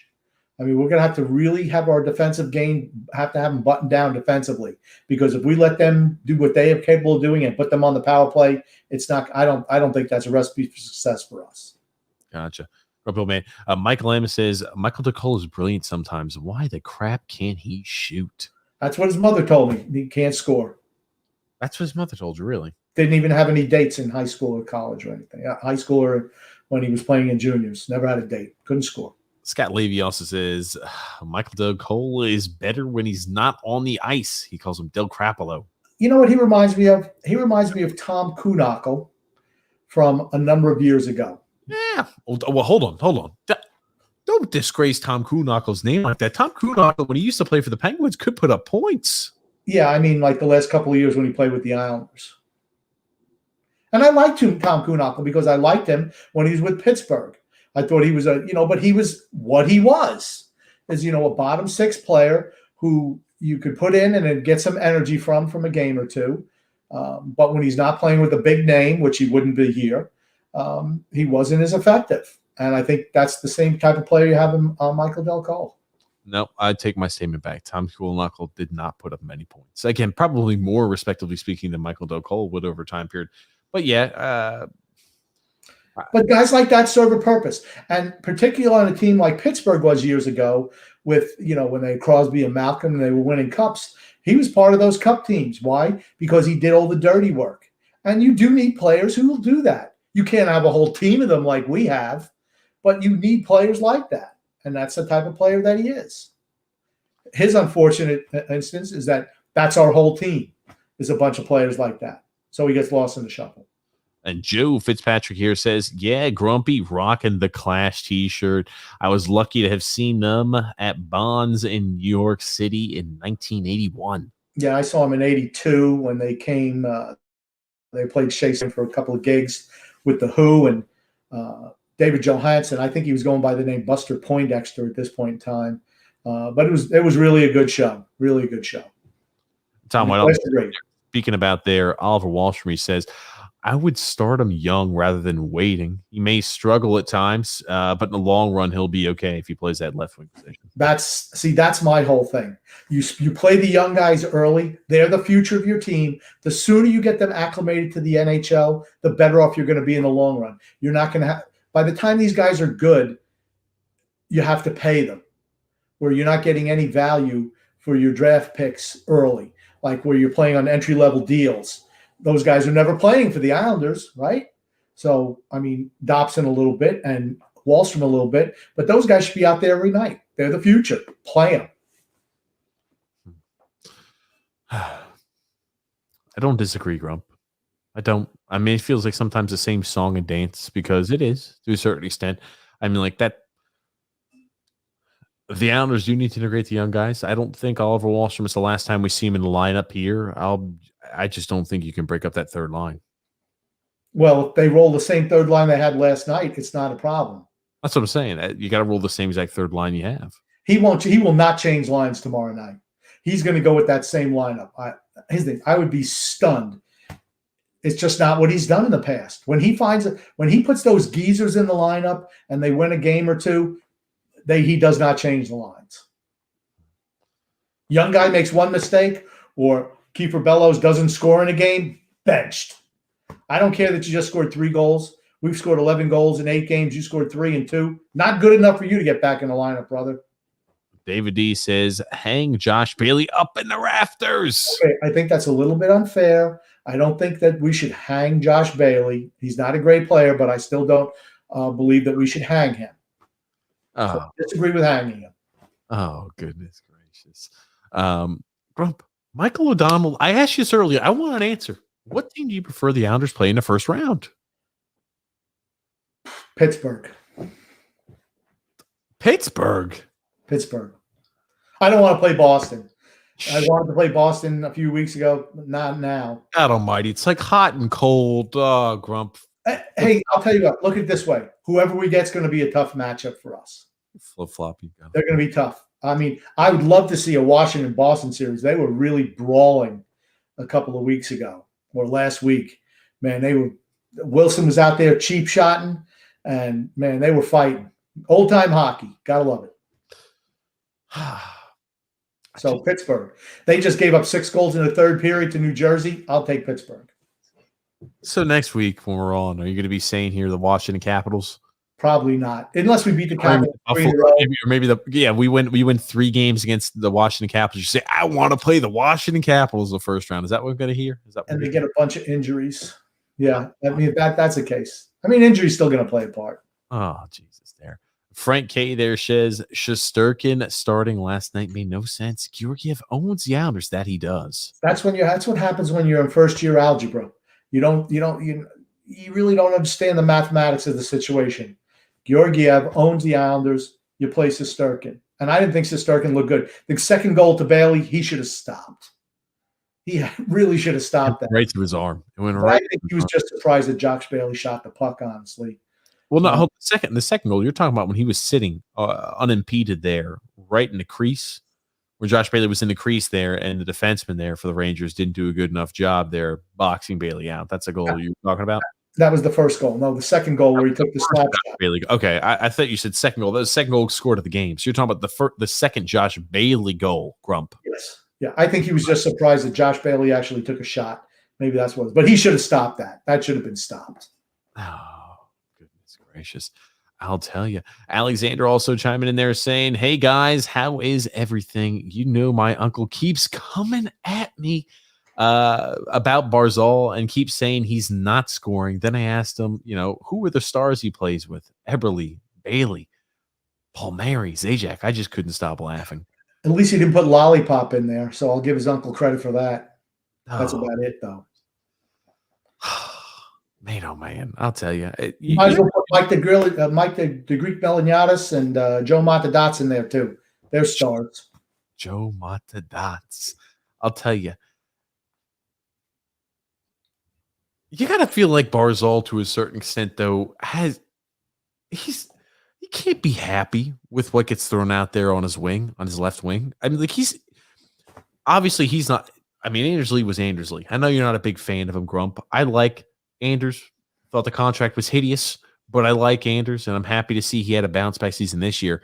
I mean, we're going to have to really have our defensive game, have to have them buttoned down defensively, because if we let them do what they are capable of doing and put them on the power play, it's not. I don't think that's a recipe for success for us. Gotcha. Rubble man. Michael Amos says Michael DeCole is brilliant sometimes. Why the crap can't he shoot? That's what his mother told me. He can't score. That's what his mother told you, really? Didn't even have any dates in high school or college or anything. High school or when he was playing in juniors. Never had a date. Couldn't score. Scott Levy also says Michael Doug Cole is better when he's not on the ice. He calls him Del Crapolo. You know what he reminds me of? He reminds me of Tom Kuhnhackl from a number of years ago. Yeah. Well, hold on. Don't disgrace Tom Kuhnhackl's name like that. Tom Kuhnhackl, when he used to play for the Penguins, could put up points. Yeah, I mean, like the last couple of years when he played with the Islanders. And I liked Tom Kuhnhackl because I liked him when he was with Pittsburgh. I thought he was but he was what he was, is, a bottom 6 player who you could put in and then get some energy from a game or two. But when he's not playing with a big name, which he wouldn't be here, he wasn't as effective. And I think that's the same type of player you have in Michael Del Cole. No, I take my statement back. Tom Kuhnhackl did not put up many points. Again, probably more respectively speaking than Michael Del Cole would over time period. But yeah. But guys like that serve a purpose. And particularly on a team like Pittsburgh was years ago with, when they had Crosby and Malcolm and they were winning cups, he was part of those cup teams. Why? Because he did all the dirty work. And you do need players who will do that. You can't have a whole team of them like we have, but you need players like that. And that's the type of player that he is. His unfortunate instance is that that's our whole team, is a bunch of players like that. So he gets lost in the shuffle. And Joe Fitzpatrick here says, yeah, Grumpy rocking the Clash t-shirt. I was lucky to have seen them at Bonds in New York City in 1981. Yeah, I saw him in 82 when they came. They played Shakespeare for a couple of gigs with The Who and David Johansen. I think he was going by the name Buster Poindexter at this point in time. But it was really a good show. Really a good show. Tom, speaking about there, Oliver Wahlstrom, he says, I would start him young rather than waiting. He may struggle at times, but in the long run, he'll be okay if he plays that left wing position. That's my whole thing. You play the young guys early. They're the future of your team. The sooner you get them acclimated to the NHL, the better off you're going to be in the long run. You're not going to have, by the time these guys are good, you have to pay them, where you're not getting any value for your draft picks early, like where you're playing on entry-level deals. Those guys are never playing for the Islanders, right? So, I mean, Dobson a little bit and Wahlstrom a little bit, but those guys should be out there every night. They're the future. Play them. I don't disagree, Grump. I don't. I mean, it feels like sometimes the same song and dance, because it is to a certain extent. I mean, like that. The Islanders do need to integrate the young guys. I don't think Oliver Wahlstrom is the last time we see him in the lineup here. I just don't think you can break up that third line. Well, if they roll the same third line they had last night, it's not a problem. That's what I'm saying. You got to roll the same exact third line you have. He won't. He will not change lines tomorrow night. He's going to go with that same lineup. I would be stunned. It's just not what he's done in the past. When he puts those geezers in the lineup and they win a game or two, he does not change the lines. Young guy makes one mistake, or Kiefer Bellows doesn't score in a game, benched. I don't care that you just scored 3 goals. We've scored 11 goals in 8 games. You scored 3 in 2. Not good enough for you to get back in the lineup, brother. David D says, hang Josh Bailey up in the rafters. Okay, I think that's a little bit unfair. I don't think that we should hang Josh Bailey. He's not a great player, but I still don't believe that we should hang him. So I disagree with hanging him. Oh, goodness gracious. Grump, Michael O'Donnell, I asked you this earlier. I want an answer. What team do you prefer the Islanders play in the first round? Pittsburgh. Pittsburgh. I don't want to play Boston. I wanted to play Boston a few weeks ago, but not now. God almighty. It's like hot and cold. Oh, Grump. Hey, I'll tell you what. Look at it this way. Whoever we get's going to be a tough matchup for us. Flip-flop. They're going to be tough. I mean, I would love to see a Washington-Boston series. They were really brawling a couple of weeks ago or last week. Man, Wilson was out there cheap shotting, and, man, they were fighting. Old-time hockey. Got to love it. So Pittsburgh, they just gave up 6 goals in the third period to New Jersey. I'll take Pittsburgh. So next week when we're on, are you going to be saying here the Washington Capitals? Probably not, unless we beat the Capitals. We win 3 games against the Washington Capitals. You say I want to play the Washington Capitals the first round. Is that what we're going to hear? And they get a bunch of injuries. Yeah, I mean that's the case. I mean, injuries still going to play a part. Oh Jesus, there. Frank K there says Shesterkin starting last night made no sense. Georgiev owns the Islanders. That he does. That's what happens when you're in first year algebra. You really don't understand the mathematics of the situation. Georgiev owns the Islanders. You play Shesterkin. And I didn't think Shesterkin looked good. The second goal to Bailey, he should have stopped. He really should have stopped that. Right to his arm. It went right. I think he was just surprised that Josh Bailey shot the puck, honestly. Well, no, the second goal, you're talking about when he was sitting unimpeded there, right in the crease, where Josh Bailey was in the crease there, and the defenseman there for the Rangers didn't do a good enough job there boxing Bailey out. That's the goal you're talking about? That was the first goal. No, the second goal where he took the slap shot. Bailey. Okay, I thought you said second goal. That was the second goal scored at the game. So you're talking about the second Josh Bailey goal, Grump. Yes. Yeah, I think he was just surprised that Josh Bailey actually took a shot. Maybe that's what it was. But he should have stopped that. That should have been stopped. Oh, goodness gracious. I'll tell you. Alexander also chiming in there saying, hey, guys, how is everything? You know my uncle keeps coming at me about Barzal and keeps saying he's not scoring. Then I asked him, who are the stars he plays with? Eberle, Bailey, Palmieri, Zajac. I just couldn't stop laughing. At least he didn't put Lollipop in there, so I'll give his uncle credit for that. That's about it, though. Man, oh man, I'll tell you. You might as well put Mike the Greek Melaniadis and Joe Matadots in there too. They're stars. Joe Matadots. I'll tell you. You gotta feel like Barzal to a certain extent, though, he can't be happy with what gets thrown out there on his wing, on his left wing. I mean, like he's not. I mean, Anders Lee was Anders Lee. I know you're not a big fan of him, Grump. I like Anders. Thought the contract was hideous, but I like Anders, and I'm happy to see he had a bounce back season this year.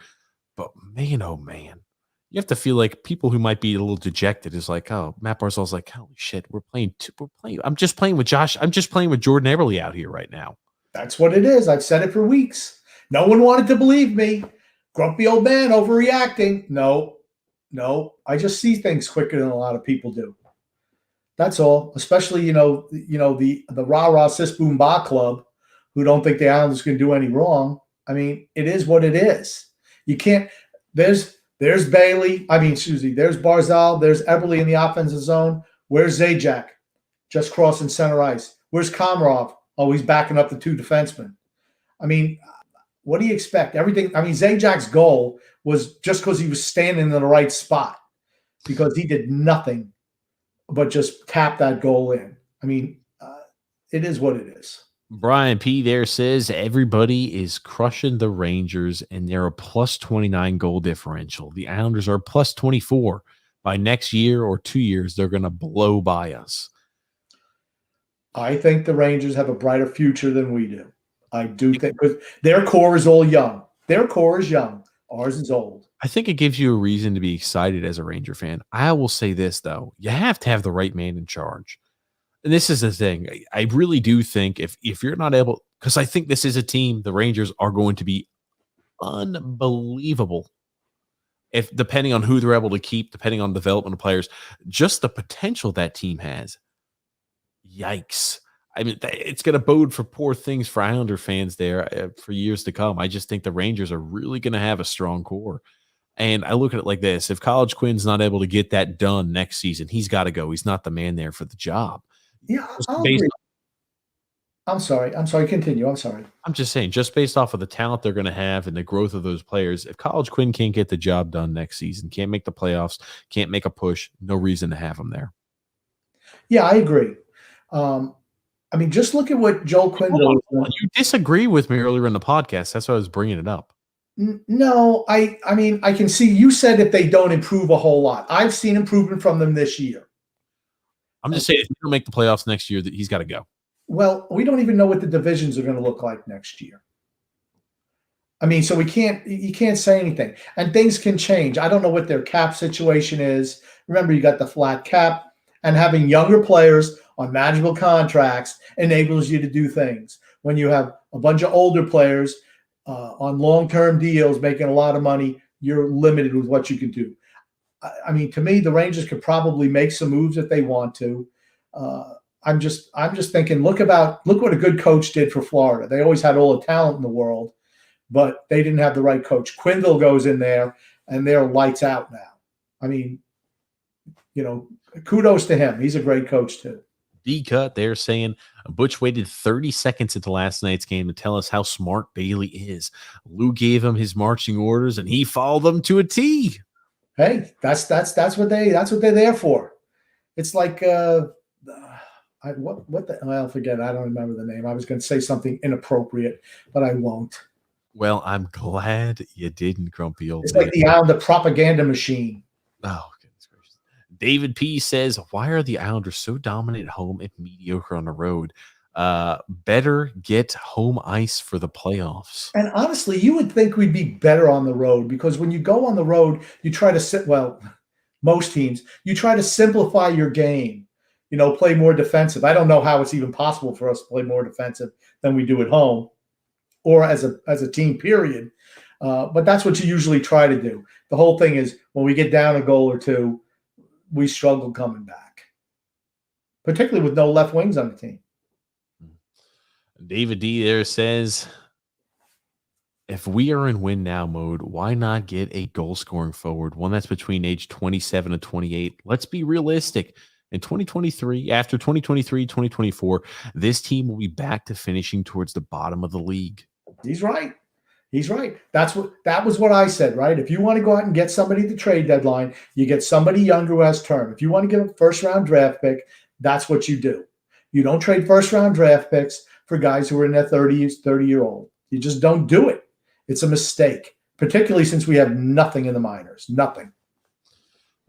But man, oh man, you have to feel like people who might be a little dejected is like, oh, Matt Barzal's like, holy shit, we're playing. I'm just playing with Josh. I'm just playing with Jordan Eberle out here right now. That's what it is. I've said it for weeks. No one wanted to believe me. Grumpy old man overreacting. No. I just see things quicker than a lot of people do. That's all. Especially, the rah-rah sis boom ba club who don't think the Islanders can do any wrong. I mean, it is what it is. You can't. There's Bailey. There's Barzal. There's Eberle in the offensive zone. Where's Zajac? Just crossing center ice. Where's Komarov? Oh, he's backing up the 2 defensemen. I mean, what do you expect? Everything. I mean, Zajac's goal was just because he was standing in the right spot, because he did nothing but just tap that goal in. I mean, it is what it is. Brian P there says everybody is crushing the Rangers and they're a plus 29 goal differential. The Islanders are plus 24. By next year or 2 years, they're going to blow by us. I think the Rangers have a brighter future than we do. I do think because their core is all young. Their core is young. Ours is old. I think it gives you a reason to be excited as a Ranger fan. I will say this, though. You have to have the right man in charge. And this is the thing. I really do think if you're not able, because I think this is a team, the Rangers are going to be unbelievable. If depending on who they're able to keep, depending on development of players, just the potential that team has. Yikes. I mean, it's going to bode for poor things for Islander fans there for years to come. I just think the Rangers are really going to have a strong core. And I look at it like this. If College Quinn's not able to get that done next season, he's got to go. He's not the man there for the job. Yeah, I'll agree. I'm sorry. Continue. I'm sorry. I'm just saying, just based off of the talent they're going to have and the growth of those players, if College Quinn can't get the job done next season, can't make the playoffs, can't make a push, no reason to have him there. Yeah, I agree. I mean, just look at what Joel Quenneville is doing. You disagree with me earlier in the podcast. That's why I was bringing it up. No, I mean, I can see you said if they don't improve a whole lot. I've seen improvement from them this year. I'm just saying, if you don't make the playoffs next year, that he's got to go. Well, we don't even know what the divisions are going to look like next year. I mean, so you can't say anything. And things can change. I don't know what their cap situation is. Remember, you got the flat cap, and having younger players on manageable contracts enables you to do things. When you have a bunch of older players on long-term deals making a lot of money, you're limited with what you can do. I mean, to me, the Rangers could probably make some moves if they want to. I'm just thinking, look what a good coach did for Florida. They always had all the talent in the world, but they didn't have the right coach. Quenneville goes in there, and they're lights out now. I mean, kudos to him. He's a great coach too. D-Cut, they're saying Butch waited 30 seconds into last night's game to tell us how smart Bailey is. Lou gave him his marching orders, and he followed them to a T. Hey, that's what they're there for. It's like forget. I don't remember the name. I was going to say something inappropriate, but I won't. Well, I'm glad you didn't, grumpy old. It's like the propaganda machine. Oh, goodness gracious. David P says, why are the Islanders so dominant at home and mediocre on the road? Better get home ice for the playoffs. And honestly, you would think we'd be better on the road because when you go on the road, you try to most teams, you try to simplify your game, play more defensive. I don't know how it's even possible for us to play more defensive than we do at home or as a team, period. But that's what you usually try to do. The whole thing is when we get down a goal or two, we struggle coming back, particularly with no left wings on the team. David D there says, if we are in win now mode, why not get a goal scoring forward, one that's between age 27 and 28? Let's be realistic. In 2023, after 2023, 2024, this team will be back to finishing towards the bottom of the league. He's right. That was what I said, right? If you want to go out and get somebody at the trade deadline, you get somebody younger who has term. If you want to get a first-round draft pick, that's what you do. You don't trade first-round draft picks for guys who are in their 30s, 30-year-old. You just don't do it. It's a mistake, particularly since we have nothing in the minors. Nothing.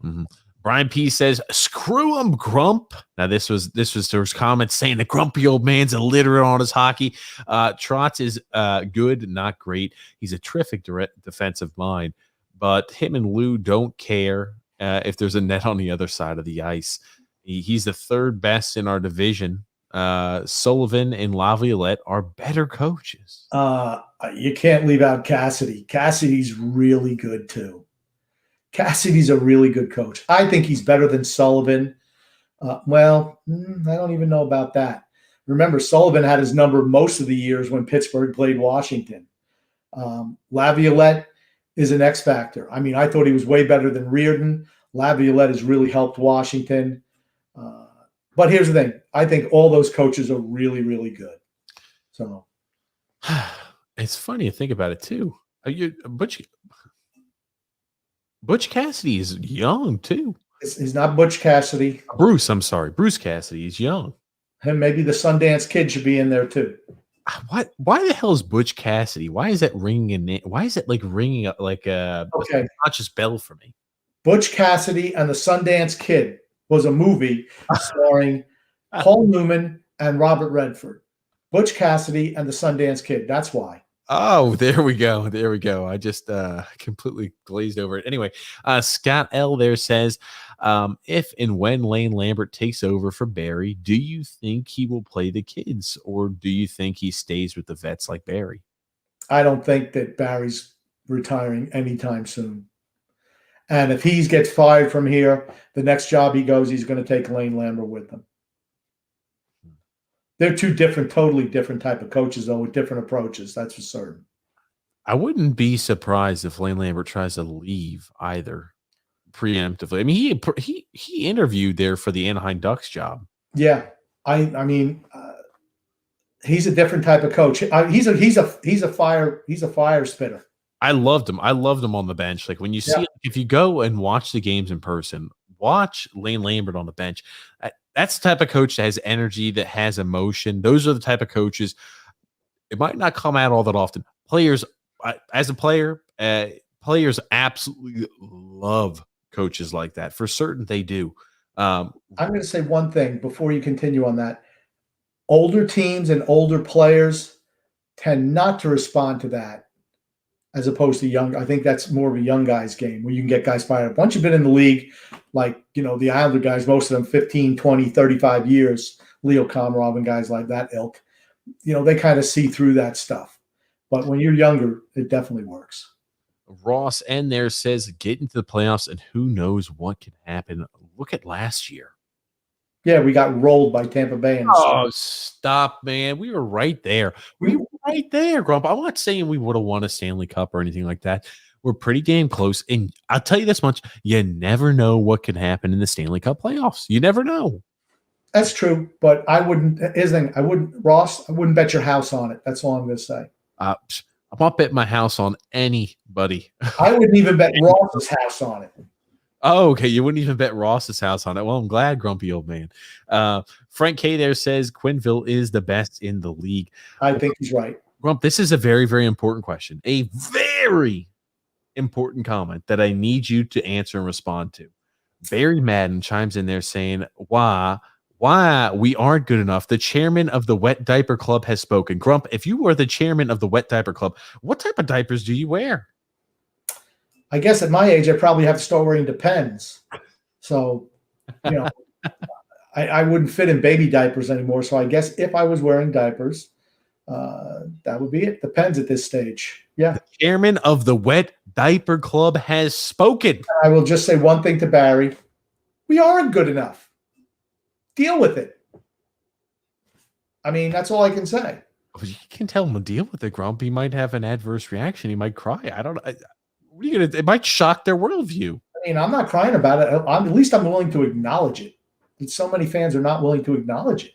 Mm-hmm. Brian P says, screw him, Grump. Now, this was his comments saying the grumpy old man's illiterate on his hockey. Trotz is good, not great. He's a terrific defensive mind, but him and Lou don't care if there's a net on the other side of the ice. He's the third best in our division. Sullivan and Laviolette are better coaches. You can't leave out Cassidy. Cassidy's really good too. Cassidy's a really good coach. I think he's better than Sullivan. I don't even know about that. Remember, Sullivan had his number most of the years when Pittsburgh played Washington. Laviolette is an X factor. I mean, I thought he was way better than Reardon. Laviolette has really helped Washington. But here's the thing. I think all those coaches are really, really good. So it's funny to think about it too. Butch Cassidy is young too. He's not Butch Cassidy. Bruce Cassidy is young. And maybe the Sundance Kid should be in there too. What? Why the hell is Butch Cassidy? Why is that ringing in? Why is it like ringing up like a conscious bell for me? Butch Cassidy and the Sundance Kid was a movie starring Paul Newman and Robert Redford. Butch Cassidy and the Sundance Kid. That's why. Oh, there we go. There we go. I just completely glazed over it. Anyway, Scott L there says, if and when Lane Lambert takes over for Barry, do you think he will play the kids, or do you think he stays with the vets like Barry? I don't think that Barry's retiring anytime soon. And if he gets fired from here, the next job he goes, he's going to take Lane Lambert with him. They're two totally different type of coaches, though, with different approaches. That's for certain. I wouldn't be surprised if Lane Lambert tries to leave either preemptively. I mean, he interviewed there for the Anaheim Ducks job. Yeah, I mean, he's a different type of coach. He's a fire spitter. I loved him. I loved him on the bench. Like when you see, if you go and watch the games in person, watch Lane Lambert on the bench. That's the type of coach that has energy, that has emotion. Those are the type of coaches. It might not come out all that often. Players, as a player, players absolutely love coaches like that. For certain, they do. I'm going to say one thing before you continue on that. Older teams and older players tend not to respond to that as opposed to young. I think that's more of a young guys game where you can get guys fired up. Once you've been in the league, like, the Islander guys, most of them 15, 20, 35 years, Leo Komarov and guys like that ilk, they kind of see through that stuff. But when you're younger, it definitely works. Ross N there says, get into the playoffs and who knows what can happen. Look at last year. Yeah, we got rolled by Tampa Bay. Stop, man. We were right there. We were right there, Grump. I'm not saying we would have won a Stanley Cup or anything like that. We're pretty damn close. And I'll tell you this much, you never know what can happen in the Stanley Cup playoffs. You never know. That's true, but I wouldn't bet your house on it. That's all I'm going to say. I'm not betting my house on anybody. I wouldn't even bet Ross's house on it. Oh, okay. You wouldn't even bet Ross's house on it. Well, I'm glad, grumpy old man. Frank K there says Quenneville is the best in the league. I think he's right. Grump, this is a very, very important question. A very important comment that I need you to answer and respond to. Barry Madden chimes in there saying, why we aren't good enough. The chairman of the Wet Diaper Club has spoken. Grump, if you were the chairman of the Wet Diaper Club, what type of diapers do you wear? I guess at my age, I probably have to start wearing Depends. So, I wouldn't fit in baby diapers anymore. So I guess if I was wearing diapers, that would be it. Depends at this stage. Yeah. The chairman of the Wet Diaper Club has spoken. I will just say one thing to Barry. We aren't good enough. Deal with it. I mean, that's all I can say. You can tell him to deal with it, Grump. He might have an adverse reaction. He might cry. I don't know. What are you gonna? It might shock their worldview. I mean, I'm not crying about it. At least I'm willing to acknowledge it. But so many fans are not willing to acknowledge it.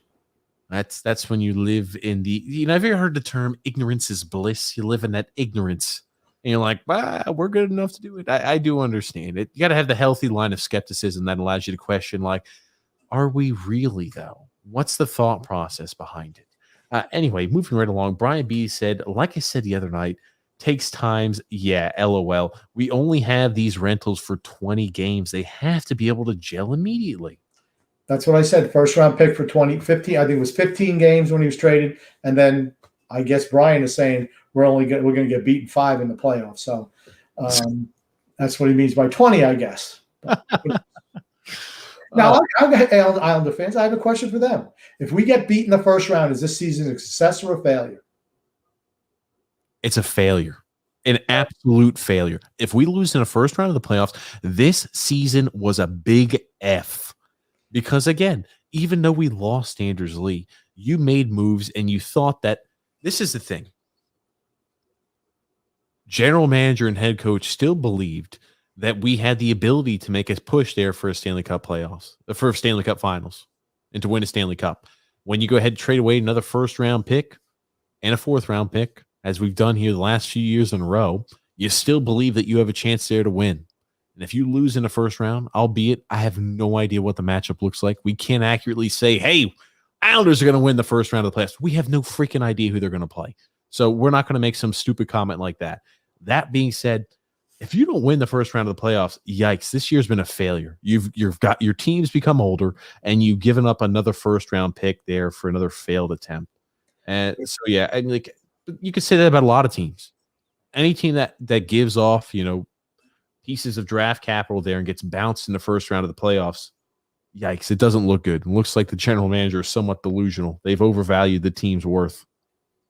That's when you live in the. Have you ever heard the term "ignorance is bliss"? You live in that ignorance, and you're like, we're good enough to do it. I do understand it. You got to have the healthy line of skepticism that allows you to question, like, are we really though? What's the thought process behind it? Anyway, moving right along. Brian B said, like I said the other night, takes times. Yeah, LOL. We only have these rentals for 20 games. They have to be able to gel immediately. That's what I said. First round pick for 2015. I think it was 15 games when he was traded. And then I guess Brian is saying we're going to get beaten 5 in the playoffs. So that's what he means by 20, I guess. Now, Islander fans, I have a question for them. If we get beat in the first round, is this season a success or a failure? It's a failure, an absolute failure. If we lose in the first round of the playoffs, this season was a big F. Because, again, even though we lost Anders Lee, you made moves and you thought that this is the thing. General manager and head coach still believed that we had the ability to make a push there for a Stanley Cup playoffs, for Stanley Cup finals, and to win a Stanley Cup. When you go ahead and trade away another first-round pick and a fourth-round pick, as we've done here the last few years in a row, you still believe that you have a chance there to win. And if you lose in the first round, albeit I have no idea what the matchup looks like, we can't accurately say, hey, Islanders are going to win the first round of the playoffs. We have no freaking idea who they're going to play. So we're not going to make some stupid comment like that. That being said, if you don't win the first round of the playoffs, yikes, this year's been a failure. You've got your teams become older, and you've given up another first round pick there for another failed attempt. And so, yeah, I mean, like, you could say that about a lot of teams. Any team that gives off, pieces of draft capital there and gets bounced in the first round of the playoffs, yikes, it doesn't look good. It looks like the general manager is somewhat delusional. They've overvalued the team's worth.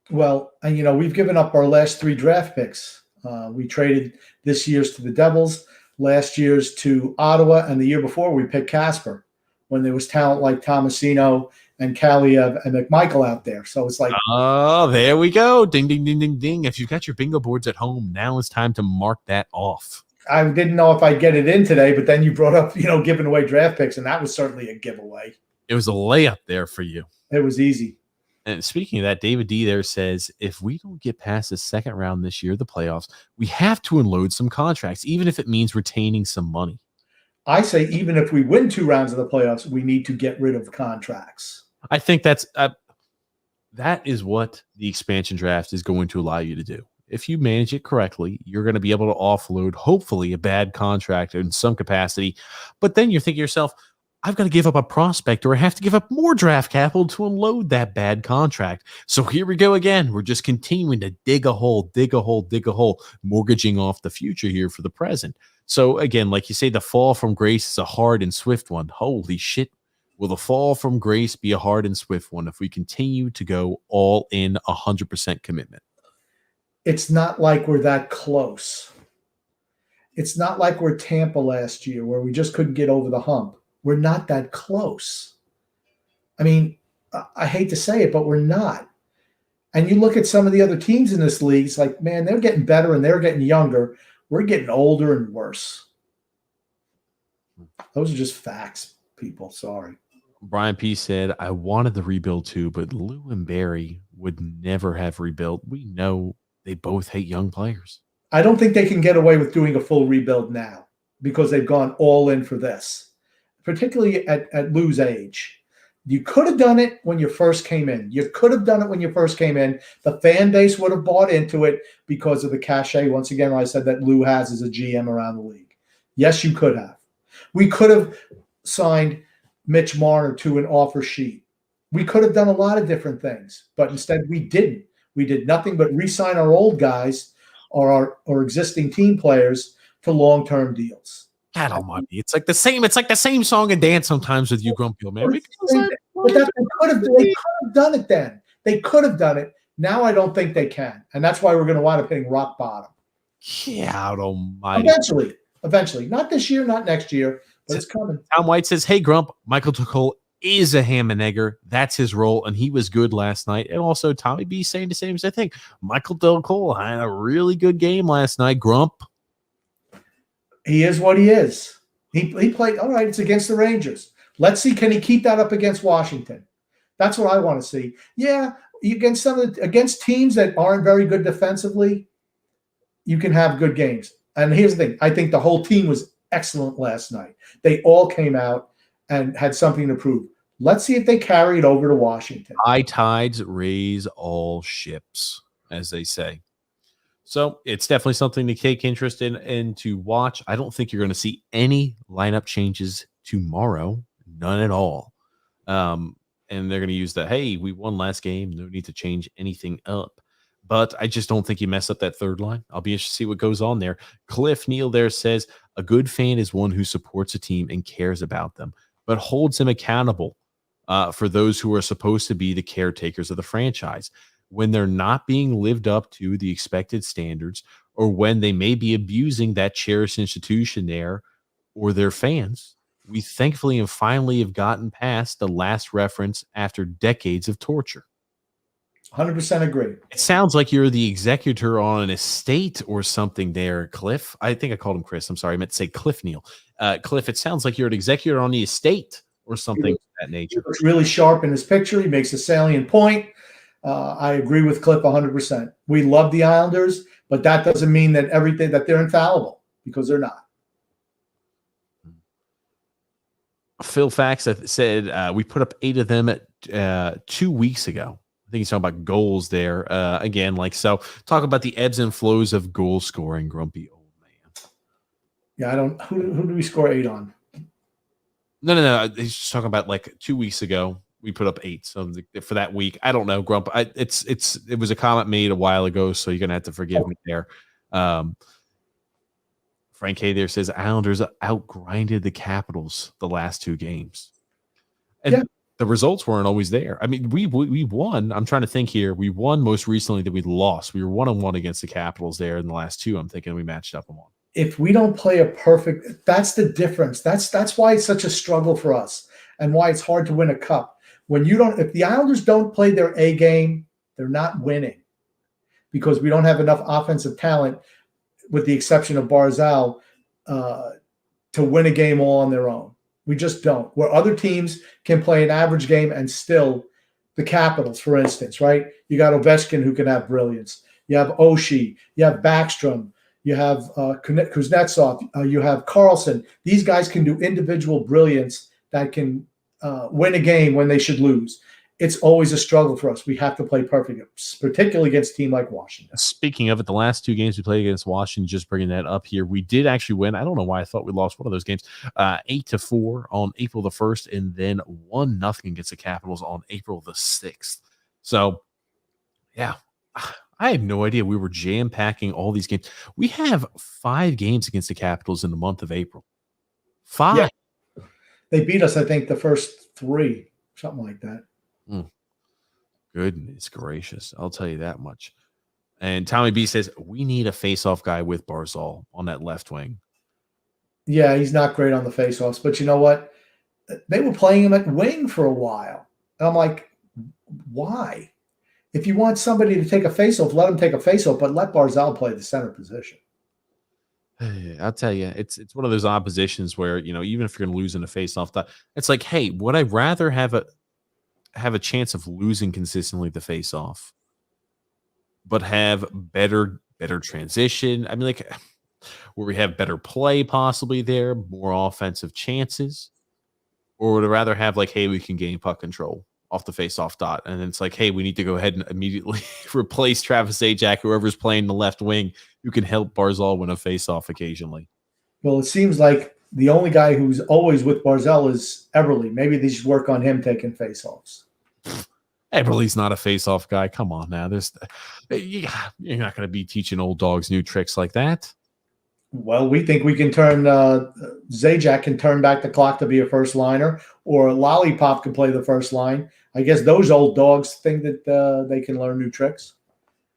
Well, and we've given up our last 3 draft picks. We traded this year's to the Devils, last year's to Ottawa, and the year before we picked Casper when there was talent like Tomasino and Kaliev and McMichael out there. So it's like, oh, there we go. Ding, ding, ding, ding, ding. If you've got your bingo boards at home, now it's time to mark that off. I didn't know if I'd get it in today, but then you brought up, giving away draft picks, and that was certainly a giveaway. It was a layup there for you. It was easy. And speaking of that, David D there says, if we don't get past the second round this year, the playoffs, we have to unload some contracts, even if it means retaining some money. I say even if we win 2 rounds of the playoffs, we need to get rid of contracts. I think that is what the expansion draft is going to allow you to do. If you manage it correctly, you're going to be able to offload, hopefully, a bad contract in some capacity. But then you're thinking to yourself, I've got to give up a prospect, or I have to give up more draft capital to unload that bad contract. So here we go again. We're just continuing to dig a hole, mortgaging off the future here for the present. So again, like you say, the fall from grace is a hard and swift one. Holy shit. Will the fall from grace be a hard and swift one if we continue to go all in 100% commitment? It's not like we're that close. It's not like we're Tampa last year where we just couldn't get over the hump. We're not that close. I mean, I hate to say it, but we're not. And you look at some of the other teams in this league, it's like, man, they're getting better and they're getting younger. We're getting older and worse. Those are just facts, people. Sorry. Brian P. said, I wanted the rebuild too, but Lou and Barry would never have rebuilt. We know they both hate young players. I don't think they can get away with doing a full rebuild now because they've gone all in for this, particularly at Lou's age. You could have done it when you first came in. The fan base would have bought into it because of the cachet, once again, I said, that Lou has as a GM around the league. Yes, you could have. We could have signed Mitch Marner to an offer sheet. We could have done a lot of different things, but instead we didn't. We did nothing but re-sign our old guys or our existing team players to long-term deals. God almighty. It's like the same song and dance sometimes with you, Grumpy Old Man. They could have done it then. They could have done it. Now I don't think they can. And that's why we're going to wind up hitting rock bottom. God almighty. Eventually. Not this year, not next year, but it's coming. Tom White says, hey, Grump, Michael Tuchel is a ham and egger. That's his role, and he was good last night. And also, Tommy B saying the same as I think. Michael Tuchel had a really good game last night, Grump. He is what he is. He played, all right, it's against the Rangers. Let's see, can he keep that up against Washington? That's what I want to see. Yeah, against teams that aren't very good defensively, you can have good games. And here's the thing. I think the whole team was excellent last night. They all came out and had something to prove. Let's see if they carry it over to Washington. High tides raise all ships, as they say. So it's definitely something to take interest in and to watch. I don't think you're going to see any lineup changes tomorrow. None at all. And they're going to use the, hey, we won last game. No need to change anything up. But I just don't think you mess up that third line. I'll be interested to see what goes on there. Cliff Neal there says, a good fan is one who supports a team and cares about them, but holds them accountable for those who are supposed to be the caretakers of the franchise. When they're not being lived up to the expected standards, or when they may be abusing that cherished institution there or their fans, we thankfully and finally have gotten past the last reference after decades of torture. 100% agree. It sounds like you're the executor on an estate or something there, Cliff. I think I called him Chris. I'm sorry. I meant to say Cliff Neal. Cliff, it sounds like you're an executor on the estate or something of that nature. He looks really sharp in his picture. He makes a salient point. I agree with Cliff 100%. We love the Islanders, but that doesn't mean that everything that they're infallible, because they're not. Phil Fax said we put up 8 of them 2 weeks ago. I think he's talking about goals there. Again, like, so talk about the ebbs and flows of goal scoring, grumpy old man. Yeah, I don't. Who do we score 8 on? No. He's just talking about like 2 weeks ago. We put up 8. So for that week, I don't know, Grump. It was a comment made a while ago, so you're gonna have to forgive me there. Frank K there says Islanders outgrinded the Capitals the last 2 games, and the results weren't always there. I mean, we won. I'm trying to think here. We won most recently that we lost. We were 1-1 against the Capitals there in the last 2. I'm thinking we matched up them on. If we don't play a perfect, that's the difference. That's why it's such a struggle for us, and why it's hard to win a cup. If the Islanders don't play their A game, they're not winning, because we don't have enough offensive talent, with the exception of Barzal, to win a game all on their own. We just don't. Where other teams can play an average game and still, the Capitals, for instance, right? You got Ovechkin who can have brilliance. You have Oshie. You have Backstrom. You have Kuznetsov. You have Carlson. These guys can do individual brilliance that can win a game when they should lose. It's always a struggle for us. We have to play perfect, particularly against a team like Washington. Speaking of it, the last 2 games we played against Washington, just bringing that up here, we did actually win. I don't know why I thought we lost one of those games. 8-4 on April the 1st, and then 1-0 against the Capitals on April the 6th. So, yeah, I have no idea. We were jam-packing all these games. We have 5 games against the Capitals in the month of April. 5. Yeah. They beat us, I think, the first 3, something like that. Goodness gracious. I'll tell you that much. And Tommy B says, we need a face-off guy with Barzal on that left wing. Yeah, he's not great on the face-offs, but you know what? They were playing him at wing for a while. And I'm like, why? If you want somebody to take a face-off, let him take a face-off, but let Barzal play the center position. I'll tell you, it's one of those oppositions where, even if you're going to lose in a face-off, it's like, hey, would I rather have a chance of losing consistently the face-off, but have better transition? I mean, like, where we have better play possibly there, more offensive chances, or would I rather have like, hey, we can gain puck control off the face-off dot, and then it's like, hey, we need to go ahead and immediately replace Travis Zajac, whoever's playing the left wing, who can help Barzal win a face-off occasionally. Well, it seems like the only guy who's always with Barzal is Eberle. Maybe they should work on him taking face-offs. Eberle's not a face-off guy. Come on now. You're not going to be teaching old dogs new tricks like that. Well, we think we can turn Zajac can turn back the clock to be a first liner, or Lollipop can play the first line. I guess those old dogs think that they can learn new tricks.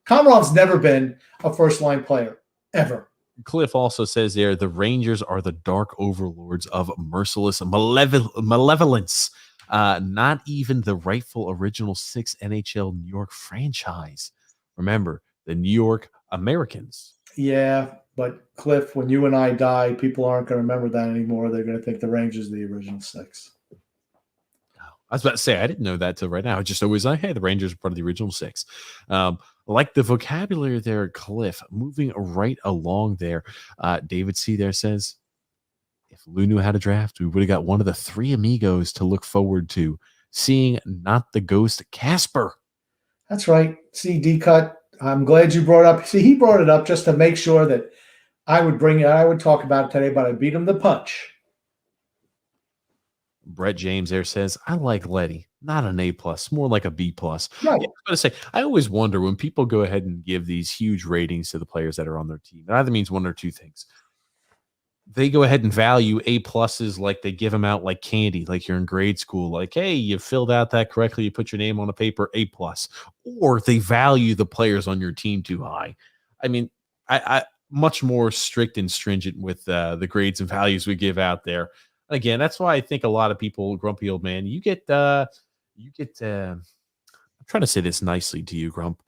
Komarov's never been a first line player, ever. Cliff also says there, the Rangers are the dark overlords of merciless malevolence. Not even the rightful original 6 NHL New York franchise. Remember, the New York Americans. Yeah, but Cliff, when you and I die, people aren't going to remember that anymore. They're going to think the Rangers are the original 6. I was about to say, I didn't know that till right now. I just always like, hey, the Rangers are part of the original 6. Like the vocabulary there, Cliff, moving right along there. David C. there says, if Lou knew how to draft, we would have got one of the 3 amigos to look forward to seeing, not the ghost Casper. That's right. See, D-Cut, I'm glad you brought up. See, he brought it up just to make sure that I would talk about it today, but I beat him the punch. Brett James there says, I like Letty, not an A+, more like a B+. Right. Yeah, I was going to say, I always wonder when people go ahead and give these huge ratings to the players that are on their team. It either means one or two things. They go ahead and value A+ like they give them out like candy, like you're in grade school. Like, hey, you filled out that correctly. You put your name on a paper, A+. Or they value the players on your team too high. I mean, I much more strict and stringent with the grades and values we give out there. Again, that's why I think a lot of people, grumpy old man, you get I'm trying to say this nicely to you, Grump.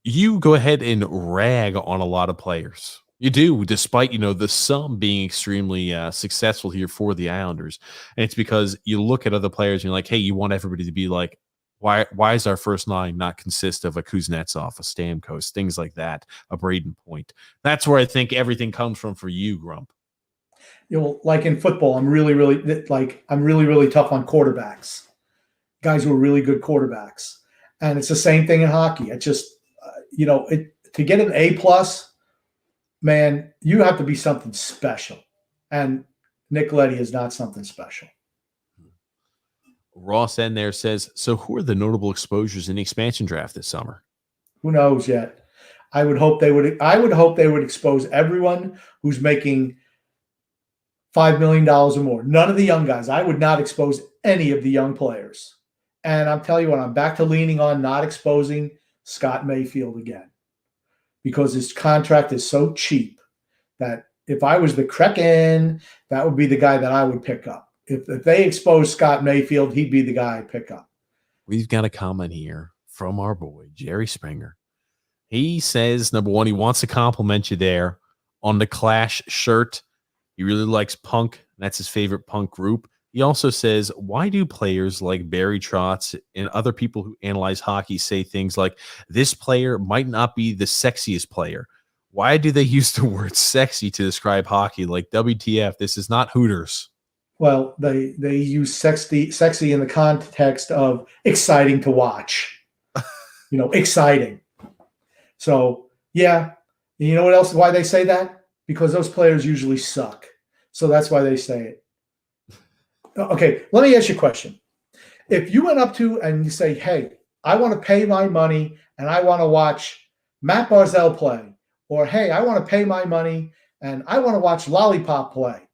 You go ahead and rag on a lot of players. You do, despite, the sum being extremely successful here for the Islanders. And it's because you look at other players and you're like, hey, you want everybody to be like, why is our first line not consist of a Kuznetsov, a Stamkos, things like that, a Braden Point? That's where I think everything comes from for you, Grump. Like in football, I'm really, really tough on quarterbacks. guys who are really good quarterbacks. And it's the same thing in hockey. It just, to get an A+, man, you have to be something special. And Nick Leddy is not something special. Ross N there says, so who are the notable exposures in the expansion draft this summer? Who knows yet? I would hope they would expose everyone who's making $5 million or more. None of the young guys. I would not expose any of the young players. And I'll tell you what, I'm back to leaning on not exposing Scott Mayfield again, because his contract is so cheap that if I was the Kraken, that would be the guy that I would pick up. If they expose Scott Mayfield, he'd be the guy I'd pick up. We've got a comment here from our boy, Jerry Springer. He says, number one, he wants to compliment you there on the Clash shirt. He really likes punk. That's his favorite punk group. He also says, why do players like Barry Trotz and other people who analyze hockey say things like, this player might not be the sexiest player? Why do they use the word sexy to describe hockey? Like, WTF, this is not Hooters. Well, they use sexy in the context of exciting to watch. Exciting. So, yeah. You know what else? Why they say that? Because those players usually suck. So that's why they say it. Okay, let me ask you a question. If you went up to and you say, hey, I want to pay my money and I want to watch Matt Barzal play, or hey, I want to pay my money and I want to watch Lollipop play,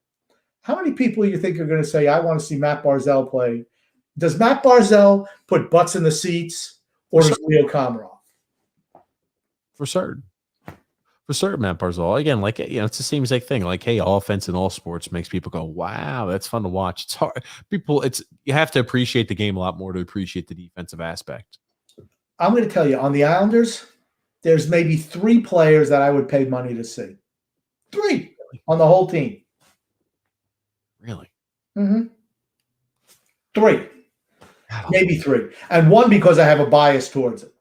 how many people you think are going to say, I want to see Matt Barzal play? Does Matt Barzal put butts in the seats, or does Leo Komarov? For certain. For certain, Matt Barzal. Again, it's the same exact thing. Like, hey, offense in all sports makes people go, wow, that's fun to watch. It's hard. You have to appreciate the game a lot more to appreciate the defensive aspect. I'm going to tell you, on the Islanders, there's maybe 3 players that I would pay money to see. 3 on the whole team. Really? Mm-hmm. 3. Maybe 3. And 1 because I have a bias towards it.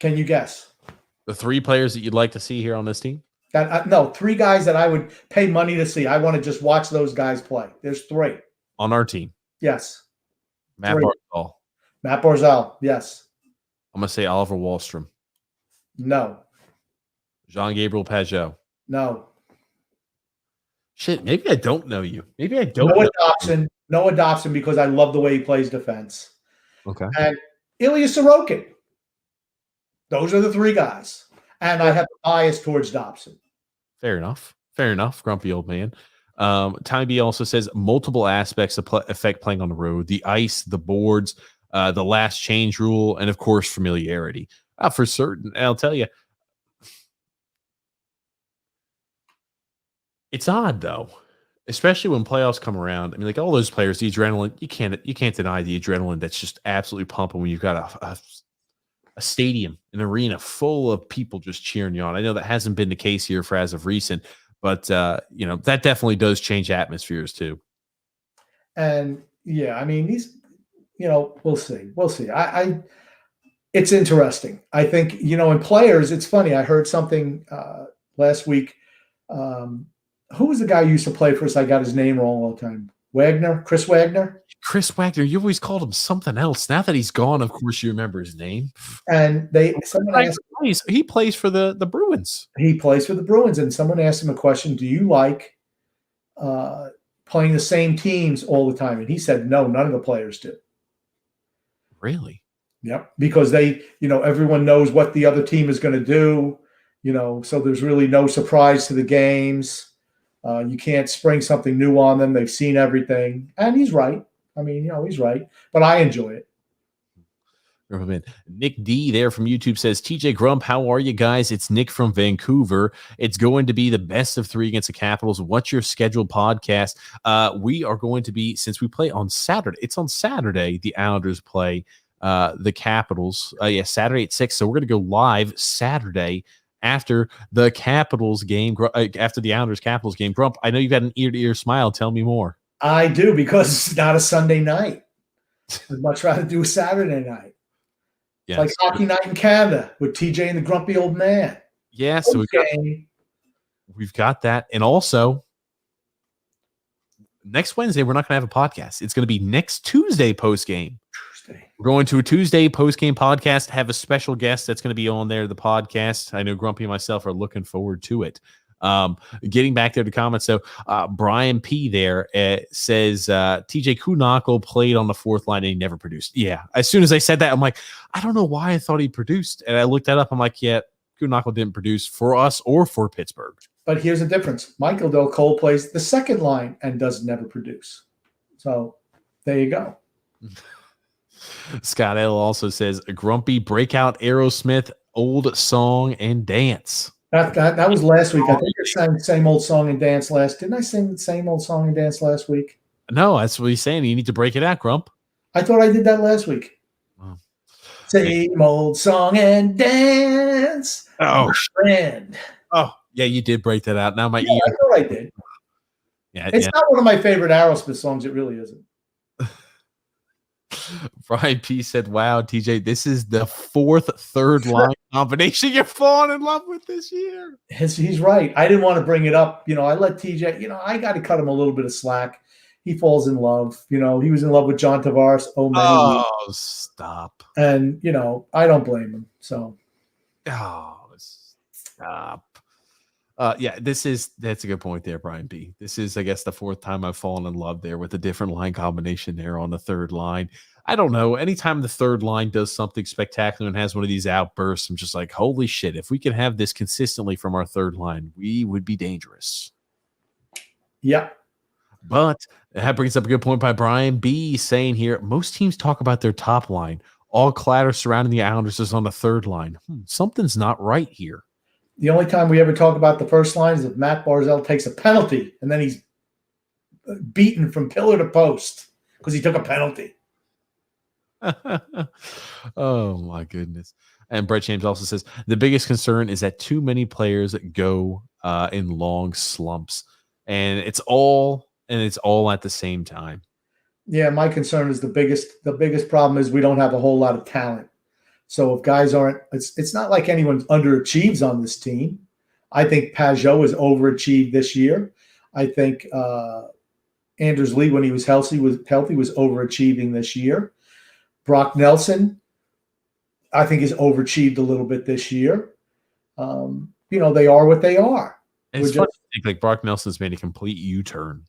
Can you guess? The 3 players that you'd like to see here on this team? No, 3 guys that I would pay money to see. I want to just watch those guys play. There's 3. On our team? Yes. Matt 3. Barzal. Matt Barzal, yes. I'm going to say Oliver Wahlstrom. No. Jean-Gabriel Pageau. No. Shit, maybe I don't know you. Maybe I don't Noah know Dobson. Noah Dobson, because I love the way he plays defense. Okay. And Ilya Sorokin. Those are the 3 guys. And I have a bias towards Dobson. Fair enough. Fair enough, grumpy old man. Tommy B also says multiple aspects affect playing on the road: the ice, the boards, the last change rule, and of course familiarity. For certain, and I'll tell you, it's odd though, especially when playoffs come around. I mean, like all those players, the adrenaline, you can't deny the adrenaline that's just absolutely pumping when you've got a stadium, an arena full of people just cheering you on. I know that hasn't been the case here for as of recent, but that definitely does change atmospheres too. And yeah, I mean, these, we'll see. It's interesting. I think, in players, it's funny. I heard something last week. Who was the guy who used to play for us? I got his name wrong all the time. Chris Wagner. Chris Wagner. You always called him something else. Now that he's gone, of course, you remember his name. And someone asked, he plays for the Bruins. He plays for the Bruins, and someone asked him a question: do you like playing the same teams all the time? And he said, no, none of the players do. Really? Yep. Because everyone knows what the other team is going to do. So there's really no surprise to the games. You can't spring something new on them. They've seen everything. And he's right. I mean, he's right. But I enjoy it. Nick D there from YouTube says, TJ Grump, how are you guys? It's Nick from Vancouver. It's going to be the best of 3 against the Capitals. What's your scheduled podcast? We are going to be, since we play on Saturday, it's on Saturday, the Islanders play the Capitals. Saturday at 6. So we're going to go live Saturday after the Capitals game, after the Islanders Capitals game. Grump, I know you've got an ear-to-ear smile. Tell me more. I do, because it's not a Sunday night. I'd much rather do a Saturday night. Yes. Like hockey night in Canada with TJ and the grumpy old man. Yeah, so we've got that. And also, next Wednesday, we're not going to have a podcast. It's going to be next Tuesday post game. Tuesday. We're going to a Tuesday post game podcast. Have a special guest that's going to be on there. The podcast. I know Grumpy and myself are looking forward to it. Getting back there to comments. So Brian P there says TJ Kuhnhackl played on the fourth line and he never produced. Yeah. As soon as I said that, I'm like, I don't know why I thought he produced. And I looked that up. I'm like, yeah, Kuhnhackl didn't produce for us or for Pittsburgh. But here's the difference. Michael Del Cole plays the second line and does never produce. So there you go. Scott L also says a grumpy breakout Aerosmith old song and dance. That was last week. I think I sang the same old song and dance last. Didn't I sing the same old song and dance last week? No, that's what he's saying. You need to break it out, Grump. I thought I did that last week. Oh. Same old song and dance. Oh, friend. Oh, yeah, you did break that out. Now my ear. I thought I did. Yeah, it's not one of my favorite Aerosmith songs. It really isn't. Brian P said, wow, TJ, this is the fourth third line combination you're falling in love with this year. He's right. I didn't want to bring it up. I let TJ, I got to cut him a little bit of slack. He falls in love. He was in love with John Tavares. Oh, stop. And, I don't blame him. So. Oh, stop. Yeah, that's a good point there, Brian B. This is, I guess, the fourth time I've fallen in love there with a different line combination there on the third line. I don't know. Anytime the third line does something spectacular and has one of these outbursts, I'm just like, holy shit, if we can have this consistently from our third line, we would be dangerous. Yeah. But that brings up a good point by Brian B saying here, most teams talk about their top line. All clatter surrounding the Islanders is on the third line. Something's not right here. The only time we ever talk about the first line is if Matt Barzal takes a penalty and then he's beaten from pillar to post because he took a penalty. Oh, my goodness. And Brett James also says, the biggest concern is that too many players go in long slumps. And it's all at the same time. Yeah, my concern is the biggest problem is we don't have a whole lot of talent. So if guys aren't, it's not like anyone underachieves on this team. I think Pajot has overachieved this year. I think Anders Lee, when he was healthy, was overachieving this year. Brock Nelson, I think, has overachieved a little bit this year. They are what they are. It's funny to think like Brock Nelson's made a complete U-turn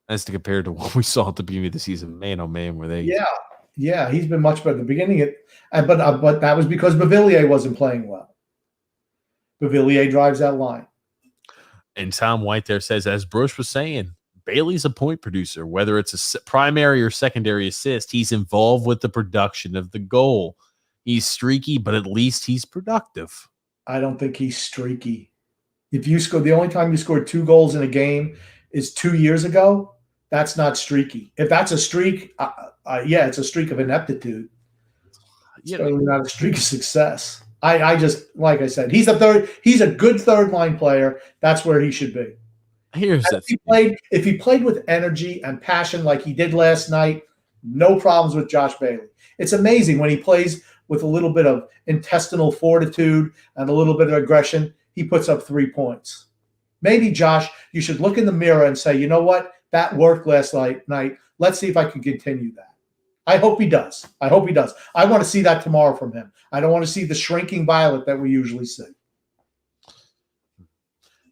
as to compare to what we saw at the beginning of the season. Man, oh man, were they? Yeah, he's been much better at the beginning. But that was because Beauvillier wasn't playing well. Beauvillier drives that line. And Tom White there says, as Bruce was saying, Bailey's a point producer. Whether it's a primary or secondary assist, he's involved with the production of the goal. He's streaky, but at least he's productive. I don't think he's streaky. If you score, the only time you scored 2 goals in a game is 2 years ago. That's not streaky. If that's a streak, it's a streak of ineptitude. It's certainly not a streak of success. I just, like I said, he's a good third line player. That's where he should be. If he played with energy and passion like he did last night, no problems with Josh Bailey. It's amazing when he plays with a little bit of intestinal fortitude and a little bit of aggression, he puts up 3 points. Maybe, Josh, you should look in the mirror and say, you know what? That worked last night. Let's see if I can continue that. I hope he does. I want to see that tomorrow from him. I don't want to see the shrinking violet that we usually see.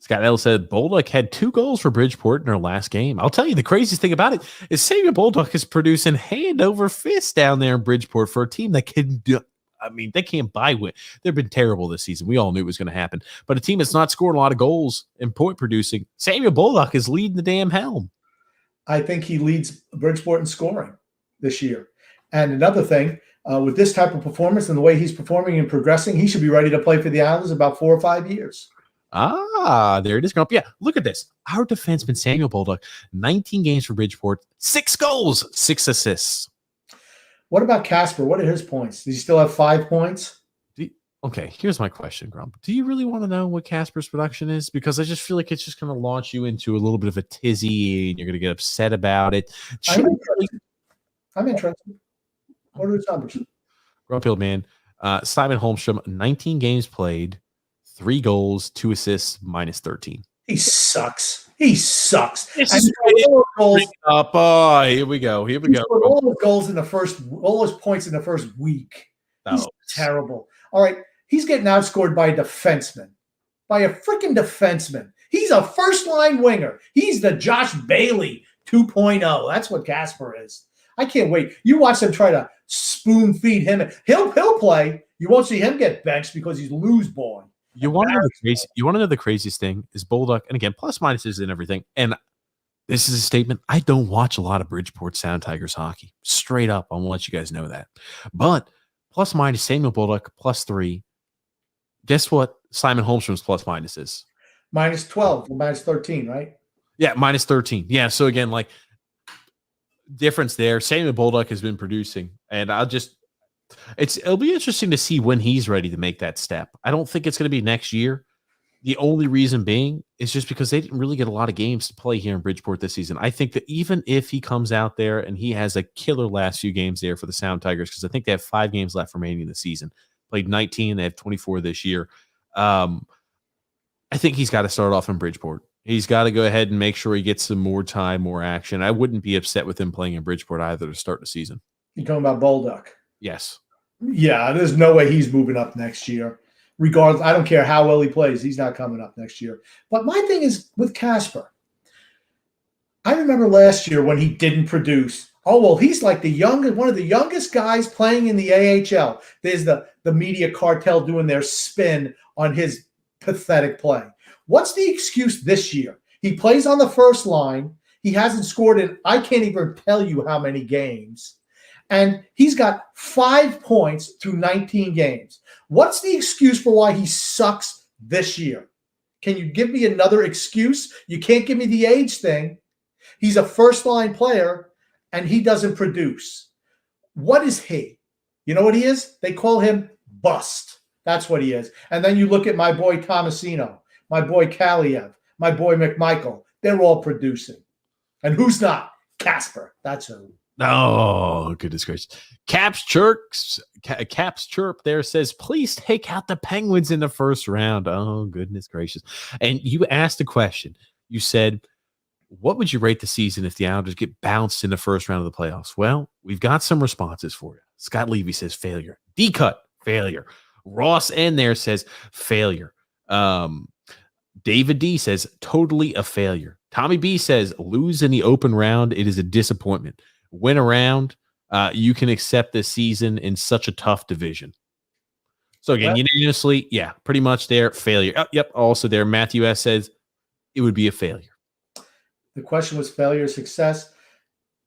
Scott L said, Bolduc had 2 goals for Bridgeport in their last game. I'll tell you, the craziest thing about it is Samuel Bolduc is producing hand over fist down there in Bridgeport for a team that can do. I mean, they can't buy win. They've been terrible this season. We all knew it was going to happen. But a team that's not scored a lot of goals and point producing, Samuel Bolduc is leading the damn helm. I think he leads Bridgeport in scoring this year. And another thing, with this type of performance and the way he's performing and progressing, he should be ready to play for the Islanders about 4 or 5 years. There it is. Yeah, look at this. Our defenseman, Samuel Bolduc, 19 games for Bridgeport, 6 goals, 6 assists. What about Casper? What are his points? Does he still have 5 points? Okay, here's my question, Grump. Do you really want to know what Casper's production is? Because I just feel like it's just going to launch you into a little bit of a tizzy and you're going to get upset about it. I'm interested. What are his numbers? Grumpy man. Simon Holmstrom, 19 games played, 3 goals, 2 assists, -13. He sucks. He sucks. This And is all those goals, up. Oh, here we go. Here we he go. scored all those goals in the first, all those points in the first week. He's Oh. terrible. All right, he's getting outscored by a defenseman, by a freaking defenseman. He's a first-line winger. He's the Josh Bailey 2.0. That's what Casper is. I can't wait. You watch them try to spoon feed him. He'll play. You won't see him get benched because he's lose boy. You want to know the craziest thing is Bolduc, and again, plus minuses and everything. And this is a statement. I don't watch a lot of Bridgeport Sound Tigers hockey. Straight up, I'm gonna let you guys know that. But plus minus Samuel Bolduc +3. Guess what? Simon Holmstrom's plus minus is Minus 12, minus 13, right? yeah, -13. Yeah. So again, like difference there. Samuel Bolduc has been producing, and it'll be interesting to see when he's ready to make that step. I don't think it's going to be next year. The only reason being is just because they didn't really get a lot of games to play here in Bridgeport this season. I think that even if he comes out there and he has a killer last few games there for the Sound Tigers, because I think they have 5 games left remaining in the season, played 19, they have 24 this year. I think he's got to start off in Bridgeport. He's got to go ahead and make sure he gets some more time, more action. I wouldn't be upset with him playing in Bridgeport either to start the season. You're talking about Bolduc. Yes. Yeah, there's no way he's moving up next year. Regardless, I don't care how well he plays. He's not coming up next year. But my thing is with Casper. I remember last year when he didn't produce. Oh, well, he's like one of the youngest guys playing in the AHL. There's the media cartel doing their spin on his pathetic play. What's the excuse this year? He plays on the first line. He hasn't scored in, I can't even tell you how many games. And he's got 5 points through 19 games. What's the excuse for why he sucks this year? Can you give me another excuse? You can't give me the age thing. He's a first-line player, and he doesn't produce. What is he? You know what he is? They call him bust. That's what he is. And then you look at my boy Tomasino, my boy Kaliev, my boy McMichael. They're all producing. And who's not? Casper. That's who. Oh, goodness gracious. Caps Chirp there says, please take out the Penguins in the first round. Oh, goodness gracious. And you asked a question. You said, what would you rate the season if the Islanders get bounced in the first round of the playoffs? Well, we've got some responses for you. Scott Levy says failure. D-Cut, failure. Ross N there says failure. David D says totally a failure. Tommy B says lose in the open round. It is a disappointment. Win around, you can accept this season in such a tough division. So again, unanimously, yeah, pretty much there. Failure. Oh, yep. Also there, Matthew S says it would be a failure. The question was failure or success.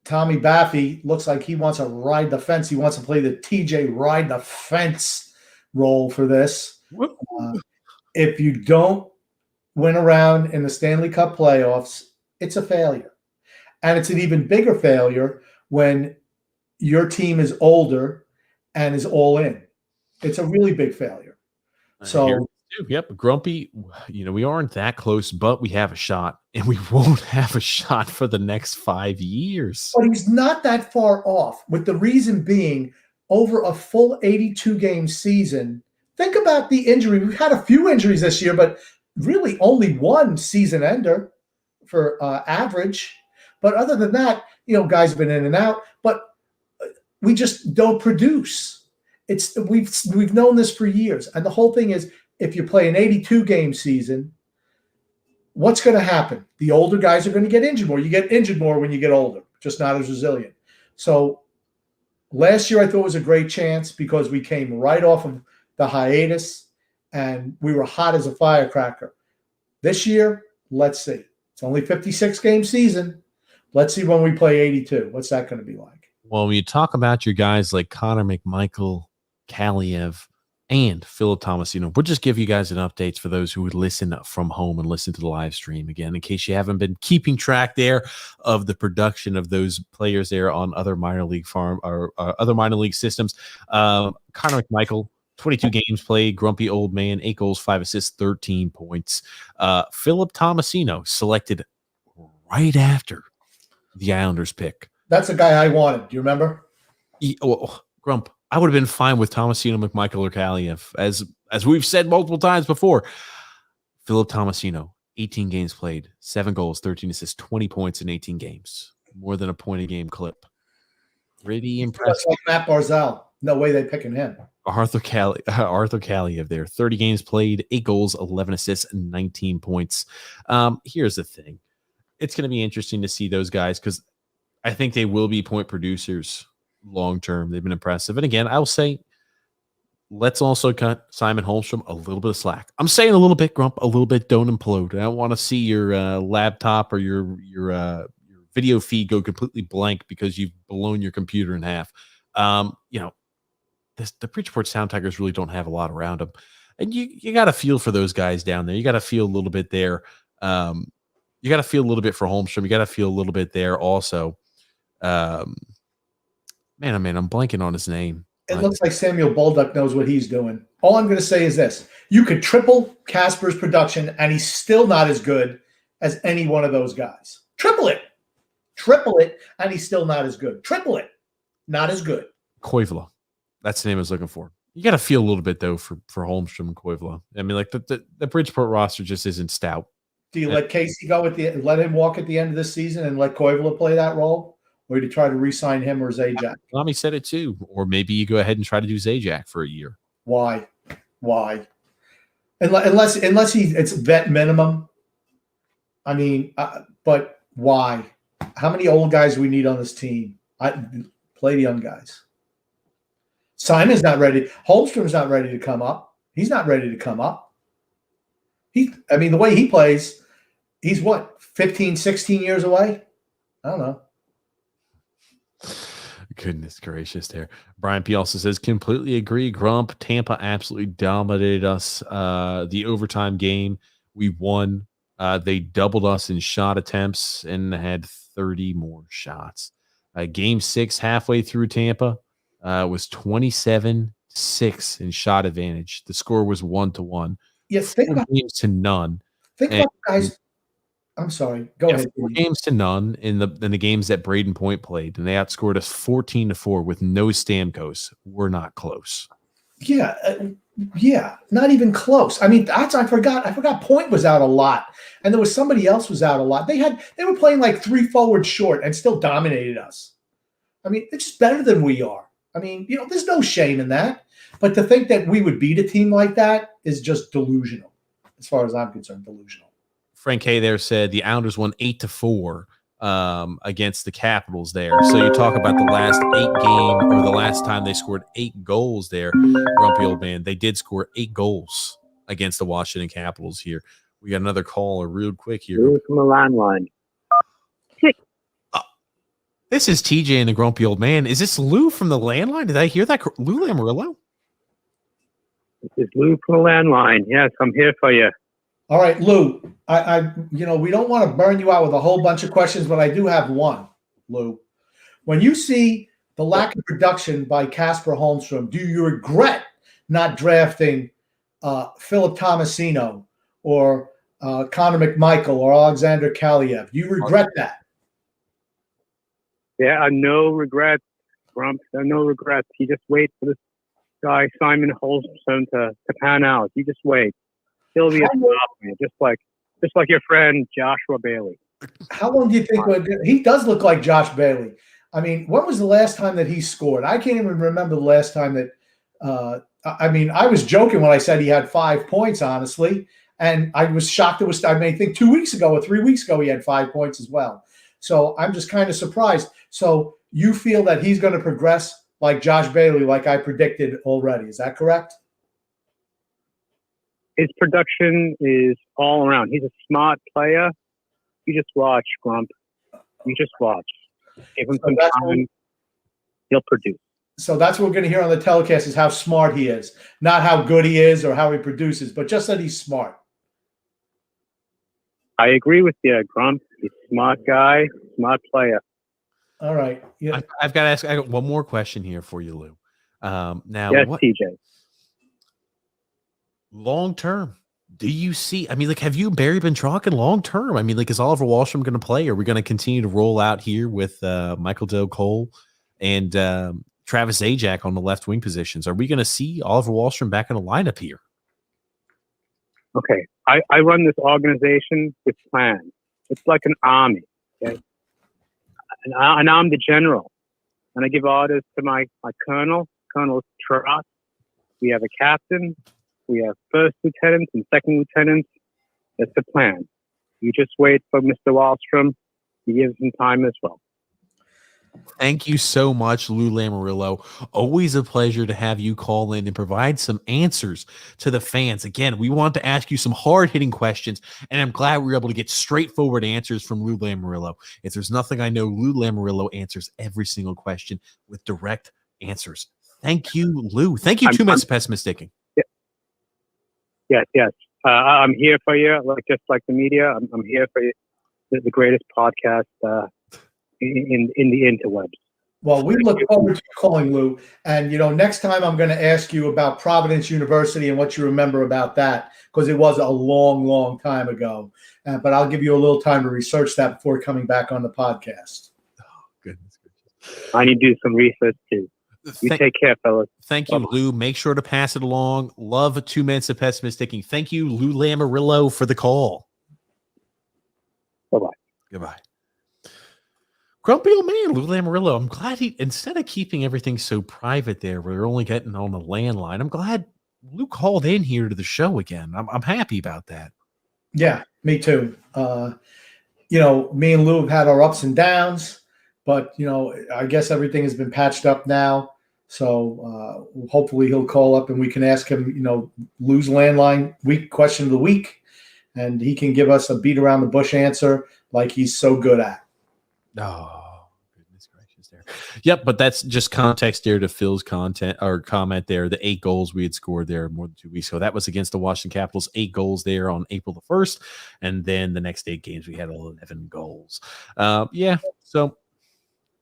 Tommy Baffy looks like he wants to ride the fence. He wants to play the TJ ride the fence role for this. If you don't win around in the Stanley Cup playoffs, it's a failure. And it's an even bigger failure when your team is older and is all in. It's a really big failure. So, yep, Grumpy, we aren't that close, but we have a shot, and we won't have a shot for the next 5 years. But he's not that far off, with the reason being over a full 82-game season. Think about the injury. We've had a few injuries this year, but really only one season ender for average. But other than that, guys have been in and out, but we just don't produce. We've known this for years. And the whole thing is, if you play an 82-game season, what's going to happen? The older guys are going to get injured more. You get injured more when you get older, just not as resilient. So last year I thought was a great chance because we came right off of the hiatus and we were hot as a firecracker. This year, let's see. It's only 56-game season. Let's see when we play 82. What's that going to be like? Well, when you talk about your guys like Connor McMichael, Kaliev, and Philip Tomasino, we'll just give you guys an update for those who would listen from home and listen to the live stream again, in case you haven't been keeping track there of the production of those players there on other minor league other minor league systems. Connor McMichael, 22 games played, grumpy old man, 8 goals, 5 assists, 13 points. Philip Tomasino selected right after the Islanders pick. That's the guy I wanted. Do you remember? Grump, I would have been fine with Tomasino, McMichael, or Kaliev. As we've said multiple times before, Philip Tomasino, 18 games played, 7 goals, 13 assists, 20 points in 18 games. More than a point a game clip. Pretty That's impressive. like Matt Barzal. No way they picking him. Arthur Kaliev there. 30 games played, 8 goals, 11 assists, and 19 points. Here's the thing. It's going to be interesting to see those guys because I think they will be point producers long term. They've been impressive. And again, I'll say, let's also cut Simon Holmstrom a little bit of slack. I'm saying a little bit, Grump, a little bit. Don't implode. I don't want to see your laptop or your video feed go completely blank because you've blown your computer in half. The Bridgeport Sound Tigers really don't have a lot around them, and you got to feel for those guys down there. You got to feel a little bit there. You got to feel a little bit for Holmstrom. You got to feel a little bit there also. Man, I'm blanking on his name. It looks like Samuel Bolduc knows what he's doing. All I'm going to say is this. You could triple Casper's production, and he's still not as good as any one of those guys. Triple it, and he's still not as good. Triple it, not as good. Koivula. That's the name I was looking for. You got to feel a little bit, though, for Holmstrom and Koivula. I mean, like the Bridgeport roster just isn't stout. Do you let Casey go let him walk at the end of the season and let Koivula play that role? Or do you try to re-sign him or Zajac? Tommy said it too. Or maybe you go ahead and try to do Zajac for a year. Why? Unless it's vet minimum. I mean, but why? How many old guys do we need on this team? Play the young guys. Simon's not ready. Holmstrom's not ready to come up. He's not ready to come up. The way he plays, he's what, 15, 16 years away? I don't know. Goodness gracious there. Brian P. also says, completely agree. Grump, Tampa absolutely dominated us. The overtime game, we won. They doubled us in shot attempts and had 30 more shots. Game 6, halfway through Tampa, was 27-6 in shot advantage. The score was 1-1. Yes, think about games to none. Think about guys. I'm sorry. Go ahead. 4 games to none in the games that Braden Point played, and they outscored us 14-4 with no Stamkos. We're not close. Yeah, not even close. I mean, I forgot Point was out a lot, and there was somebody else was out a lot. They were playing like 3 forward short and still dominated us. I mean, it's just better than we are. I mean, there's no shame in that. But to think that we would beat a team like that is just delusional, as far as I'm concerned. Delusional. Frank Hay there said the Islanders won 8-4 against the Capitals there. So you talk about the last 8 game or the last time they scored 8 goals there, Grumpy Old Man. They did score 8 goals against the Washington Capitals here. We got another caller real quick here. From the landline. This is TJ and the Grumpy Old Man. Is this Lou from the landline? Did I hear that? Lou Lamoriello? It's Lou from the landline. Yes, I'm here for you. All right, Lou. We don't want to burn you out with a whole bunch of questions, but I do have one, Lou. When you see the lack of production by Casper Holmstrom, do you regret not drafting Philip Tomasino or Connor McMichael or Alexander Kaliev? Do you regret that? Yeah, no regrets, Grump. No regrets. You just wait for this guy, Simon Holmstrom, to pan out. You just wait. He'll be a phenomenon, just like your friend Joshua Bailey. How long do you think he does look like Josh Bailey? I mean, when was the last time that he scored? I can't even remember the last time that I was joking when I said he had 5 points, honestly. And I was shocked. I think 2 weeks ago or 3 weeks ago, he had 5 points as well. So I'm just kind of surprised. So you feel that he's going to progress like Josh Bailey, like I predicted already. Is that correct? His production is all around. He's a smart player. You just watch, Grump. You just watch. Give him some time. He'll produce. So that's what we're going to hear on the telecast is how smart he is. Not how good he is or how he produces, but just that he's smart. I agree with you, Grump. He's a smart guy, smart player. All right. Yeah. I've got to ask. I got one more question here for you, Lou. Now, yes, TJ. Long term, do you see? I mean, have you and Barry been talking long term? I mean, is Oliver Wahlstrom going to play? Are we going to continue to roll out here with Michael Del Cole and Travis Zajac on the left wing positions? Are we going to see Oliver Wahlstrom back in the lineup here? Okay, I run this organization with plans. It's like an army, okay? And I'm the general. And I give orders to my colonel, Colonel Trot. We have a captain. We have first lieutenants and second lieutenants. That's the plan. You just wait for Mr. Wallstrom. He gives him time as well. Thank you so much, Lou Lamoriello. Always a pleasure to have you call in and provide some answers to the fans. Again, we want to ask you some hard-hitting questions, and I'm glad we were able to get straightforward answers from Lou Lamoriello. If there's nothing I know, Lou Lamoriello answers every single question with direct answers. Thank you, Lou. Thank you, 2 minutes of pessimisticking. Yes. I'm here for you, just like the media. I'm here for you. The greatest podcast in the interwebs. Well, we look forward to calling, Lou. And, next time I'm going to ask you about Providence University and what you remember about that, because it was a long, long time ago. But I'll give you a little time to research that before coming back on the podcast. Oh, goodness. I need to do some research, too. You take care, fellas. Thank you, Lou. Make sure to pass it along. Love 2 minutes of pessimisticking. Thank you, Lou Lamoriello, for the call. Bye-bye. Goodbye. Grumpy old man, Lou Lamoriello. I'm glad instead of keeping everything so private there, where we're only getting on a landline, I'm glad Lou called in here to the show again. I'm happy about that. Yeah, me too. Me and Lou have had our ups and downs, but, I guess everything has been patched up now. So hopefully he'll call up and we can ask him, Lou's landline question of the week, and he can give us a beat around the bush answer like he's so good at. Oh, goodness gracious there. Yep, but that's just context there to Phil's comment there. The 8 goals we had scored there more than 2 weeks ago. That was against the Washington Capitals, 8 goals there on April the 1st. And then the next 8 games, we had 11 goals. So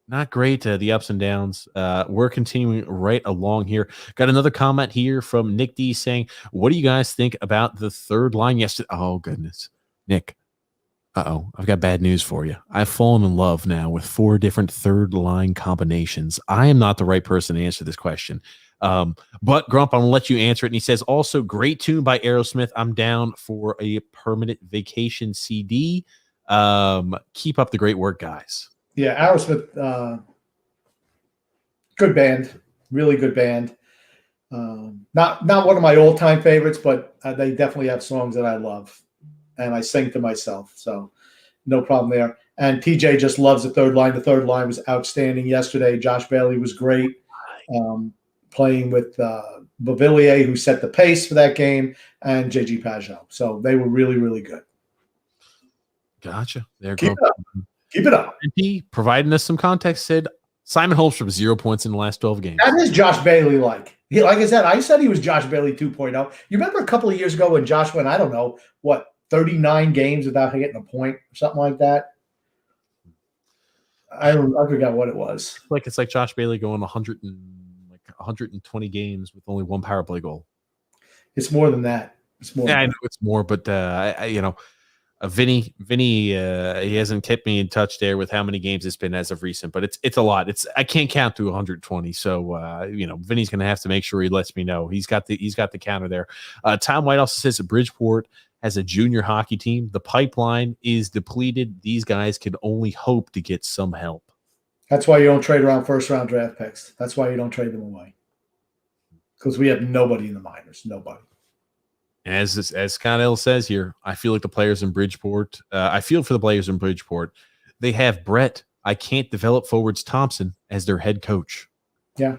not great, the ups and downs. We're continuing right along here. Got another comment here from Nick D saying, what do you guys think about the third line yesterday? Oh, goodness. Nick. I've got bad news for you. I've fallen in love now with 4 different third line combinations. I am not the right person to answer this question. But Grump, I'm going to let you answer it. And he says, also, great tune by Aerosmith. I'm down for a permanent vacation CD. Keep up the great work, guys. Yeah, Aerosmith, good band. Really good band. Not one of my all-time favorites, but they definitely have songs that I love. And I sing to myself, so no problem there. And TJ just loves the third line. The third line was outstanding yesterday. Josh Bailey was great, playing with Beauvillier, who set the pace for that game, and JG Pageau. So they were really, really good. Gotcha. Keep it up. And he, providing us some context, said Simon Holmstrom 0 points in the last 12 games. That is Josh Bailey like. Like I said he was Josh Bailey 2.0. You remember a couple of years ago when Josh went, 39 games without hitting a point or something like that? I forgot what it was. It's like Josh Bailey going 120 games with only 1 power play goal. It's more than that. I know it's more, but Vinny, he hasn't kept me in touch there with how many games it's been as of recent, but it's a lot. I can't count to 120. So Vinny's going to have to make sure he lets me know. He's got the counter there. Tom White also says that Bridgeport has a junior hockey team. The pipeline is depleted. These guys can only hope to get some help. That's why you don't trade around first-round draft picks. That's why you don't trade them away. Because we have nobody in the minors. Nobody. As Scott L says here, I feel like the players in Bridgeport. I feel for the players in Bridgeport. They have Brett, I can't develop forwards Thompson as their head coach. Yeah.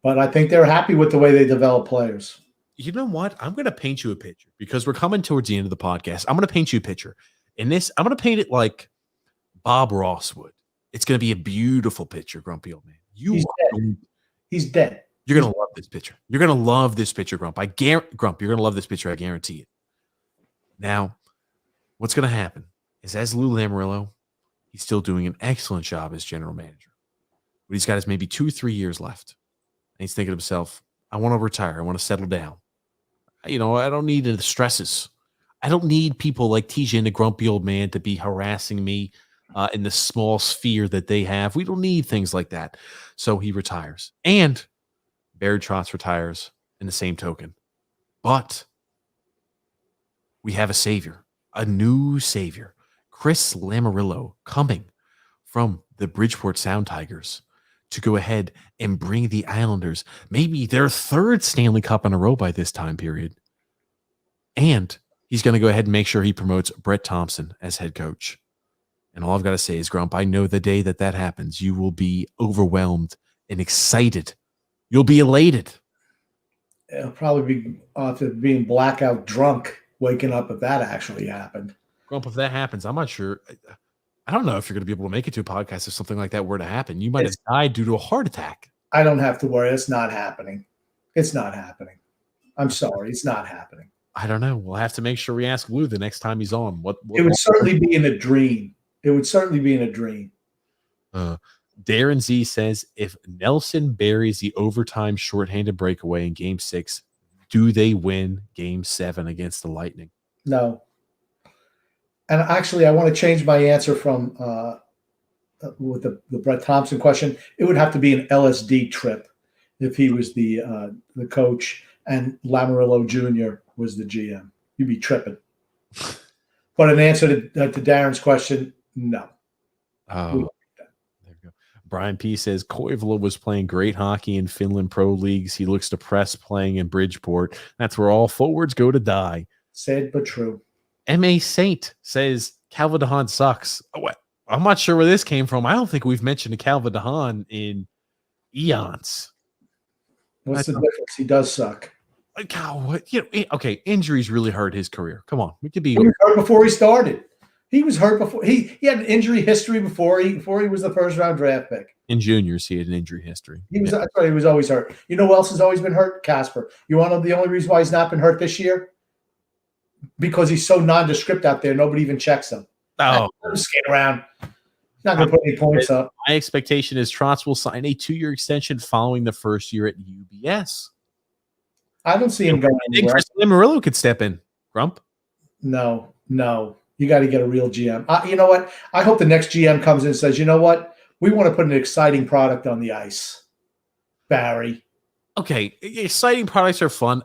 But I think they're happy with the way they develop players. You know what? I'm going to paint you a picture because we're coming towards the end of the podcast. I'm going to paint you a picture. In this, I'm going to paint it like Bob Ross would. It's going to be a beautiful picture, Grumpy Old Man. He's dead. You're going to love this picture. You're going to love this picture, Grump. Grump, you're going to love this picture. I guarantee it. Now, what's going to happen is as Lou Lamoriello, he's still doing an excellent job as general manager. But he's got maybe 2 or 3 years left. And he's thinking to himself, I want to retire. I want to settle down. I don't need the stresses. I don't need people like TJ and the Grumpy Old Man to be harassing me in the small sphere that they have. We don't need things like that. So he retires. And Barry Trotz retires in the same token. But we have a savior, a new savior, Chris Lamarillo, coming from the Bridgeport Sound Tigers to go ahead and bring the Islanders maybe their third Stanley Cup in a row by this time period. And he's going to go ahead and make sure he promotes Brett Thompson as head coach. And all I've got to say is, Grump, I know the day that happens, you will be overwhelmed and excited. You'll be elated. It'll probably be after being blackout drunk, waking up if that actually happened. Grump, if that happens, I'm not sure. I don't know if you're going to be able to make it to a podcast if something like that were to happen. You might have died due to a heart attack. I don't have to worry. It's not happening. It's not happening. I'm sorry. It's not happening. I don't know. We'll have to make sure we ask Lou the next time he's on. What it would certainly be in a dream. It would certainly be in a dream. Darren Z says, if Nelson buries the overtime shorthanded breakaway in Game 6, do they win Game 7 against the Lightning? No. And actually, I want to change my answer from with the Brett Thompson question. It would have to be an LSD trip if he was the coach and Lamarillo Jr. was the GM. You'd be tripping. But in answer to Darren's question, no. Oh, there we go. Brian P says Koivula was playing great hockey in Finland Pro Leagues. He looks depressed playing in Bridgeport. That's where all forwards go to die. Sad but true. M.A. Saint says Calvin DeHaan sucks. Oh, I'm not sure where this came from. I don't think we've mentioned a Calvin DeHaan in eons. What's the difference? He does suck. Like, what? Okay, injuries really hurt his career. Come on, we could be. He was hurt before he started. He was hurt before he had an injury history before he was the first round draft pick. In juniors, he had an injury history. That's right. He was always hurt. You know who else has always been hurt? Casper. You want to know the only reason why he's not been hurt this year? Because he's so nondescript out there, nobody even checks him. Oh, skate around. He's not going to put any points up. My expectation is Trotz will sign a 2-year extension following the first year at UBS. I don't see him going anywhere. Chris Lamarillo could step in. Grump? No. You got to get a real GM. You know what? I hope the next GM comes in and says, you know what? We want to put an exciting product on the ice. Barry. Okay, exciting products are fun.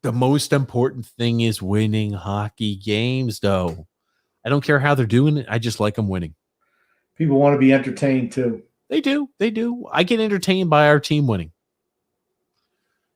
The most important thing is winning hockey games, though. I don't care how they're doing it. I just like them winning. People want to be entertained, too. They do. I get entertained by our team winning.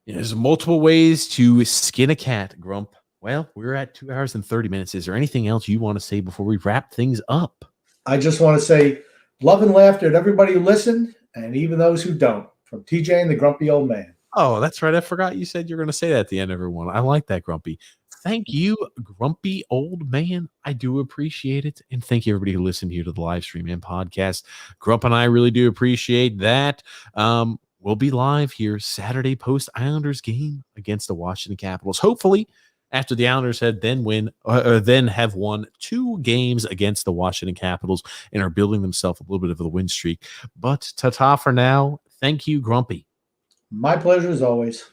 There's multiple ways to skin a cat, Grump. Well, we're at 2 hours and 30 minutes. Is there anything else you want to say before we wrap things up? I just want to say love and laughter to everybody who listened and even those who don't. From TJ and the Grumpy Old Man. Oh, that's right. I forgot you said you're going to say that at the end, everyone. I like that, Grumpy. Thank you, Grumpy Old Man. I do appreciate it. And thank you, everybody who listened here to the live stream and podcast. Grump and I really do appreciate that. We'll be live here Saturday post Islanders game against the Washington Capitals. Hopefully, after the Islanders had then have won 2 games against the Washington Capitals and are building themselves a little bit of a win streak. But ta-ta for now. Thank you, Grumpy. My pleasure as always.